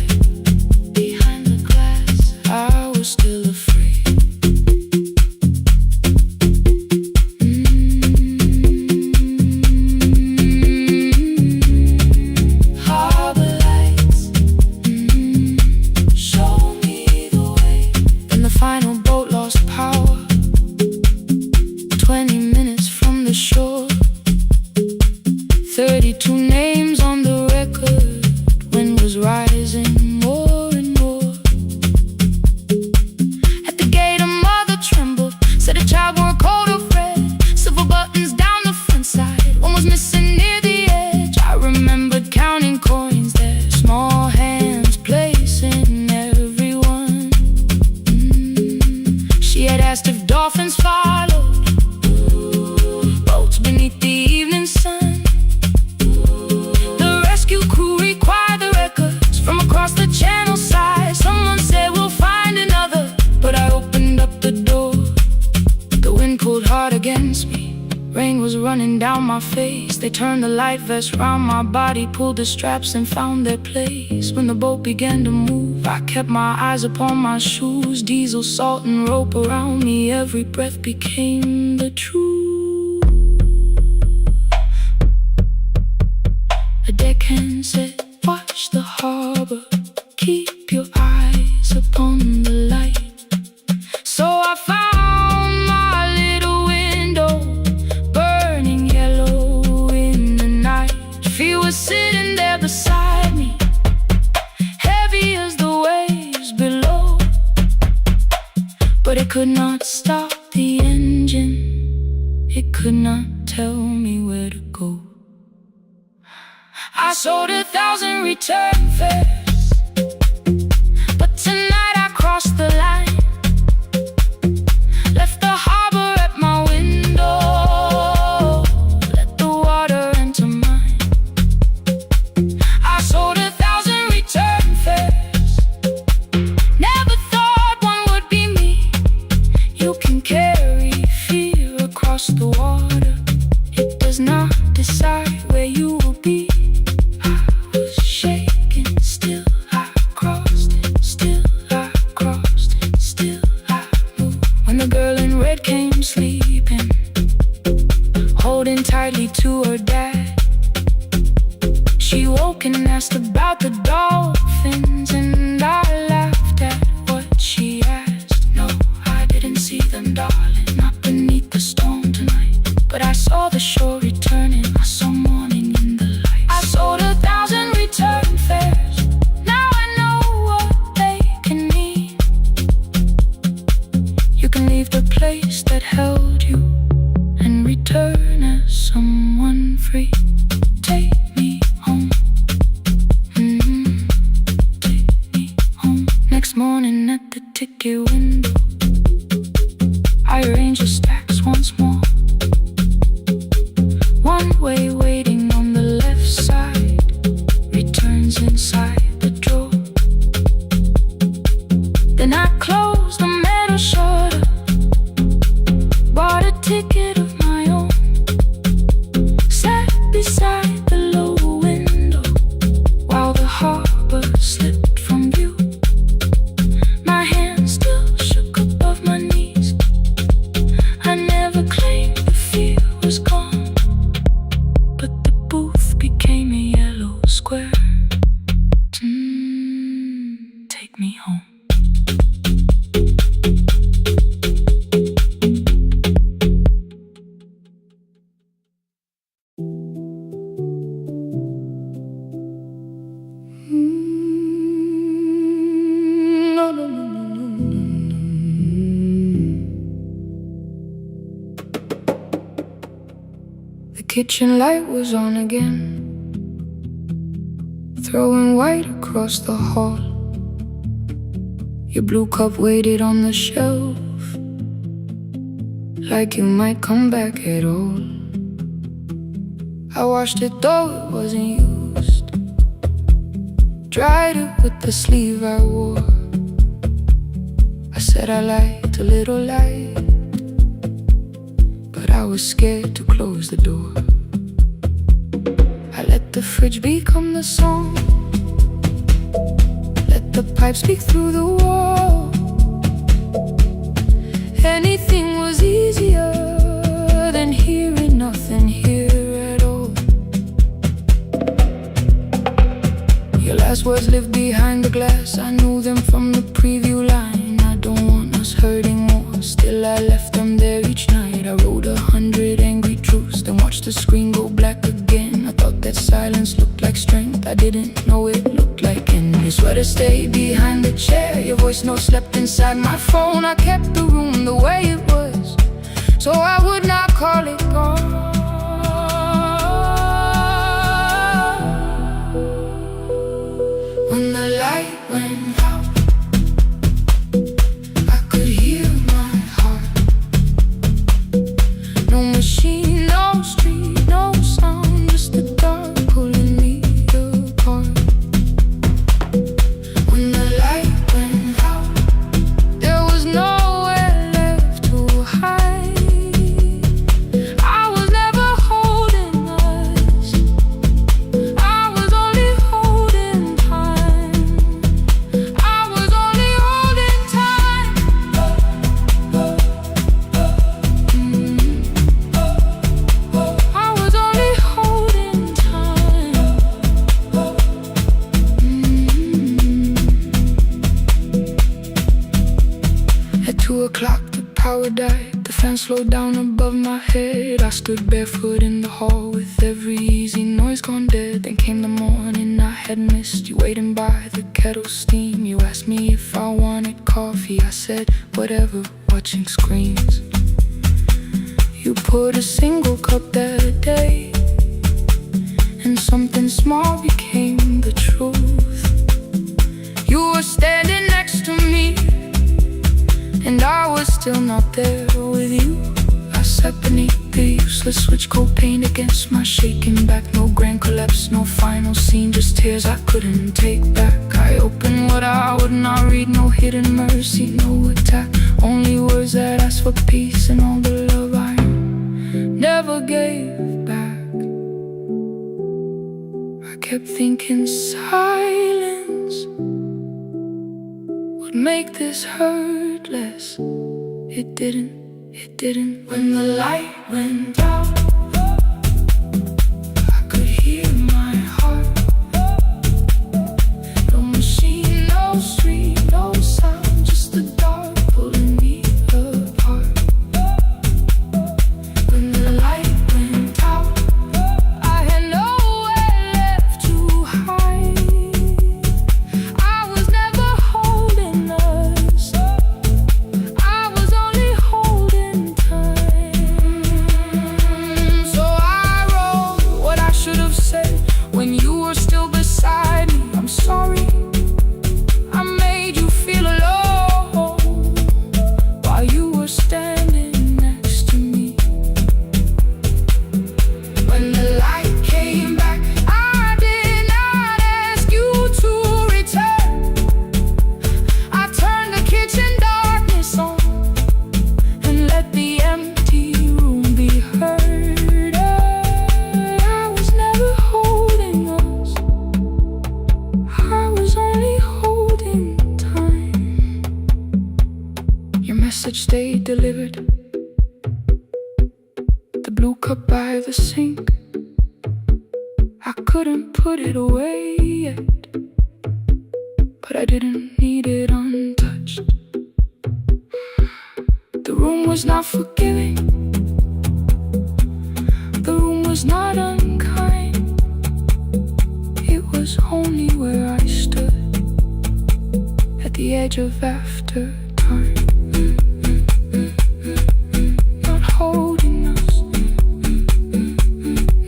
Behind the glass, I was still afraid. Harbor lights, show me the way. Then the final boat lost power, 20 minutes from the shore. 32 names on the record, wind was rising more and more. At the gate a mother trembled, said a child wore a coat of red, silver buttons down the front side, one was missing near the edge. I remembered counting coins there, small hands placing everyone. She had asked if dolphins followed, boats beneath the evening sun. The rescue crew required the records from across the channel side. Someone said we'll find another, but I opened up the door. The wind pulled hard against me, rain was running down my face. They turned the light vest round my body, pulled the straps and found their place. When the boat began to move, I kept my eyes upon my shoes. Diesel, salt and rope around me, every breath became the truth. A deckhand said, watch the harbor, keep your eyes upon the light. So I found my little window, burning yellow in the night. Fear was sitting there beside me, heavy as the waves below. but it could not stop the engine. It could not tell me where to go. I sold 1,000 return fares, but tonight I crossed the line. Left the harbor at my window, let the water enter mine. I sold 1,000 return fares, never thought one would be me. You can carry fear across the water, it does not decide where you will be. I was shaking, still I crossed it, still I crossed it, still I moved. When the girl in red came sleeping, holding tightly to her dad, she woke and asked about the dolphins, and I laughed at what she asked. No, I didn't see them, darling, not beneath the storm tonight, but I saw the shore returning, I saw morning in the light. I sold 1,000 return fares, now I know what they can mean. You can leave the place that held you and return as someone free. Take me home, take me home. Next morning at the ticket window, I arranged the stacks once more. One way waiting on the left side, returns inside the drawer. Then I closed the metal shutter, bought a ticket of my own, sat beside the low window while the harbor slipped from view. My hands still shook above my knees. I never claimed the fear was gone, but the booth became a yellow square. Take me home. No, no, no, no, no, no, no. The kitchen light was on again, throwing white across the hall. Your blue cup waited on the shelf, like you might come back at all. I washed it though it wasn't used, dried it with the sleeve I wore. I said I liked a little light, but I was scared to close the door. I let the fridge become the song, let the pipe speak through the wall. Anything was easier than hearing nothing here at all. Your last words lived behind the glass, I knew them from the preview line. I don't want us hurting more, still I left them there each night. I wrote 100 angry truths, then watched the screen go black again. I thought that silence looked like strength, I didn't know it looked like end. Your sweater stayed behind the chair, your voice note slept inside my phone. I kept the room the way it was, so I would not call it gone. When the light went out, I could hear my heart. No machine, no street, no sound, just the dark pulling me apart. When the light went out, there was nowhere left to hide. I was never holding us, I was only holding time. I was only holding time. I was only holding time. At 2 o'clock the power died, the fan slowed down above my head. I stood barefoot in the hall with every easy noise gone dead. Then came the morning I had missed, you waiting by the kettle steam. You asked me if I wanted coffee, I said whatever watching screens. You poured a single cup that day, and something small became the truth. You were standing next to me, and I was still not there with you. I sat beneath the useless switch, cold paint against my shaking back. No grand collapse, no final scene, just tears I couldn't take back. I opened what I would not read, no hidden mercy, no attack. Only words that asked for peace and all the love I never gave back. I kept thinking silence would make this hurt less. It didn't. When the light went out, I could hear my heart. No machine, no street, no sound, just the dark pulling me apart. When the light went out, I had nowhere left to hide. I was never holding us, I was only holding time. So I wrote what I should have said when you were still beside me. I'm sorry I made you feel alone while you were standing next to me. When the light came back, I did not ask you to return. I turned the kitchen darkness on and let the empty room be heard. I was never holding us, I was only holding time. Your message stayed delivered, the blue cup by the sink. I couldn't put it away yet, but I didn't need it untouched. The room was not forgiving, the room was not unkind. It was only where I stood at the edge of after time. Not holding us,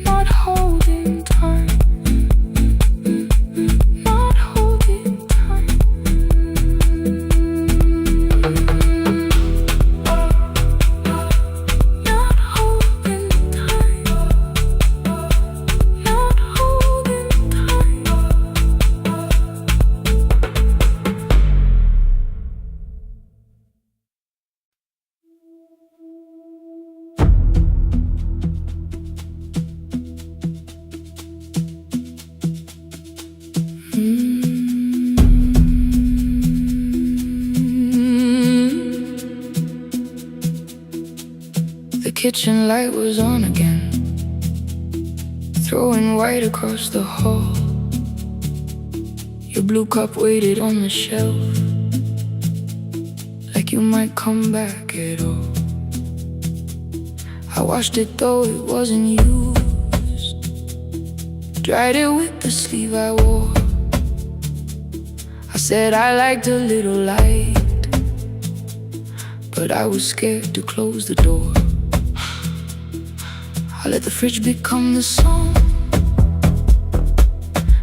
not holding time, not holding time. Not holding time, not holding time. The kitchen light was on again, throwing white across the hall. Your blue cup waited on the shelf, like you might come back at all. I washed it though it wasn't used, dried it with the sleeve I wore. I said I liked a little light, but I was scared to close the door. I let the fridge become the song,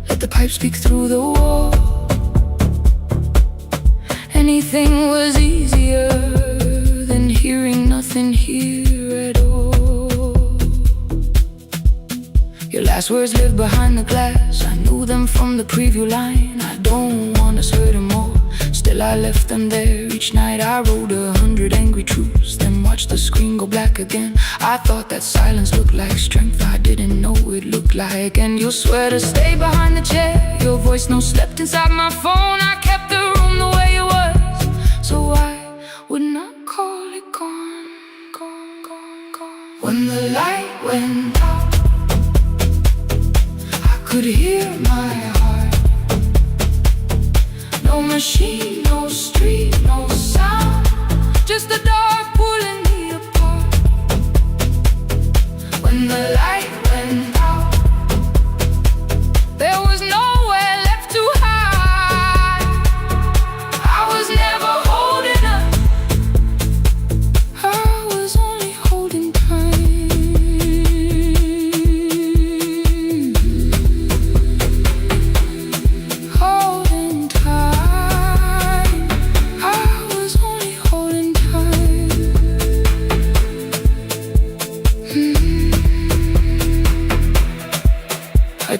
let the pipe speak through the wall. Anything was easier than hearing nothing here at all. Your last words lived behind the glass, I knew them from the preview line. I don't want us hurting more, still I left them there. Each night I wrote 100 angry truths, then watched the screen go black again. I thought that silence looked like strength, I didn't know it looked like. And you'll swear to stay behind the chair, your voice no slept inside my phone. I kept the room the way it was, so I would not call it gone. When the light went out, I could hear my heart. No machine, no street, no sound, just the dark pulling me apart. When the light went out, there was nowhere left to hide. I was never holding us,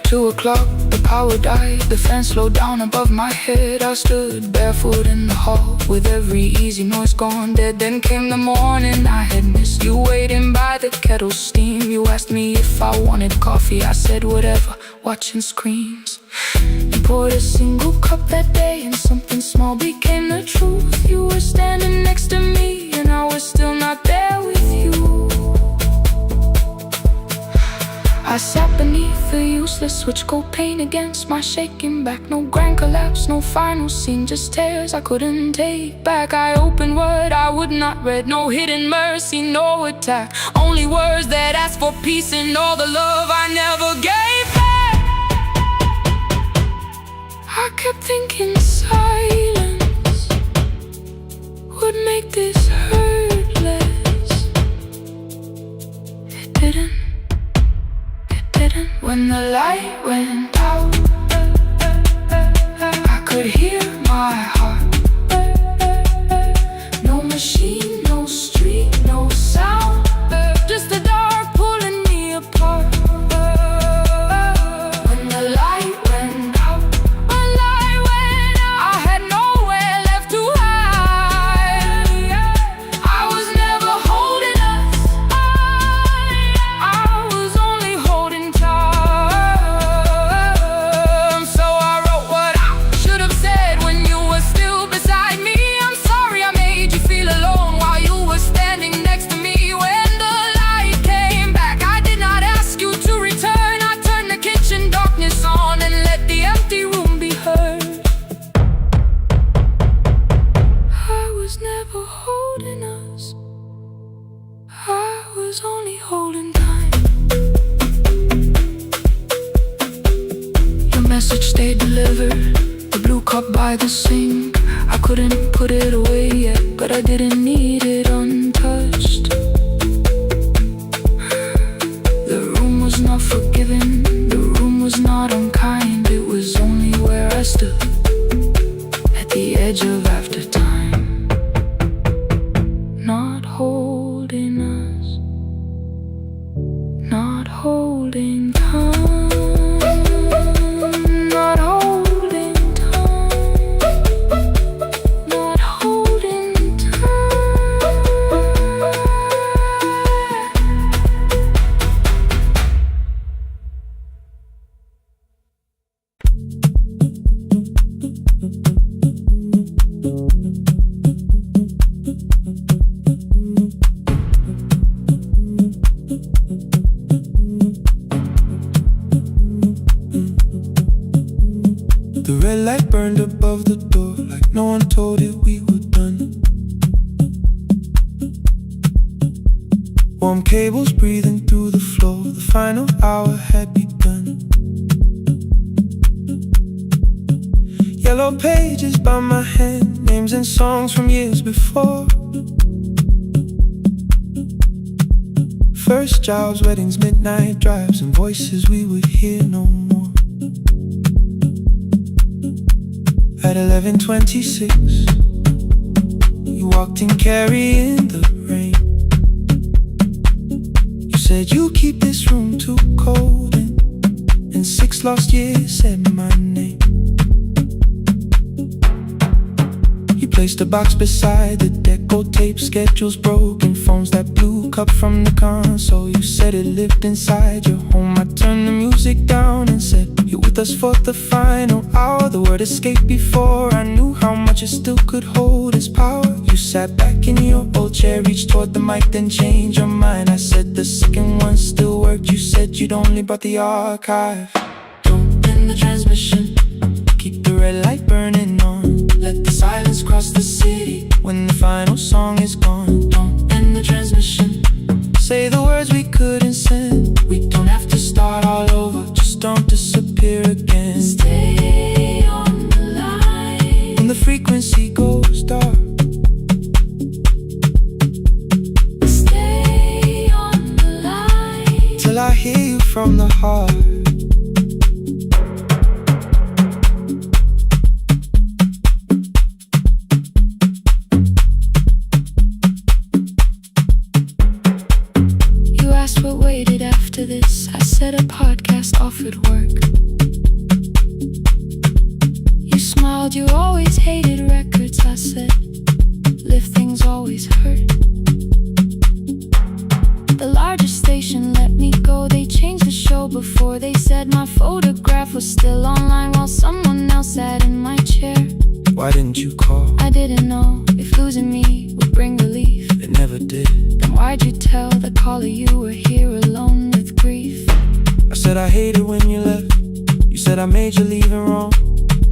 2 o'clock, the power died. The fan slowed down above my head. I stood barefoot in the hall with every easy noise gone dead. Then came the morning I had missed. You waiting by the kettle steam. You asked me if I wanted coffee. I said whatever, watching screams. You poured a single cup that day, and something small became the truth. You were standing next to me, and I was still not there with you. I sat beneath the useless switch, cold pain against my shaking back. No grand collapse, no final scene, just tears I couldn't take back. I opened what I would not read, no hidden mercy, no attack. Only words that asked for peace and all the love I never gave back. I kept thinking silence would make this hurt less. It didn't. When the light went out, I could hear my heart. No machine, no street, no sound, just the dark pulling me apart. When the light went out, I had nowhere left to hide. I was never holding us, I was only holding tight. Only holding time. Your message stayed delivered, the blue cup by the sink. I couldn't put it away yet, but I didn't need it untouched. The room was not forgiving, the room was not unkind. It was only where I stood at the edge of after time, not holding us, not holding time, not holding time, not holding time. The red light burned above the door, like no one told it we were done. Warm cables breathing through the floor, the final hour had begun. Yellow pages by my hand, names and songs from years before. First jobs, weddings, midnight drives, and voices we would hear no more. At 11:26, you walked in carrying the rain. You said you keep this room too cold, and 6 lost years said my name. You placed a box beside the deck, old tape, schedules, broken phones, that blue cup from the console. You said it lived inside your home. I turned the music down and said, you're with us for the final hour. The word escaped before I knew how much it still could hold its power. You sat back in your old chair, reached toward the mic, then changed your mind. I said the second one still worked. You said you'd only brought the archive. Don't end the transmission, keep the red light burning on. Let the silence cross the city when the final song is gone. Don't end the transmission, say the words we couldn't send. We don't have to start all over, just don't disappear again. Stay on the line when the frequency goes dark. Stay on the line till I hear you from the heart. What waited after this? I said a podcast offered work. You smiled, you always hated records. I said, lifting's always hurt. The largest station let me go. They changed the show before they said my photograph was still online while someone else sat in my chair. Why didn't you call? I didn't know if losing me would bring relief. It never did. Then why'd you tell the caller you were here alone with grief? I said I hated when you left. You said I made you leaving wrong,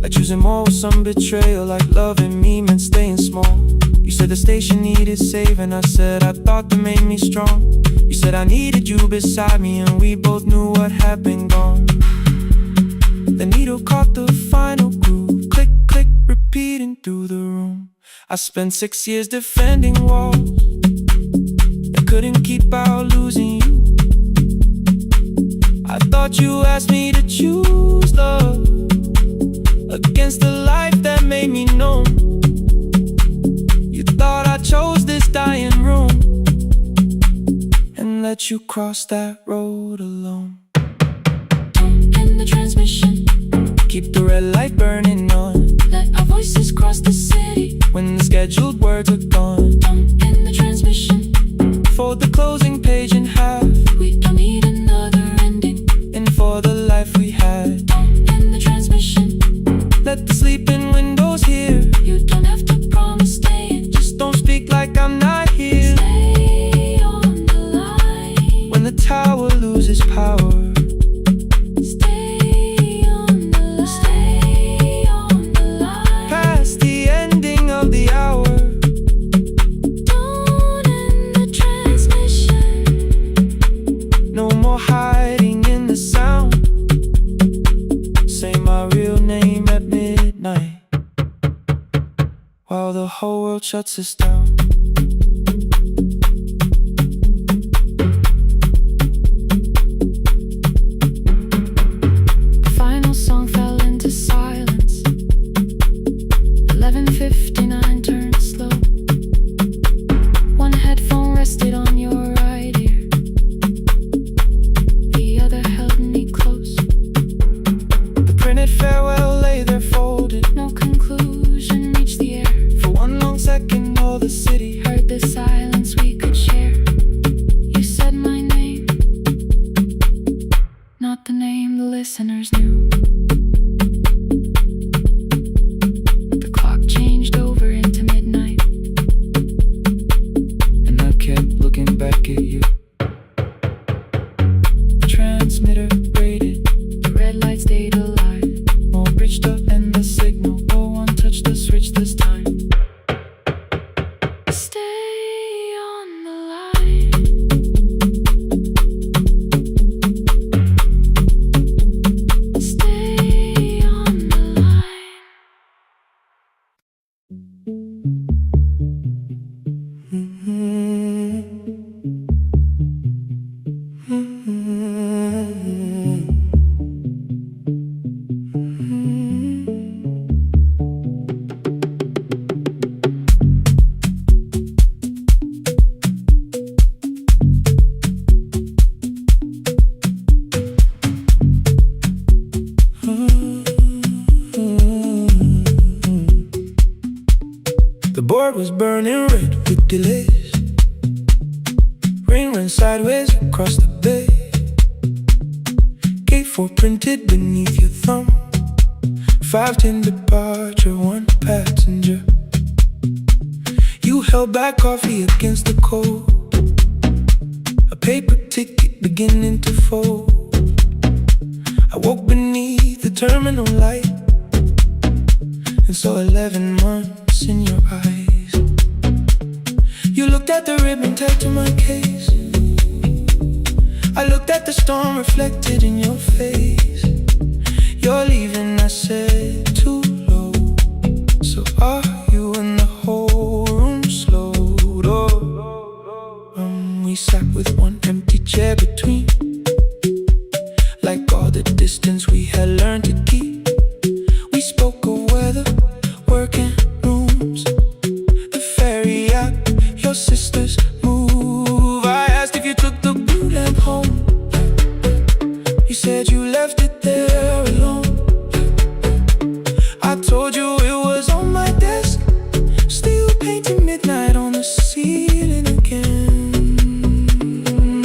like choosing more with some betrayal, like loving me meant staying small. You said the station needed saving. I said I thought that made me strong. You said I needed you beside me, and we both knew what had been gone. The needle caught the final groove, click, click, repeating through the room. I spent 6 years defending walls and couldn't keep out losing you. I thought you asked me to choose love against the life that made me known. You thought I chose this dying room and let you cross that road alone. Don't end the transmission, keep the red light burning on. let our voices cross the city When the scheduled words are gone, Don't end the transmission, fold the closing page in half, we don't need another ending. and for the life we had, Don't end the transmission, let the sleeping windows hear. you don't have to promise staying. Just don't speak like I'm not here. Stay on the line. When the tower loses power, Stay on the line. Stay on the line. past the ending of the hour. Don't end the transmission. No more hiding in the sound. Say my real name at midnight while the whole world shuts us down. The final song fell into silence. 11:59 turned slow. One headphone rested on your right ear, the other held me close. The printed farewell lay there folded. No conclusion reached the air. For one long second, all the city Heard the silence we could share. You said my name, not the name the listeners knew. The clock changed over into midnight. and I kept looking back at you. The transmitter braided, The red light stayed alive. more bridged up, and the signal. No one touched the switch this time. Stay on the line. Stay on the line. The board was burning red with delays. Rain ran sideways across the bay. Gate 4 printed beneath your thumb. 5:10 departure, 1 passenger. You held back coffee against the cold. A paper ticket beginning to fold. I woke beneath the terminal light and saw 11 months in your eyes. You looked at the ribbon tagged to my case. I looked at the storm reflected in your face. You're leaving, I said, too low. So are you? And the whole room slowed up. We sat with one empty chair between, like all the distance we had learned to keep. We spoke of weather, working rooms, the ferry app, your sister's move. I asked if you took the blue lamp home. the ceiling again.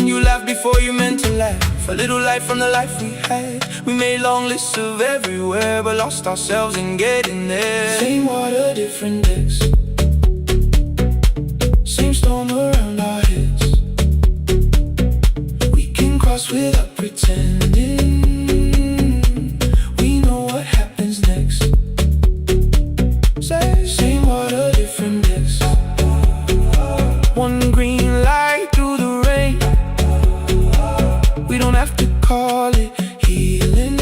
You laughed before you meant to laugh. A little light from the life we had. We made long lists of everywhere, but lost ourselves in getting there. Same water, different decks. Same storm around our heads. We can cross without pretending. We know what happens next. Same water, different decks. One green light through the rain. We don't have to call it healing.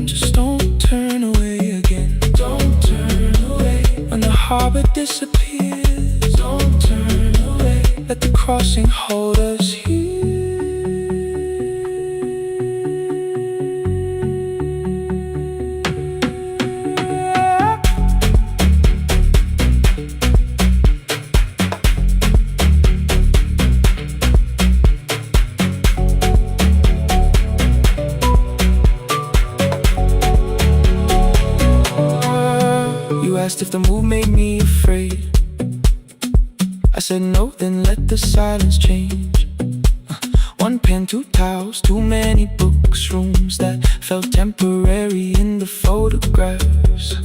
Just don't turn away again. Don't turn away. When the harbor disappears, don't turn away. Let the crossing hold us here. Asked if the move made me afraid. I said no, then let the silence change. One pen, two towels, too many books, rooms that felt temporary in the photographs.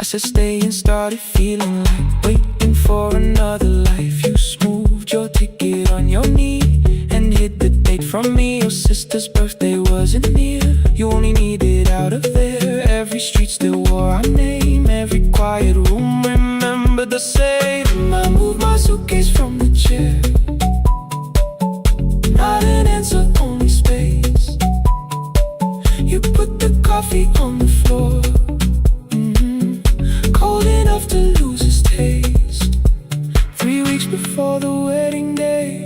I said stay and started feeling like waiting for another life. You smoothed your ticket on your knee and hid the date from me. Your sister's birthday wasn't near. You only needed out of there. Every street still wore our name. Every quiet room remembered the same. I moved my suitcase from the chair. Not an answer, only space. You put the coffee on the floor. Cold enough to lose its taste. 3 weeks before the wedding day,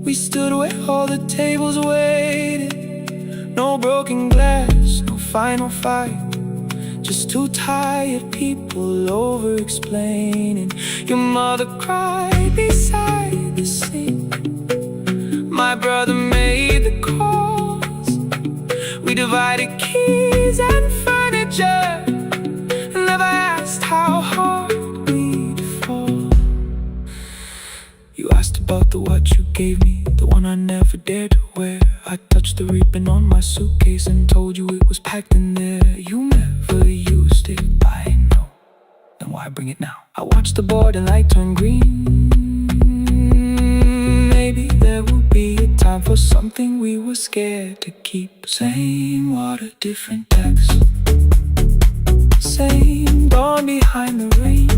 we stood where all the tables waited. No broken glass, no final fight. Just two tired people over-explaining. Your mother cried beside the sink. My brother made the calls. We divided keys and furniture. Never asked how hard we'd fall. You asked about the watch you gave me, the one I never dared to wear. I touched the ribbon on my suitcase and told you it was packed in there. You never used it, I know. Then why bring it now? I watched the border light turn green. Maybe there will be a time for something we were scared to keep. Same water, different decks. Same dawn behind the rain.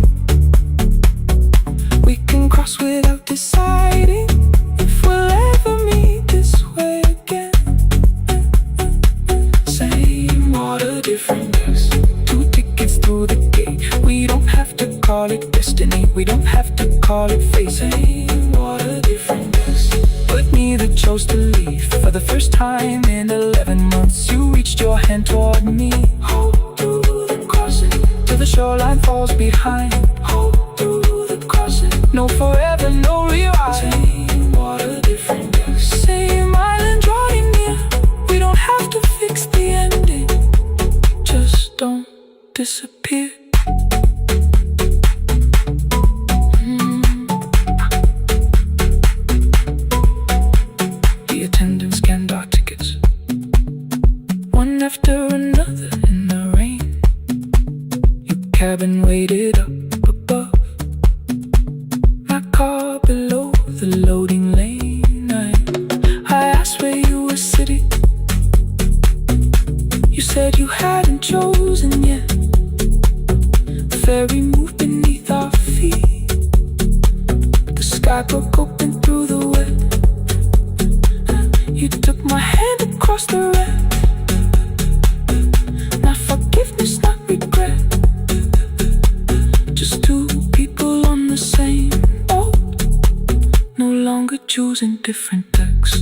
We can cross without deciding if we'll ever meet this way again. Same water, different decks. 2 tickets through the gate. We don't have to call it destiny. We don't have to call it fate. Same water, different decks. But neither chose to leave. For the first time in 11 months, you reached your hand toward me. Hold through the crossing till the shoreline falls behind. Hold through the crossing. No forever, no rewrite. Same water, different decks. Same island drawing near. We don't have to fix the ending. Just don't disappear. The attendant scanned our tickets, one after another in the rain. Your cabin waited up above, my car below the loading lane. I asked where you were sitting. You said you hadn't chosen yet. The ferry moved beneath our feet. The sky broke open through the wet. You took my hand across the red. Not forgiveness, not regret. Just two people on the same boat, no longer choosing different decks.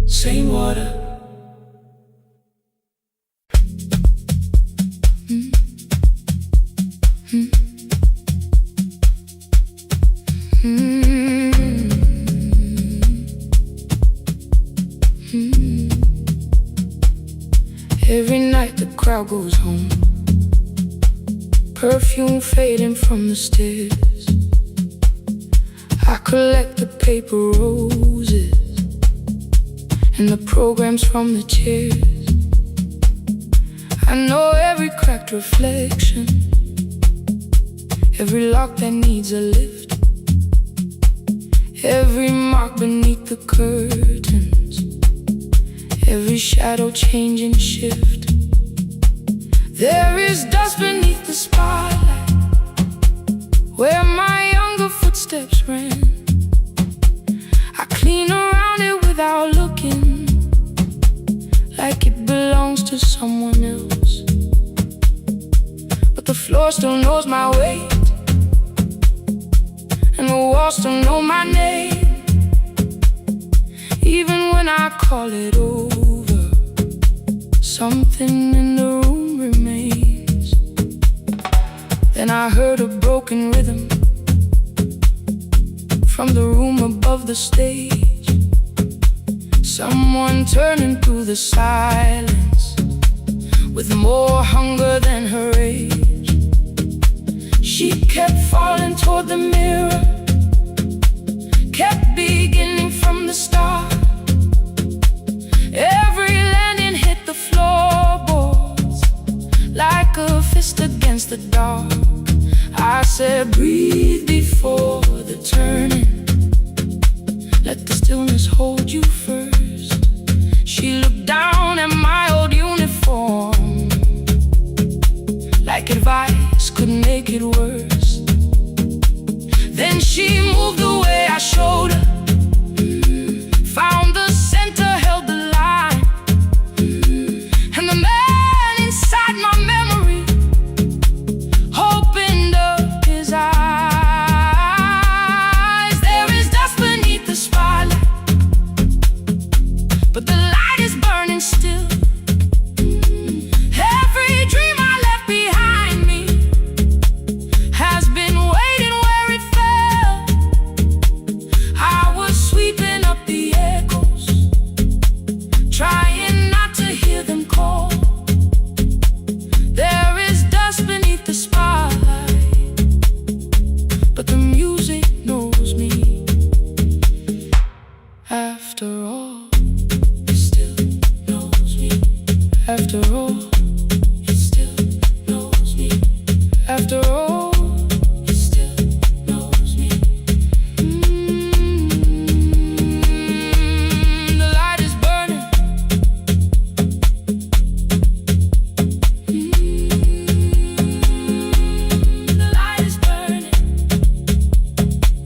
Same water. Every night night the crowd goes home, perfume fading from the stairs. I collect the paper roses and the programs from the chairs. I know every cracked reflection, every lock that needs a lift, every mark beneath the curtains, every shadow change and shift. There is dust beneath the spotlight where my younger footsteps ran. I clean around it without looking, like it belongs to someone else. But the floor still knows my weight, and the walls still know my name. Even when I call it over, something in the room remains. Then I heard a broken rhythm from the room above the stage, someone turning through the silence with more hunger than her age. She kept falling toward the mirror, kept beginning from the start. Every landing hit the floorboards like a fist against the dark. I said, breathe before the turning, let the stillness hold you first. She looked down at my old uniform, like advice could make it worse. Then she moved the way I showed her, found the center, held the line, and the man inside my memory opened up his eyes. There is dust beneath the spotlight, but the light is burning still. Every dream I left behind me has been waiting where it fell. I was sweeping up the echoes, trying not to hear them call. There is dust beneath the spotlight, but the music knows me. After all, it still knows me. After all, it still knows me. After all, it still knows me. The light is burning. The light is burning.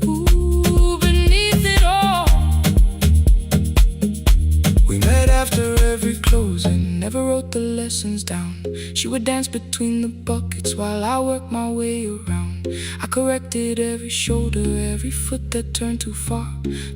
Ooh, beneath it all. We met after every closing, never wrote the lessons down. She would dance between the buckets while I worked my way around. I corrected every shoulder, every foot that turned too far.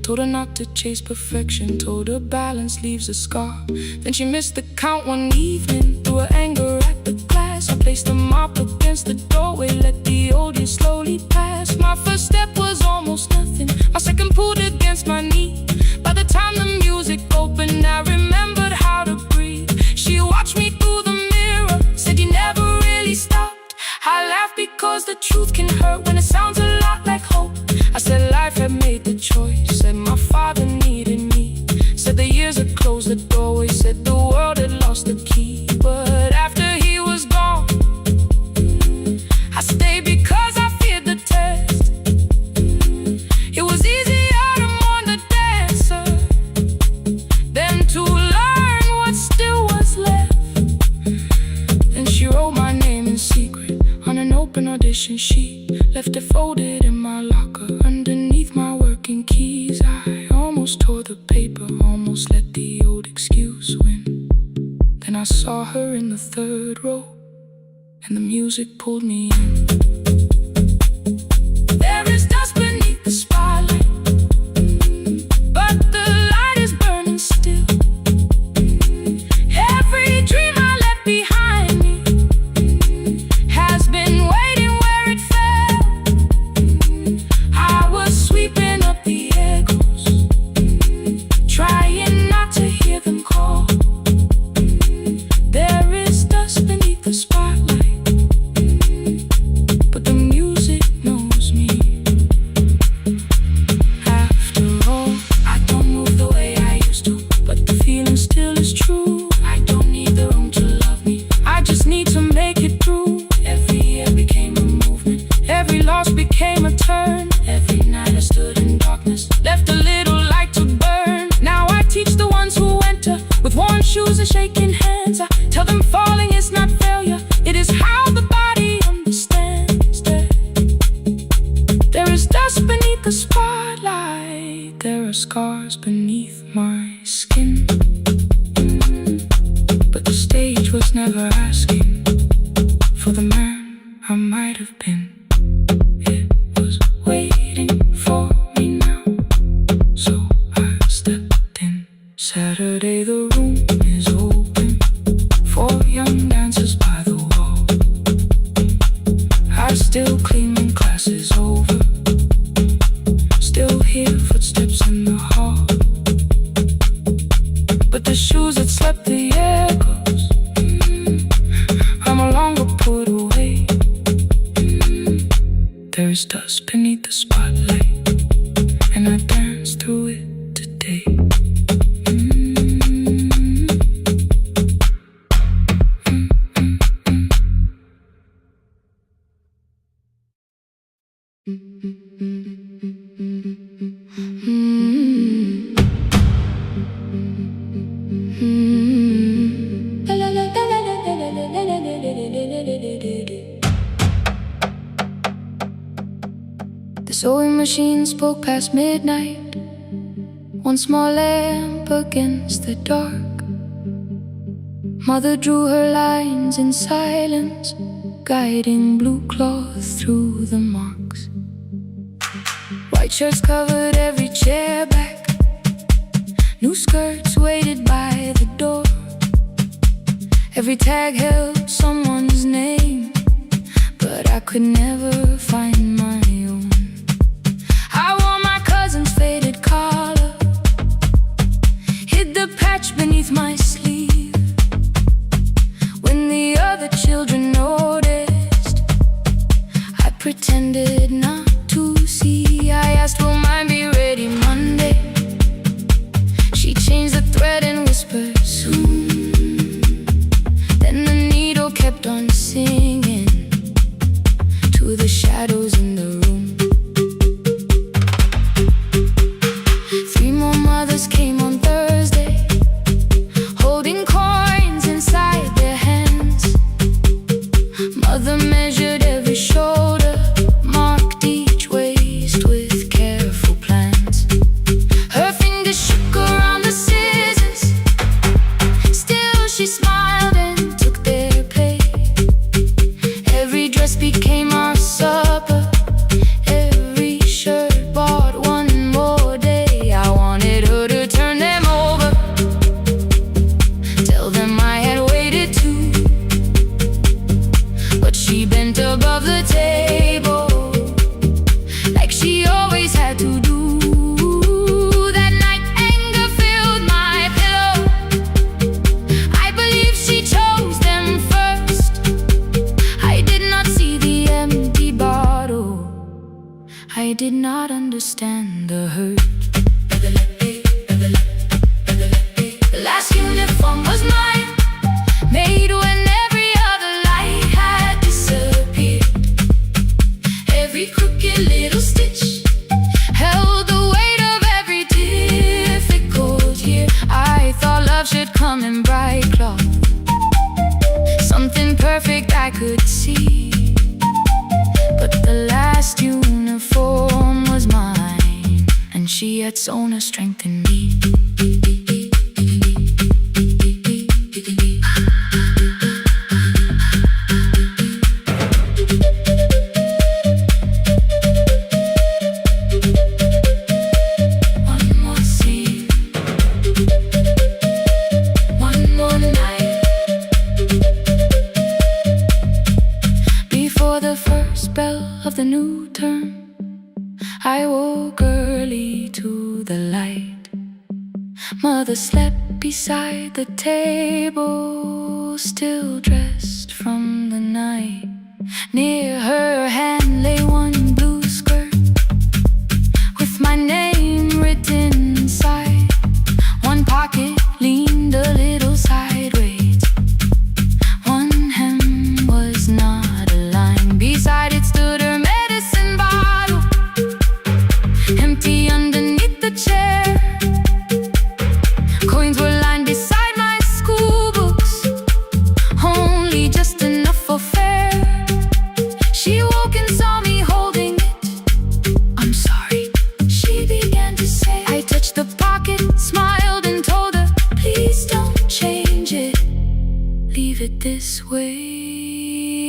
Told her not to chase perfection, told her balance leaves a scar. Then she missed the count one evening, threw her anger at the glass. I placed the mop against the doorway, let the old years slowly pass. My first step was almost nothing, my second pulled against my knee. By the time the music opened, I remembered how to breathe. She watched me through the mirror, said you never really stopped. I laughed because the truth can hurt when it sounds a lot like hope. I said life had made the choice, said my father needed me, said the years had closed the doorway, said the world had lost the key. But after he was gone, I stayed because I feared the test. It was easier to mourn the dancer than to learn what still was left. Then she wrote my name in secret on an open audition sheet, left it folded in my locker underneath my working keys. I almost tore the paper, almost let the old excuse win. Then I saw her in the third row, and the music pulled me in. There is dust beneath the spotlight, but the light is burning still. Every dream I left behind me has been waiting where it fell. I was sweeping up the echoes, trying not to hear them call. There is scars beneath my skin. But the stage was never asking for the man I might have been. It was waiting for me now, so I stepped in. Saturday the room is open for young dancers by the wall. I still clean when class is over, still hear footsteps in the hall. But the shoes that slept the echoes, are no longer put away. There is dust beneath the spotlight, and I dance through it today. The sewing machine spoke past midnight, one small lamp against the dark. Mother drew her lines in silence, guiding blue cloth through the marks. White shirts covered every chair back, new skirts waited by the door. Every tag held someone's name, but I could never find my own. I wore my cousin's faded collar, hid the patch beneath my sleeve. When the other children noticed, I pretended not to see. I asked, will mine be ready Monday? She changed the thread and whispered, soon. Then the needle kept on singing to the shadows in the room. 3 more mothers came on Thursday, holding coins inside their hands. Mother measured every shoulder, marked each waist with careful plans. Her fingers shook around the scissors, still she smiled and took their place. Every dress became our supper, every shirt bought one more day. I wanted her to turn them over, tell them I had waited too. But she bent above the table, like she always had to do. That night anger filled my pillow, I believe she chose them first. I did not see the empty bottle, I did not understand the hurt. The last uniform was mine, made when every other light had disappeared. Every crooked little stitch held the weight of every difficult year. I thought love should come in bright cloth, something perfect I could see. But the last uniform was mine, and she had sewn her strength in me. One more scene, one more night. Before the first bell of the new term, I woke early to the light. Mother slept beside the table, still dressed from the night. Near her hand lay one blue skirt with my name written inside. One pocket leaned a little sideways, one hem was not aligned. Beside it stood her medicine bottle, empty underneath the chair. Coins were lined beside my school books, only just enough for fare. She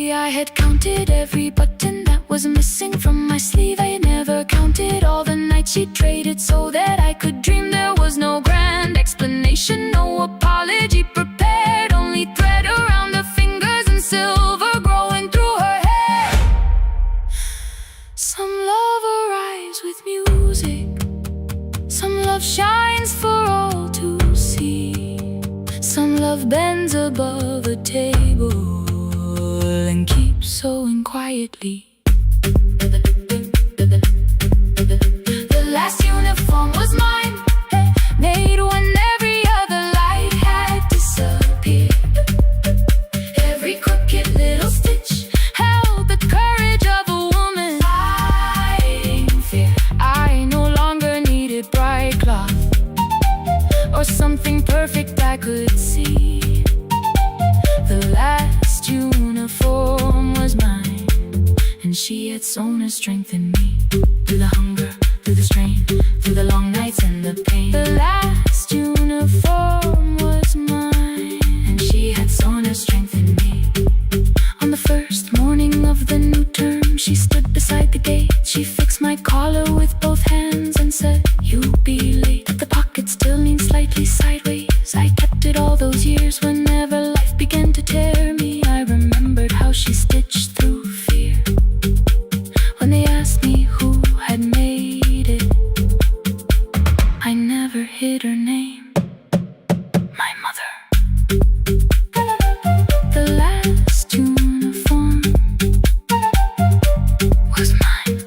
Maybe I had counted every button that was missing from my sleeve. I never counted all the nights she traded so that I could dream. There was no grand explanation, no apology prepared, only thread around her fingers and silver growing through her hair. Some love arrives with music, some love shines for all to see. Some love bends above a table and keeps sewing quietly. The last uniform was mine, made when every other light had disappeared. Every crooked little stitch held the courage of a woman fighting fear. I no longer needed bright cloth or something perfect I could see. The last uniform was mine, and she had sewn her strength in me. Through the hunger, through the strain, through the long nights and the pain. The last uniform was mine, and she had sewn her strength in me. On the first morning of the new term, she stood beside the gate. She fixed my collar with both hands and said, "You'll be late." The pocket still leaned slightly sideways. I kept it all those years. Whenever life began to tear me, I remembered how she stitched through fear. When they asked me who had made it, I never hid her name. My mother. The last uniform was mine.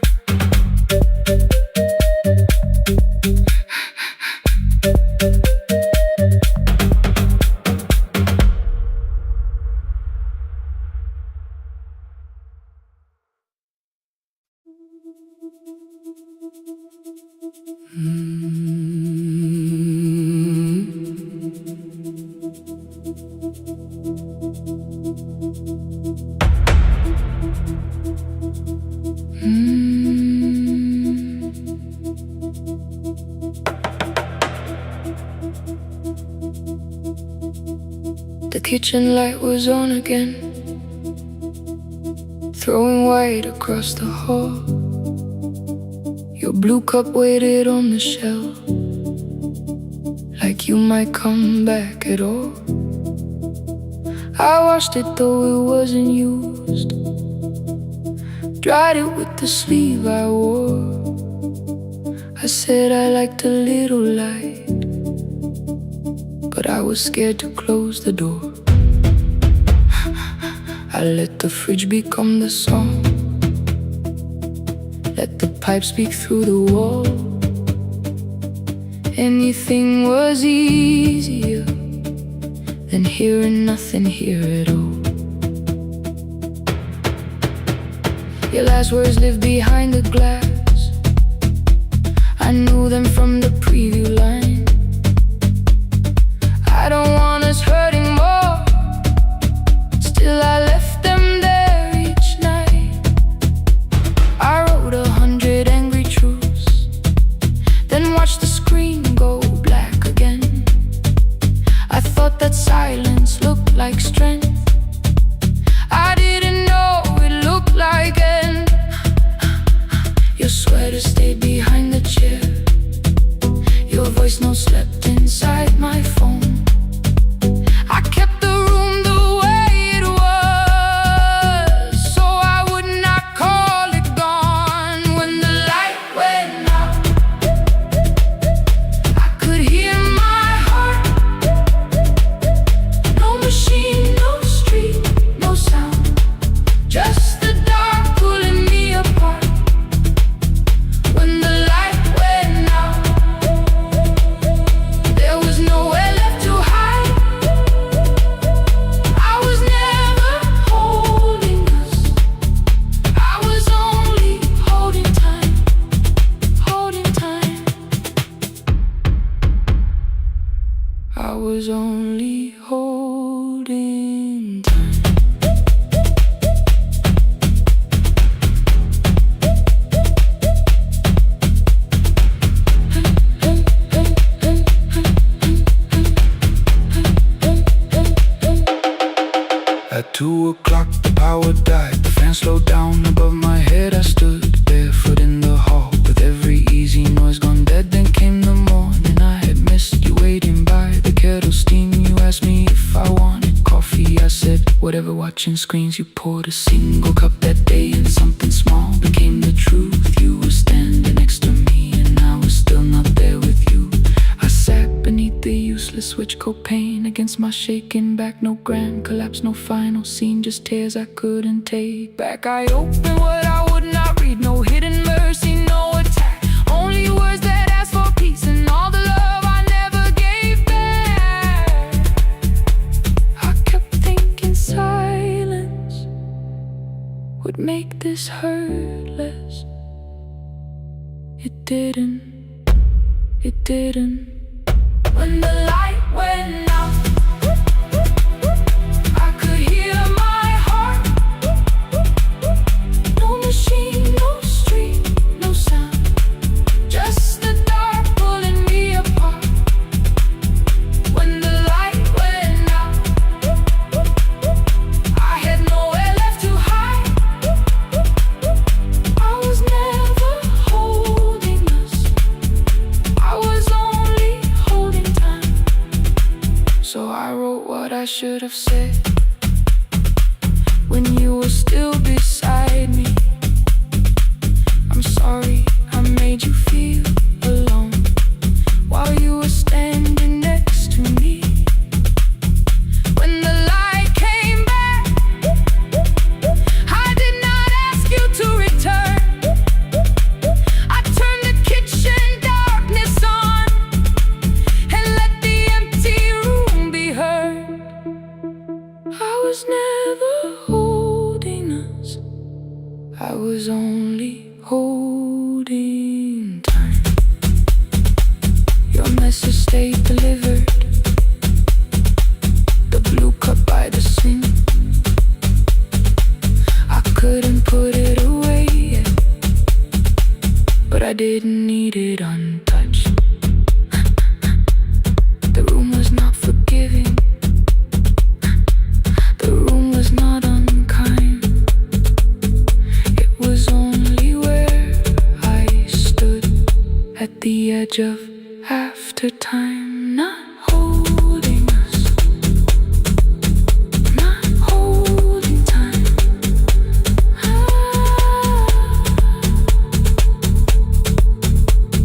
The kitchen light was on again, throwing white across the hall. Your blue cup waited on the shelf, like you might come back at all. I washed it though it wasn't used, dried it with the sleeve I wore. I said I liked a little light, but I was scared to close the door. I let the fridge become the song, let the pipe speak through the wall. Anything was easier than hearing nothing here at all. Your last words live behind the glass, I knew them from the preview line. I don't want us hurting more, still I left them there each night. I wrote 100 angry truths, then watched the screen go black again. I thought that silence looked like strength, I didn't know it looked like end. Your sweater stayed behind the chair, your voice no slept inside my phone. I kept the room the way it was, so I would not call it gone. When the light went out, I could hear my heart. No machine, no street, no sound, just the dark pulling me apart. When the light went out, there was nowhere left to the power died. The fan slowed down above my head. I stood barefoot in the hall with every easy noise gone dead. Then came the morning. I had missed you waiting by the kettle steam. You asked me if I wanted coffee. I said whatever, watching screens. You poured a single cup that day, and something small became the truth. You were standing next to me, and I was still not there with you. I sat beneath the useless switch, copain against my shaking back. No grand collapse, no final scene, just tears I couldn't take back. I opened what I would not read, no hidden mercy, no attack. Only words that ask for peace and all the love I never gave back. I kept thinking silence would make this hurt less. It didn't. It didn't. When the light went out, I could hear my heart. No machine, no street, no sound, just the dark pulling me apart. When the light went out, I had nowhere left to hide. I was never holding us, I was only holding time. So I wrote what I should have said when you were still beside me. I'm sorry I made you feel alone while you were standing next to me. When the light came back, I did not ask you to return. I turned the kitchen darkness on and let the empty room be heard. I was never holding us, I was only holding time. Your message stayed delivered, the blue cup by the sink. I couldn't put it away yet, but I didn't need it untouched. The room was not forgiving, the room was not unkind. It was only where I stood at the edge of after time, not holding us, not holding time.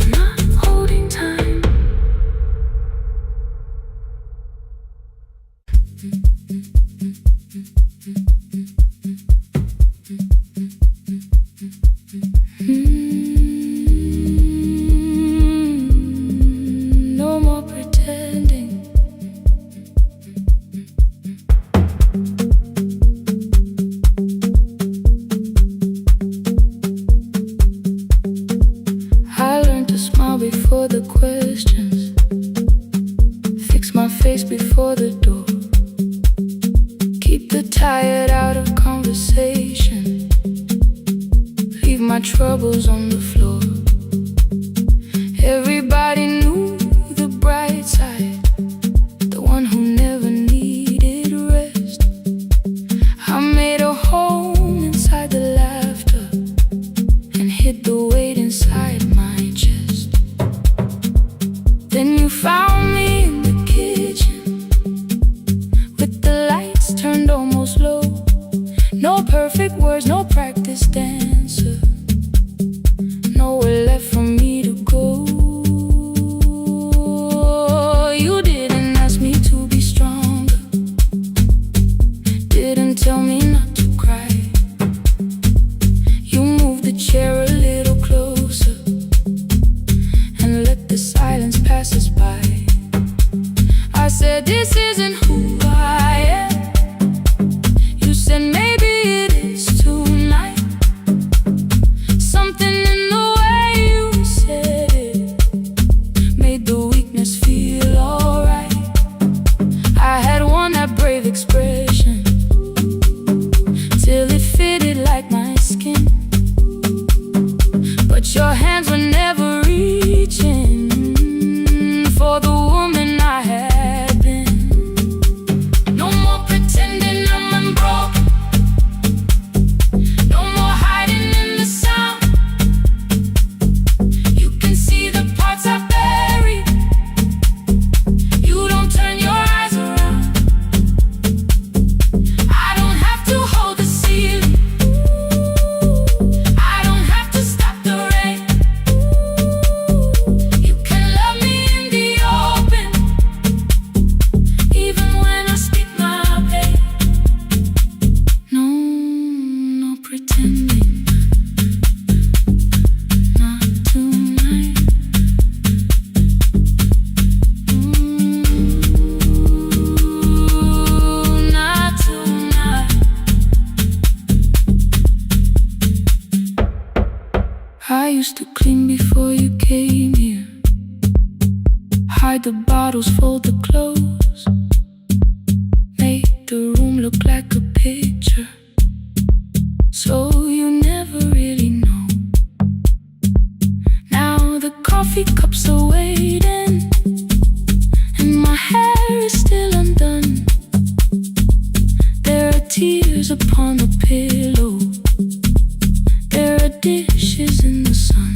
Not holding time. No more pretending. I learned to smile before the questions, fix my face before the door, keep the tired out of conversation, leave my troubles on the floor. Everybody knew the bright side, the one who never needed rest. I made a home inside the laughter and hid the weight inside my chest. Then you found me in the kitchen with the lights turned almost low. No perfect words, no practice dancer, nowhere left for me to go. You didn't ask me to be stronger, didn't tell me not to cry. You moved the chair a little closer and let the silence pass us by. I said, this isn't who I am. You said, maybe it is tonight. Something in the way you I used to clean before you came here, hide the bottles, fold the clothes, make the room look like a picture, so you never really know. Now the coffee cups are waiting, and my hair is still undone. There are tears upon the pillow, there are dishes in the sun.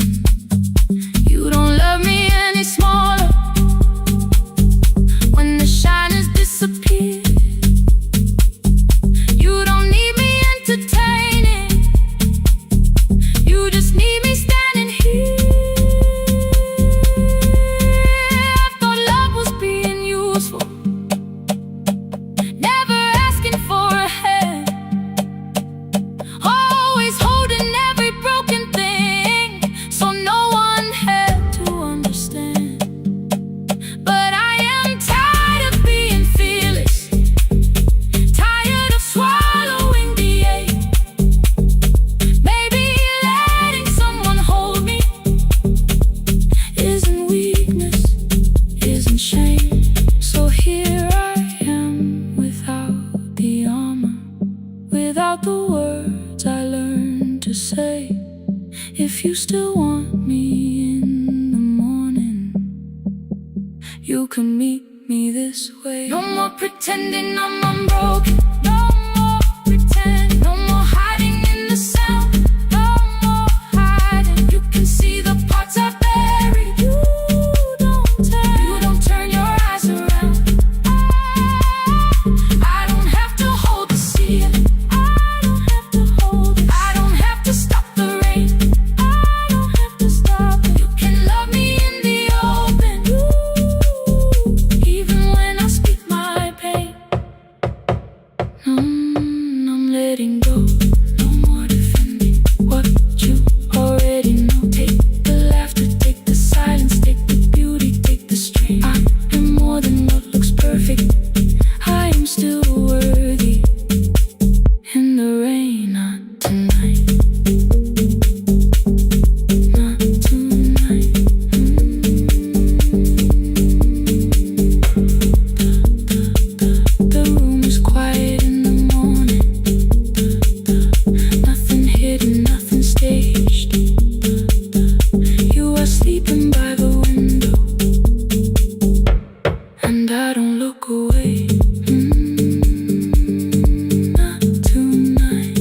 You don't love me any smaller when the shine has disappeared. You don't need me entertaining, you just need me standing here. I thought love was being useful, never asking for a hand, always holding every broken thing, so no one had to understand. But I am tired of being fearless, tired of swallowing the ache. Maybe letting someone hold me isn't weakness, isn't shame. So here I am without the armor, without the words I learned to say. If you still want me in the morning, you can meet me this way. No more pretending I'm unbroken, no more pretend, no more hiding in the sound, no more hiding. You can see the parts I buried, you don't turn your eyes around. I don't have to hold the ceiling, I don't have to hold it, I don't have to stop the rain, I don't have to stop it. You can love me in the open, even when I speak my pain. I'm letting go, no more defending what you already know. Take the laughter, take the silence, take the beauty, take the strain. I am more than what looks perfect, I am still worthy. In the rain, not tonight, not tonight. The room is quiet in the morning, nothing hidden, nothing staged. You are sleeping by the window, and I don't look away. Not tonight.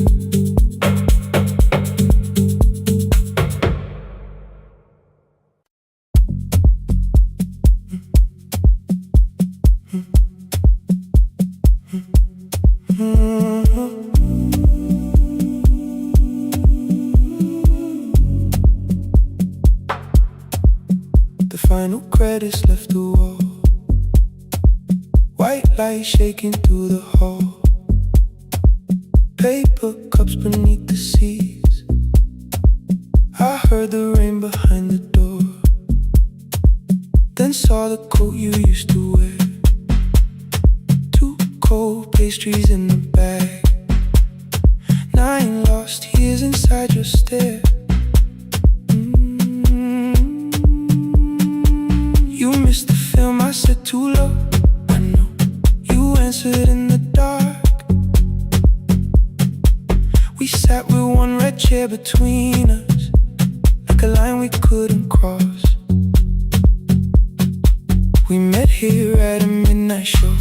The final credits left the wall, white light shaking through the hall, paper cups beneath the seats. I heard the rain behind the door, then saw the coat you used to wear, 2 cold pastries in the bag, 9 lost years inside your stare. You missed the film, I said too low, I know. You answered in the dark. We sat with one red chair between us, like a line we couldn't cross. We met here at a midnight show.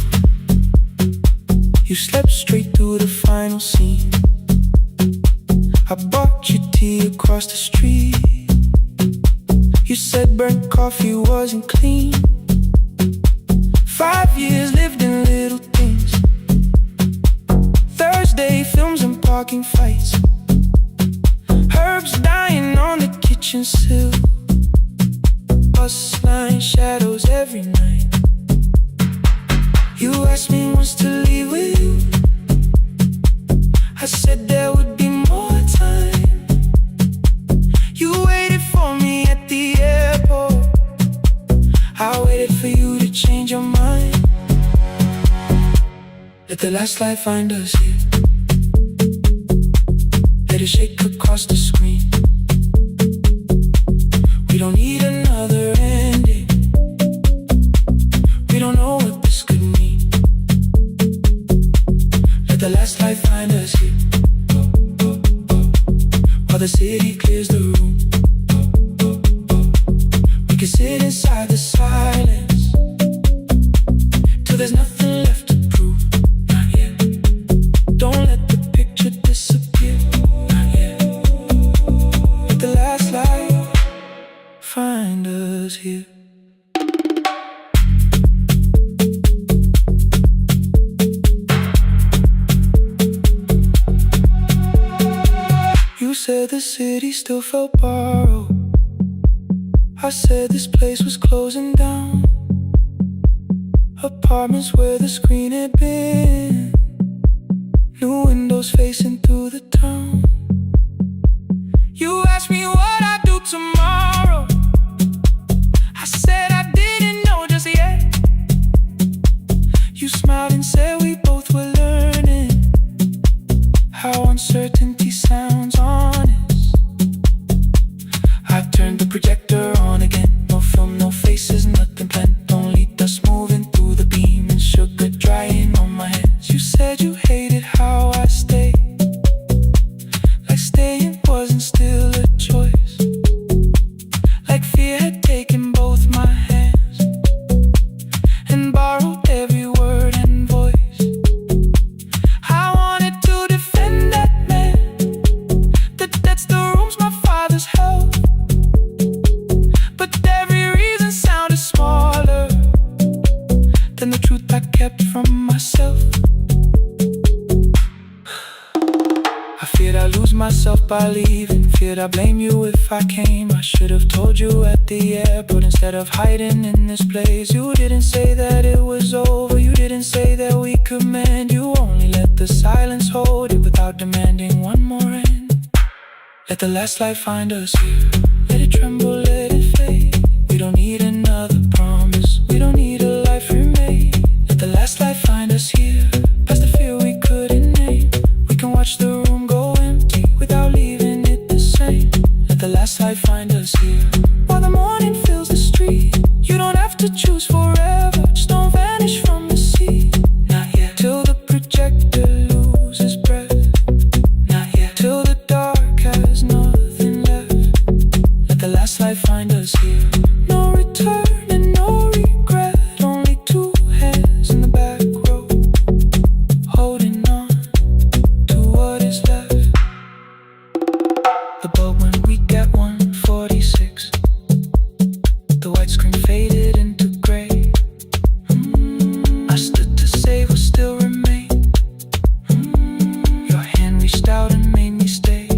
You slept straight through the final scene. I bought you tea across the street. You said burnt coffee wasn't clean. 5 years lived in little things, Thursday films and parking fights, herbs dying on the kitchen sill, bus line shadows every night. You asked me once to leave with you, I said there would be more time. You waited for me at the airport, I waited for you to change your mind. Let the last light find us here, let it shake across the screen. while the city clears the room. We can sit inside the silence till there's nothing left to prove. Not yet. Don't let the picture disappear. Not yet. Let the last light find us here. You said the city still felt borrowed. I said this place was closing down. Apartments where the screen had been, new windows facing through the town. You asked me what I'd do tomorrow. I said I didn't know just yet. You smiled and said we both were learning how uncertainty sounds honest. I've turned the projector on again. No film, no faces, nothing planned. Only dust moving through the beam and sugar drying on my hands. You said you hated how I stayed, like staying wasn't still a choice, like fear had taken both my hands and borrowed every word and voice. I wanted to defend that man, that's the rooms my father's held, but every reason sounded smaller than the truth I kept from myself. I feared I'd lose myself by leaving, feared I'd blame you if I came. I should have told you at the airport instead of hiding in this place. You didn't say that it was over, you didn't say that we could mend. You only let the silence hold it without demanding one more end. Let the last light find us here. Let it tremble, let it fade. We don't need another promise, we don't need a life remade. Let the last light find us here, past the fear we couldn't name. We can watch the room go empty without leaving it the same. Let the last light find us here, while the morning fills the street. You don't have to choose forever, just don't vanish from the sea. Not yet. Till the projector loses breath. Not yet. Till the dark has nothing left. Let the last light find us here. No return and no regret. Only two hands in the back row, holding on to what is left. The bulb went weak at 1:46. The white screen faded into gray. I stood to save what still remained. Your hand reached out and made me stay.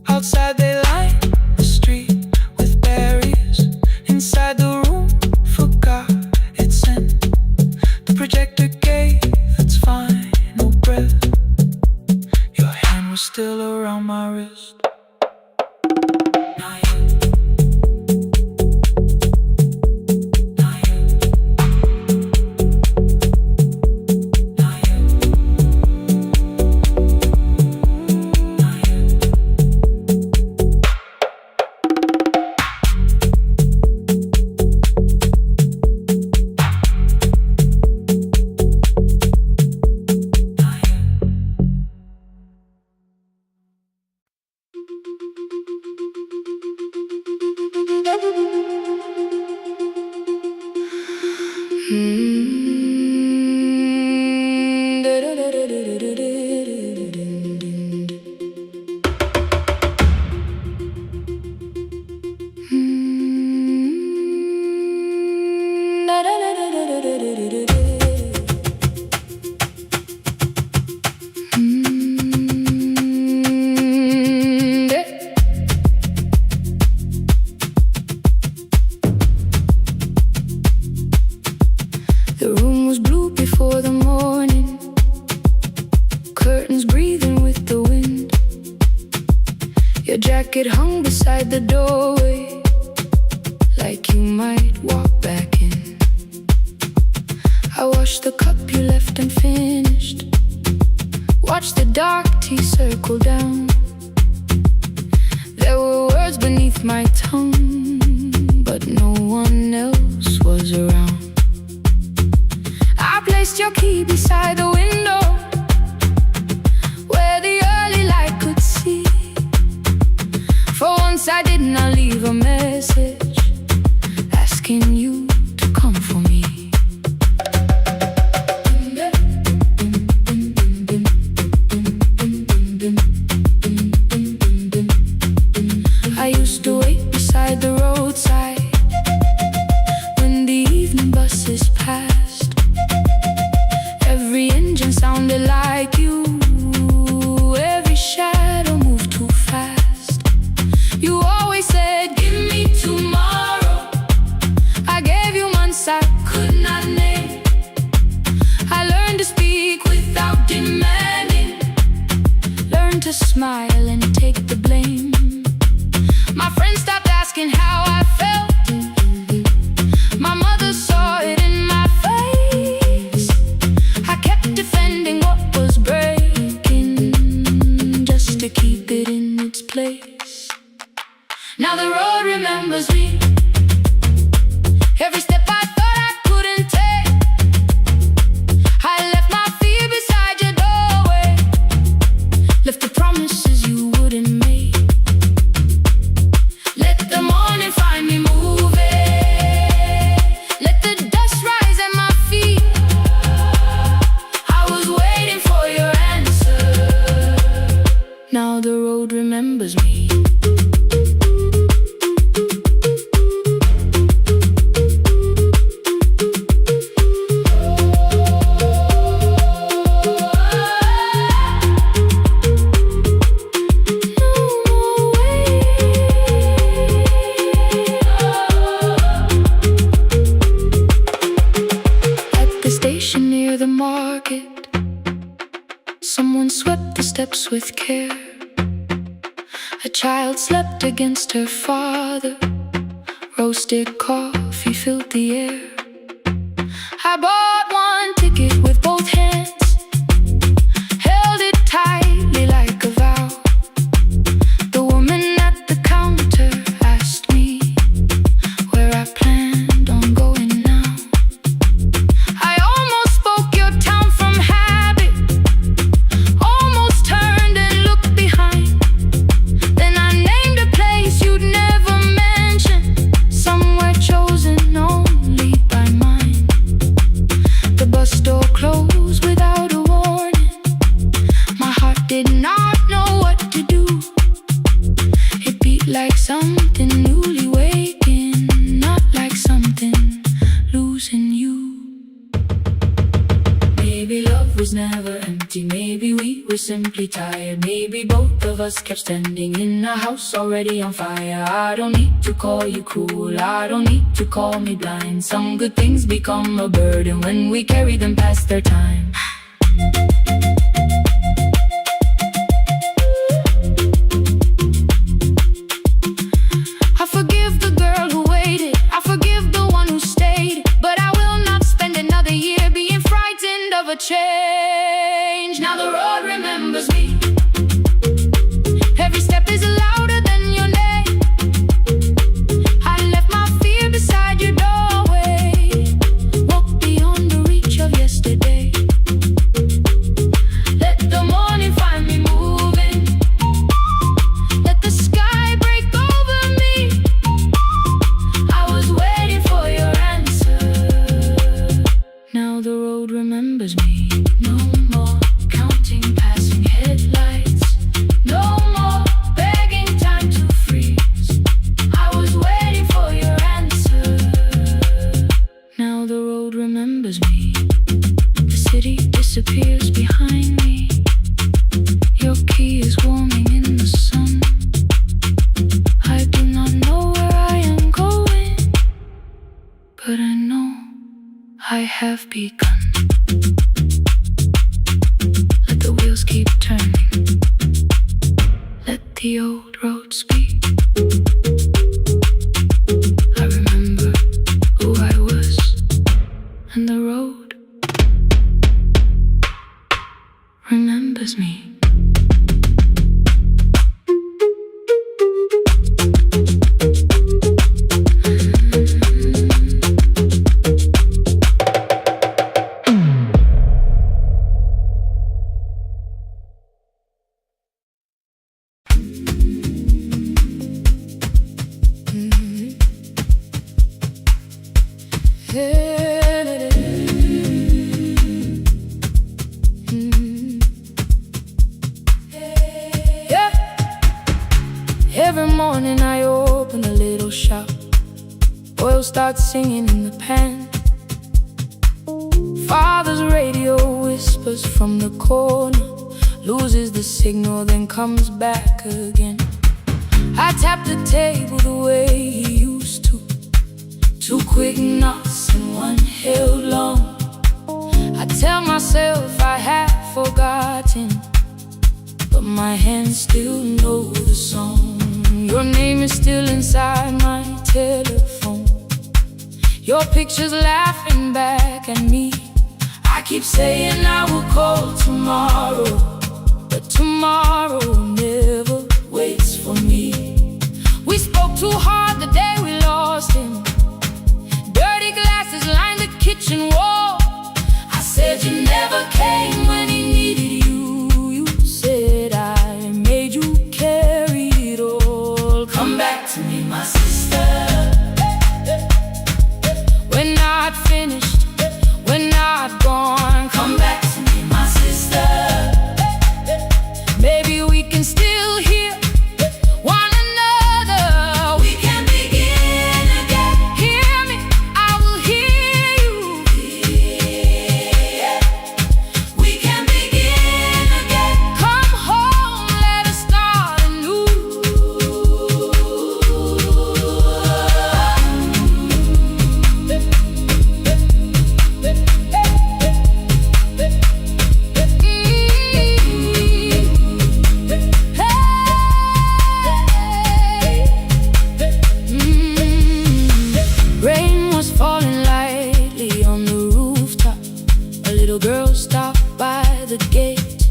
Outside they lined the street with barriers. Inside the room forgot its scent. The projector gave its final breath. Your hand was still around my wrist. Not yet. Not yet. Not yet. Not yet. The room was blue before the morning, curtains breathing with the wind. Your jacket hung beside the doorway, like you might walk back in. I washed the cup you left unfinished, watched the dark tea circle down. There were words beneath my tongue, but no one else was around. I placed your key beside the window, where the early light could see. learned to smile and take the blame. My friends stopped asking how I felt. My mother saw it in my face. I kept defending what was breaking, just to keep it in its place. Now the road remembers me. Every step I thought I couldn't take, I left my fear beside your doorway, left the promises you wouldn't make. Let the morning find me moving, let the dust rise at my feet. I was waiting for your answer. Now the road remembers me. Someone swept the steps with care. A child slept against her father. Roasted coffee filled the air. I bought one ticket with both hands, held it tightly like a vow. The woman at the counter asked me where I planned on going now. I almost spoke your town from habit, almost turned and looked behind. Then I named a place you'd never mention, somewhere chosen only by mine. The bus door closed without a warning. My heart did not know what to do. It beat like something newly waking, not like something losing you. Maybe love was never empty, maybe we were simply tired. Maybe both of us kept standing in a house already on fire. I don't need to call you cruel, I don't need to call me blind. Some good things become a burden when we carry them past their time. I forgive the girl who waited, I forgive the one who stayed, but I will not spend another year being frightened of a change. Now the road remembers me. Every step is louder than your name. I left my fear beside your doorway, walked beyond the reach of yesterday. Let the morning find me moving, let the sky break over me. I was waiting for your answer. Now the road remembers me. No more counting passing headlights, no more begging time to freeze. I was waiting for your answer. Now the road remembers me. The city disappears behind me. Your key is warming in the sun. I do not know where I am going, but I know I have begun. Let the wheels keep turning, let the old road speak. I remember who I was, and the road remembers me. Yeah. Every morning I open a little shop. Oil starts singing in the pan. Father's radio whispers from the corner, loses the signal, then comes back again. I tap the table the way he used to. Two quick knocks and one held long. I tell myself I have forgotten, but my hands still know the song. Your name is still inside my telephone. Your picture's laughing back at me. I keep saying I will call tomorrow, but tomorrow never waits for me. We spoke too hard the day we lost him. Dirty glasses lined the kitchen wall. I said you never came when he needed you. You said I made you carry it all. Come back to me, my sister. We're not finished, we're not gone. Come back to me, my sister. Maybe we can still hear one another. We can begin again. Hear me, I will hear you. Yeah. We can begin again. Come home, let us start anew. Rain was falling lightly on the rooftop. A little girl stopped by the gate.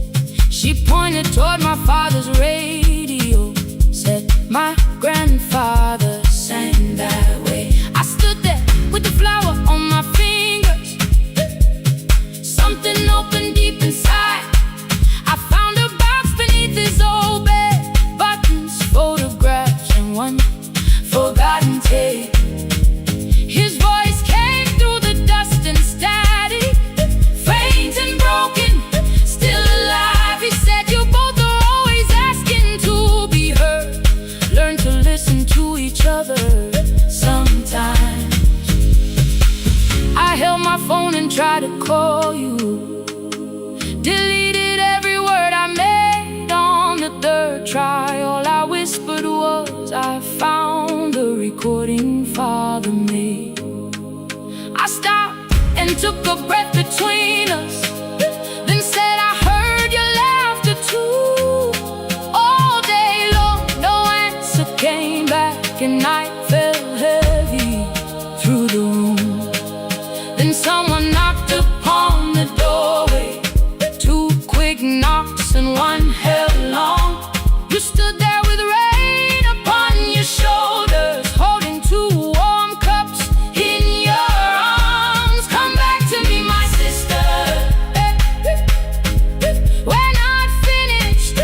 She pointed toward my father's radio, said my grandfather sang that way. I stood there with the flower on my fingers. Something opened deep inside. I found a box beneath his old bed. Buttons, photographs, and one forgotten tape. His voice came through the dust and static. Faint and broken, still alive. He said you both are always asking to be heard. Learn to listen to each other sometimes. I held my phone and tried to call you. Deleted every word I made on the third try. All I whispered was I found the recording Father made. I stopped and took a breath between us, then said I heard your laughter too. All day long, no answer came back, and night fell heavy through the room. Then someone knocked upon the doorway. Two quick knocks and one held long. You stood there with rain upon your shoulders, holding two warm cups in your arms. Come back to me, my sister. We're not finished,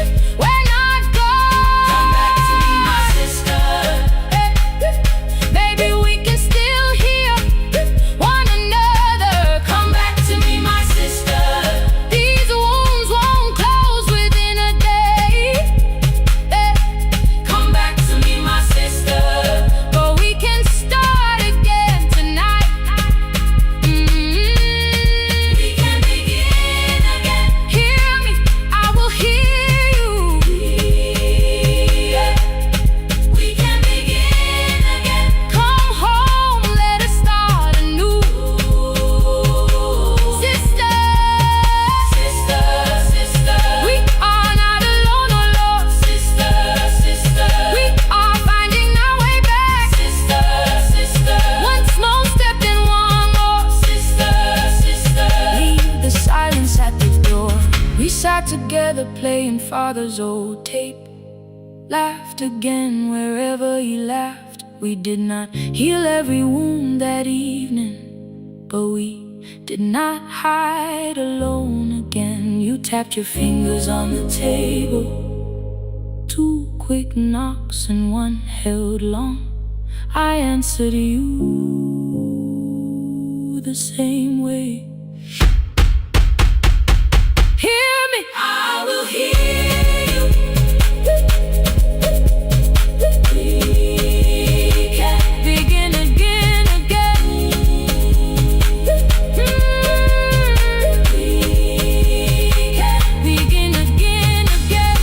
we're not gone. Come back to me, my sister. Maybe we can still hear one another. Come back to me, my sister. These wounds won't close within a day. Come back to me, my sister. But we can start again tonight. We can begin again. Hear me, I will hear you. We can begin again. Come home, let us start anew. Sister, sister, sister, we are not alone, oh Lord. Sister, sister, we are finding our way back. Sister, sister, one small step and one more. Sister, sister, leave the silence at the door. We sat together playing Father's old tape. Laughed again wherever he laughed. We did not heal every wound that evening, but we did not hide alone again. You tapped your fingers on the table. Two quick knocks and one held long. I answered you the same way. Hear me, I will hear you. We can begin again, again. We can begin again, again.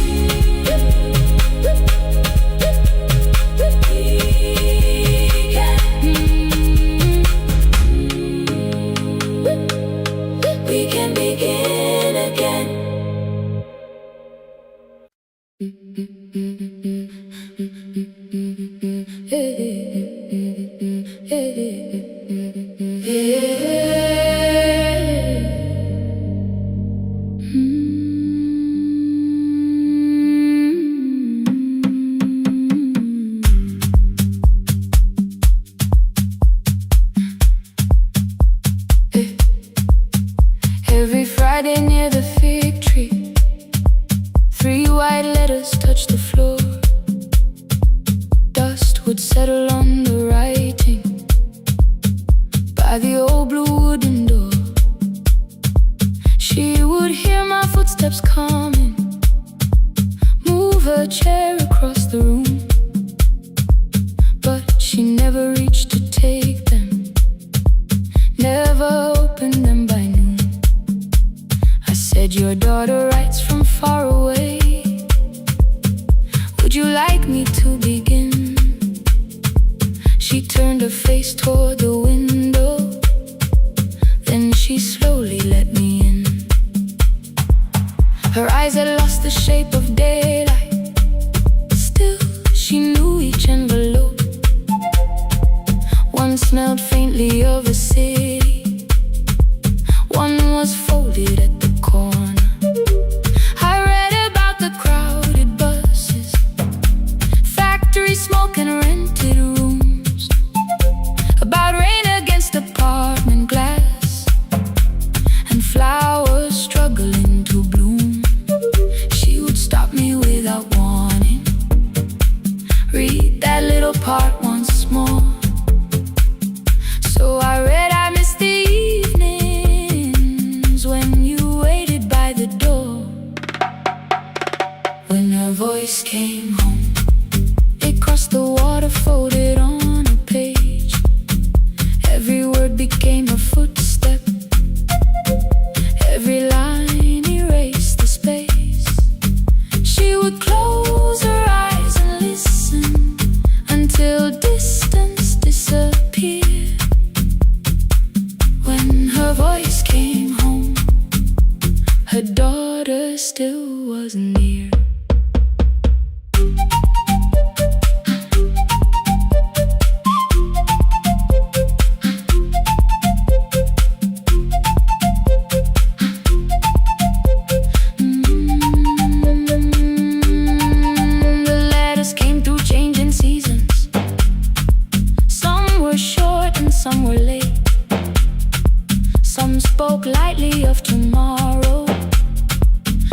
We can. Every Friday near the fig tree, 3 white letters touched the floor. Dust would settle on the writing by the old blue wooden door. She would hear my footsteps coming, move her chair across the room, but she never reached to take them, never opened them by noon. I said, your daughter writes from far away. Would you like me to begin? She turned her face toward the window, then she slowly let me in. Her eyes had lost the shape of daylight, still she knew each envelope. One smelled faintly of a city, one was folded at the corner. I read about the crowded buses, factory smoke and rented rooms, about rain against apartment glass and flowers struggling to bloom. She would stop me without warning, read that little part once more. So I read, I miss the evenings when you waited by the door. When her voice came home, it crossed the water, folded on a page. Every word became a footstep, every line erased the space. She would close her eyes and listen until distance disappeared. When her voice came home, her daughter still wasn't near. The letters came through changing seasons. Some were short and some were late. Some spoke lightly of tomorrow,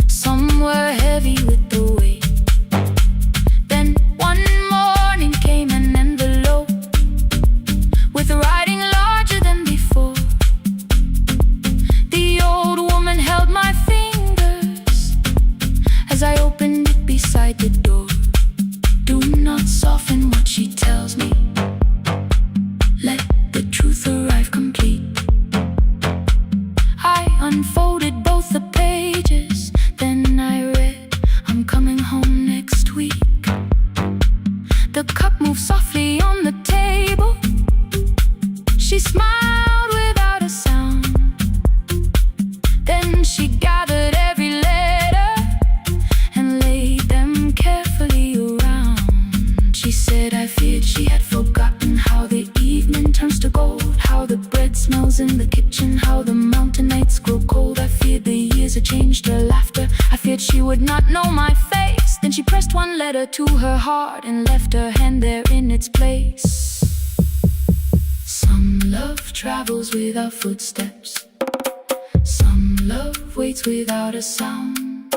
some were heavy with the weight. Then one morning came an envelope with writing larger than before. The old woman held my fingers as I opened it beside the door. Do not soften what she tells me, let the truth arrive complete. I unfolded both the pages, then I read, I'm coming home next week. The cup moved softly on the table. She smiled without a sound. Then she gathered every letter and laid them carefully around. She said, I feared she had forgotten how the evening turns to gold, how the bread smells in the kitchen, how the mountain nights grow cold. I feared the years had changed her laughter. I feared she would not know my face. Then she pressed one letter to her heart and left her hand there in its place. Some love travels without footsteps, some love waits without a sound,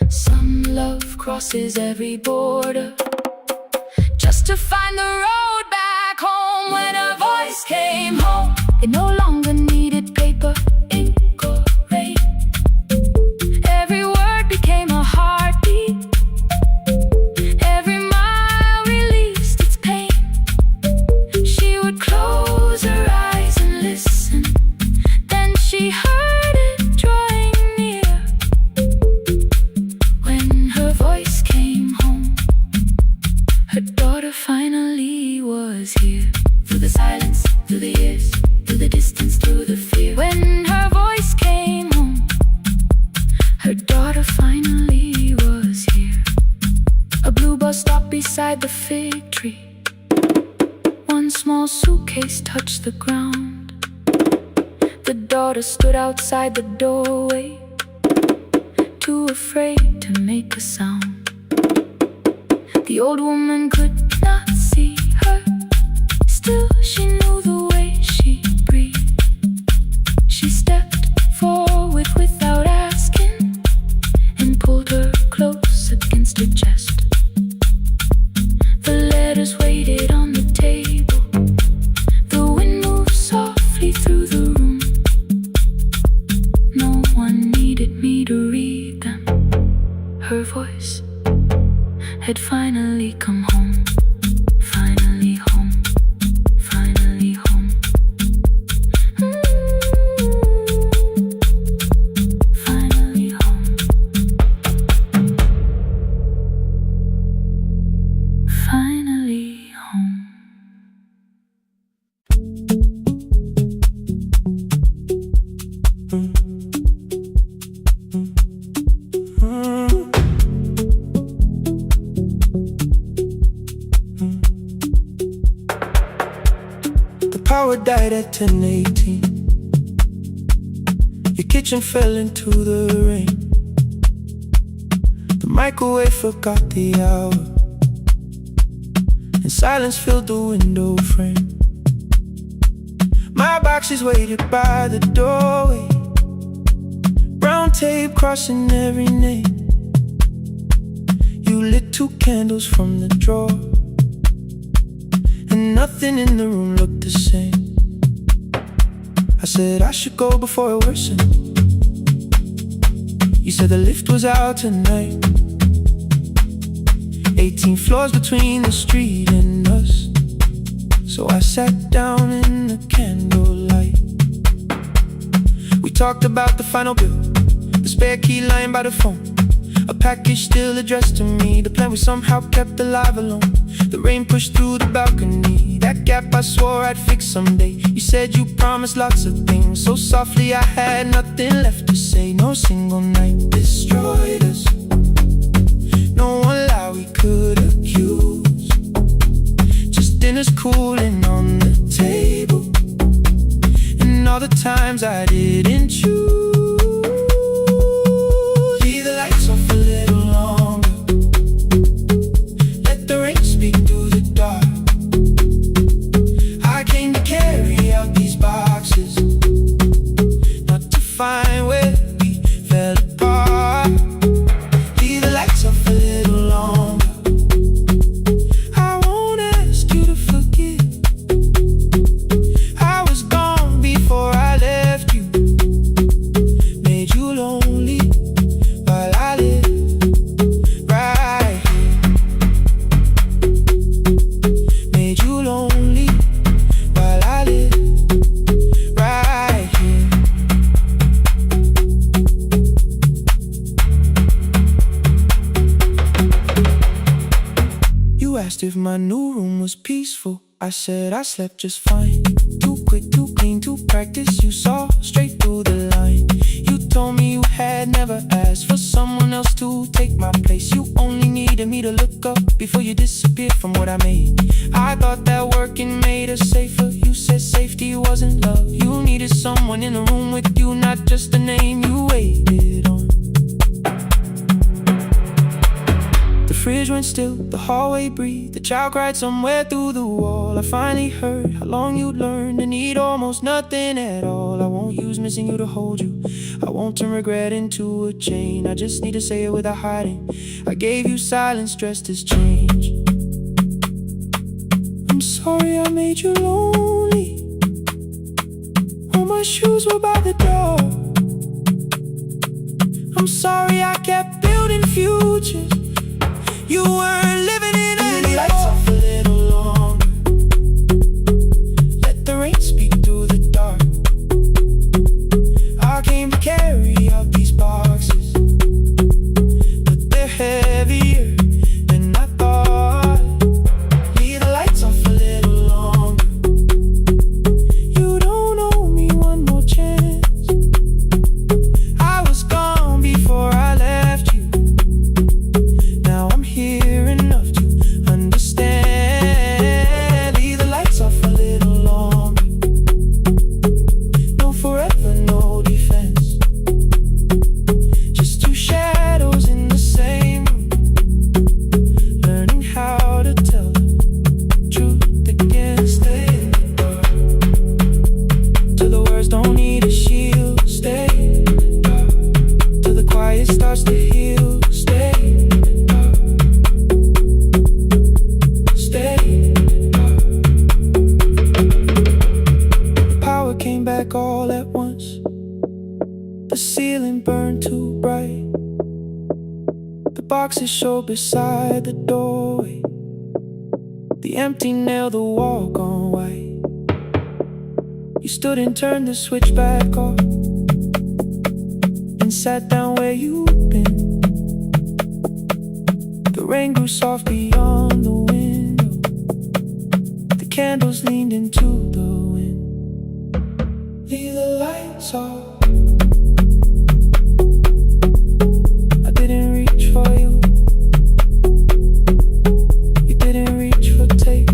some love crosses every border just to find the road back home. When her voice came home, it no longer needed paper, ink or rain. Every word became a heartbeat, every mile released its pain. She would close her eyes and listen, then she heard it drawing near. When her voice came home, her daughter finally was here. Through the silence, through the years, through the distance, through the fear. When her beside the fig tree. One small suitcase touched the ground. The daughter stood outside the doorway, too afraid to make a sound. The old woman could not see her, still she knew the way she breathed. She stepped forward without asking and pulled her close against her chest. The letters waited on the table. The wind moved softly through the room. No one needed me to read them. Her voice had finally come home. Finally home. Finally home. Finally home. Finally home. The power died at 10:18. Your kitchen fell into the rain. The microwave forgot the hour, and silence filled the window frame. My boxes waited by the doorway, brown tape crossing every name. You lit 2 candles from the drawer, and nothing in the room looked the same. I said I should go before it worsened. You said the lift was out tonight. 18 floors between the street and us. So I sat down in the candlelight. We talked about the final bill, the spare key lying by the phone, a package still addressed to me, the plan we somehow kept alive alone. The rain pushed through the balcony, that gap I swore I'd fix someday. You said you promised lots of things, so softly I had nothing left to say. No single night destroyed us, no one lie we could accuse. Just dinners cooling on the table, and all the times I didn't choose. Leave the lights off a little longer, let the rain speak through the dark. I came to carry out these boxes, not to find where we fell apart. Leave the lights off a little longer. I won't ask you to forgive. I was gone before I left you, made you lonely while I live right here. Made you lonely while I live right here. You asked if my new room was peaceful. I said I slept just fine. Too quick, too clean, too practiced. You saw straight through the line. You told me you had never asked for someone else to take my place. You only needed me to look up before you disappeared from what I made. I thought that working made us safer. You said safety wasn't love. You needed someone in the room with you, not just the name you waited on. The fridge went still, the hallway breathed, the child cried somewhere through the wall. I finally heard how long you'd learned to need almost nothing at all. I won't use missing you to hold you, I won't turn regret into a chain. I just need to say it without hiding. I gave you silence dressed as change. I'm sorry I made you lonely. All my shoes were by the door. I'm sorry I kept building futures you weren't living in anymore. Leave the lights off a little longer, let the rain speak through the dark. I came to carry out these boxes, but they're heavier than I thought. Leave the lights off a little longer. You don't owe me one more chance. I was gone before I left you. Now I'm here enough to to show beside the doorway. The empty nail, the wall gone white. You stood and turned the switch back off and sat down where you'd been. The rain grew soft beyond the window. The candles leaned into the wind. Leave the lights off. I didn't reach for you. You didn't reach for tape.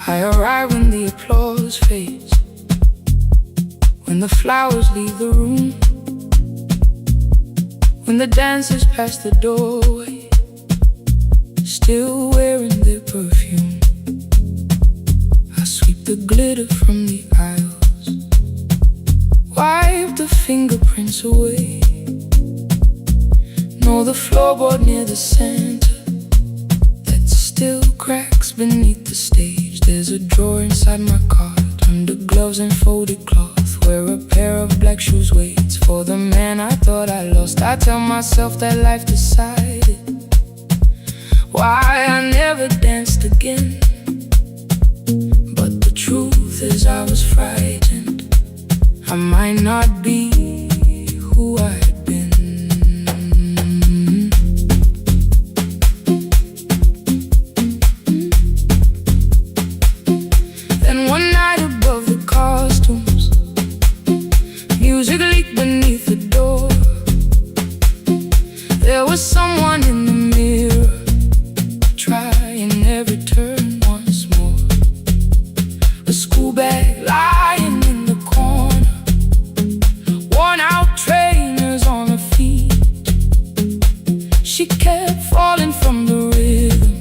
I arrive when the applause fades, when the flowers leave the room, when the dancers pass the doorway, still wearing their perfume. I sweep the glitter from the aisles, wipe the fingerprints away. Know the floorboard near the center that still cracks beneath the stage. There's a drawer inside my cart, under gloves and folded cloth, where a pair of black shoes waits for the man I thought I lost. I tell myself that life decided why I never danced again. But the truth is I was frightened. I might not be who I had been. Then one night above the costumes, music leaked beneath the door. There was someone in the mirror, trying every turn once more. A school bag lying in the corner, worn out trainers on her feet. She kept falling from the rhythm,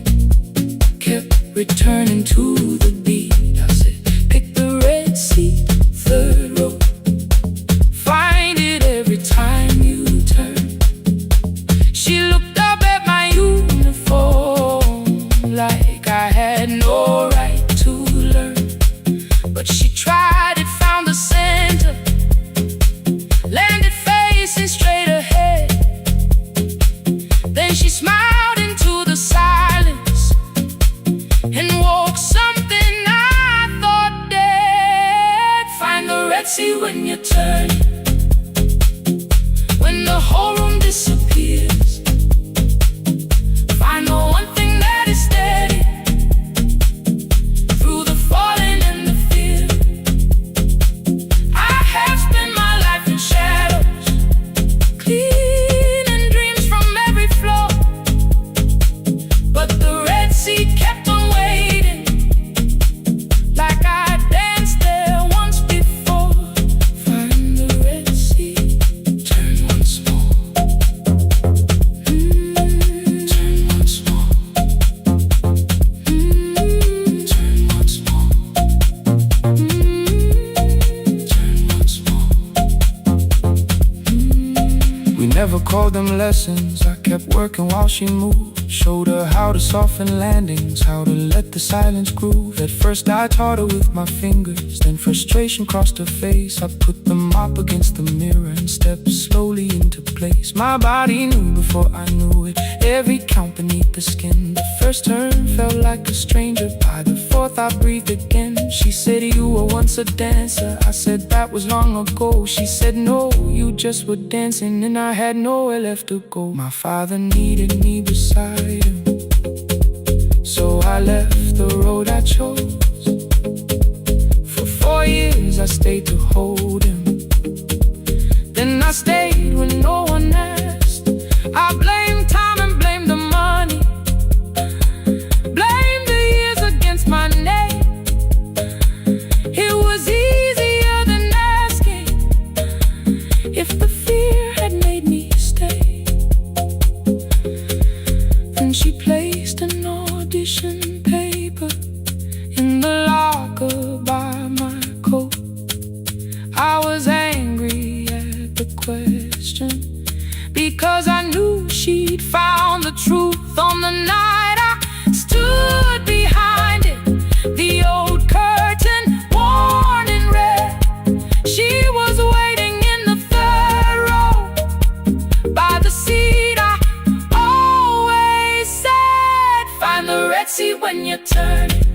kept returning to the beat. I said, pick the red seat, third row, find it every time you turn. She looked up at my uniform like I had no right to learn. But she tried it, found the center, landed facing straight ahead. Then she smiled into the silence and woke something I thought dead. Find the red sea when you turn, when the whole room disappears. Find the one thing that is steady through the falling and the fear. I have spent my life in shadows, cleaning dreams from every floor. But the red sea kept on waiting, like I danced there once before. Find the red sea, turn once more. Turn once more. Turn once more. Turn once more. We never called them lessons. I kept working while she moved, showed her how to soften landings, how to let the silence groove. At first I taught her with my fingers, then frustration crossed her face. I put the mop against the mirror and stepped slowly into place. My body knew before I knew it, every count beneath the skin. The first turn felt like a stranger, by the fourth I breathed again. She said, you were once a dancer. I said, that was long ago. She said, no, you just were dancing, and I had nowhere left to go. My father needed me beside him, so I left the road I chose. For 4 years I stayed to hold him, then I stayed when no one asked. I blamed time and blamed the money, blamed the turning.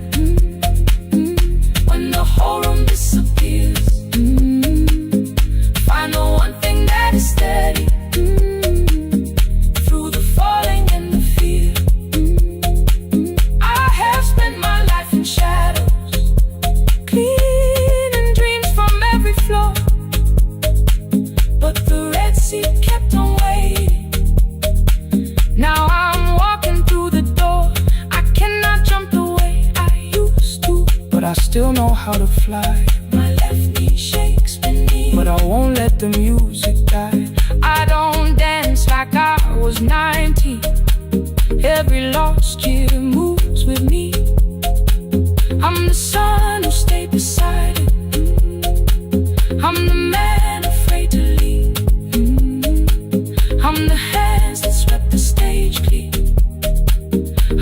When the whole room disappears, find the one thing that is steady. Through the falling and the fear, I have spent my life in shadows, cleaning dreams from every floor. But the Red Sea kept on waiting. Now I'm walking through the door. I cannot jump the way I used to, but I still know how to fly. My left knee shakes beneath, but I won't let the music die. I don't dance like I was 19. Every lost year moves with me. I'm the son who stayed beside it. I'm the man afraid to leave. I'm the hands that swept the stage clean.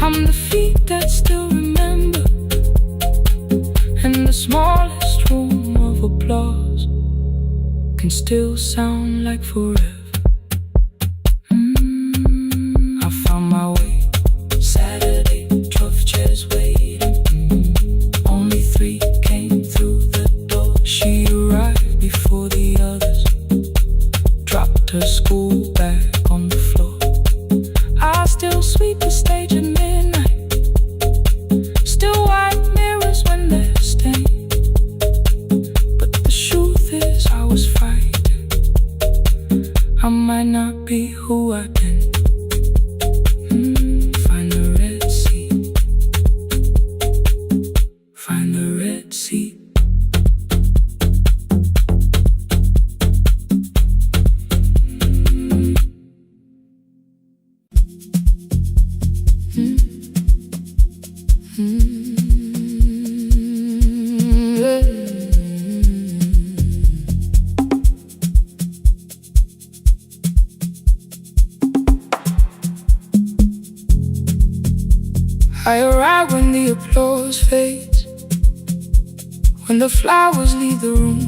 I'm the feet that still remember. And the smallest room of applause can still sound like forever. I found my way. Saturday, 12 chairs waiting. Only 3 came through the door. She arrived before the others, dropped her school bag on the floor. I still sweep the stage at midnight, still wipe mirrors when they're stained. But the truth is I was frightened. I might not be who I've been. Find the Red Sea. Find the Red Sea. I arrive when the applause fades, when the flowers leave the room,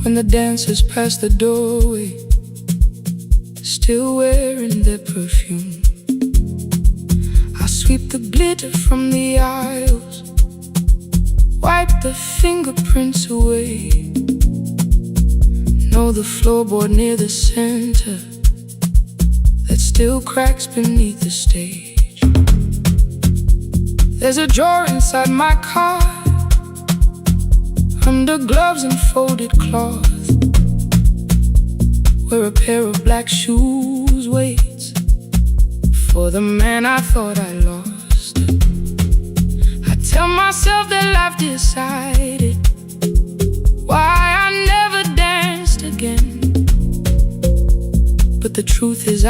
when the dancers pass the doorway, still wearing their perfume. I sweep the glitter from the aisles, wipe the fingerprints away. Know the floorboard near the center that still cracks beneath the stage. There's a drawer inside my car, under gloves and folded cloth, where a pair of black shoes waits for the man I thought I lost. I tell myself that life decided why I never danced again, but the truth is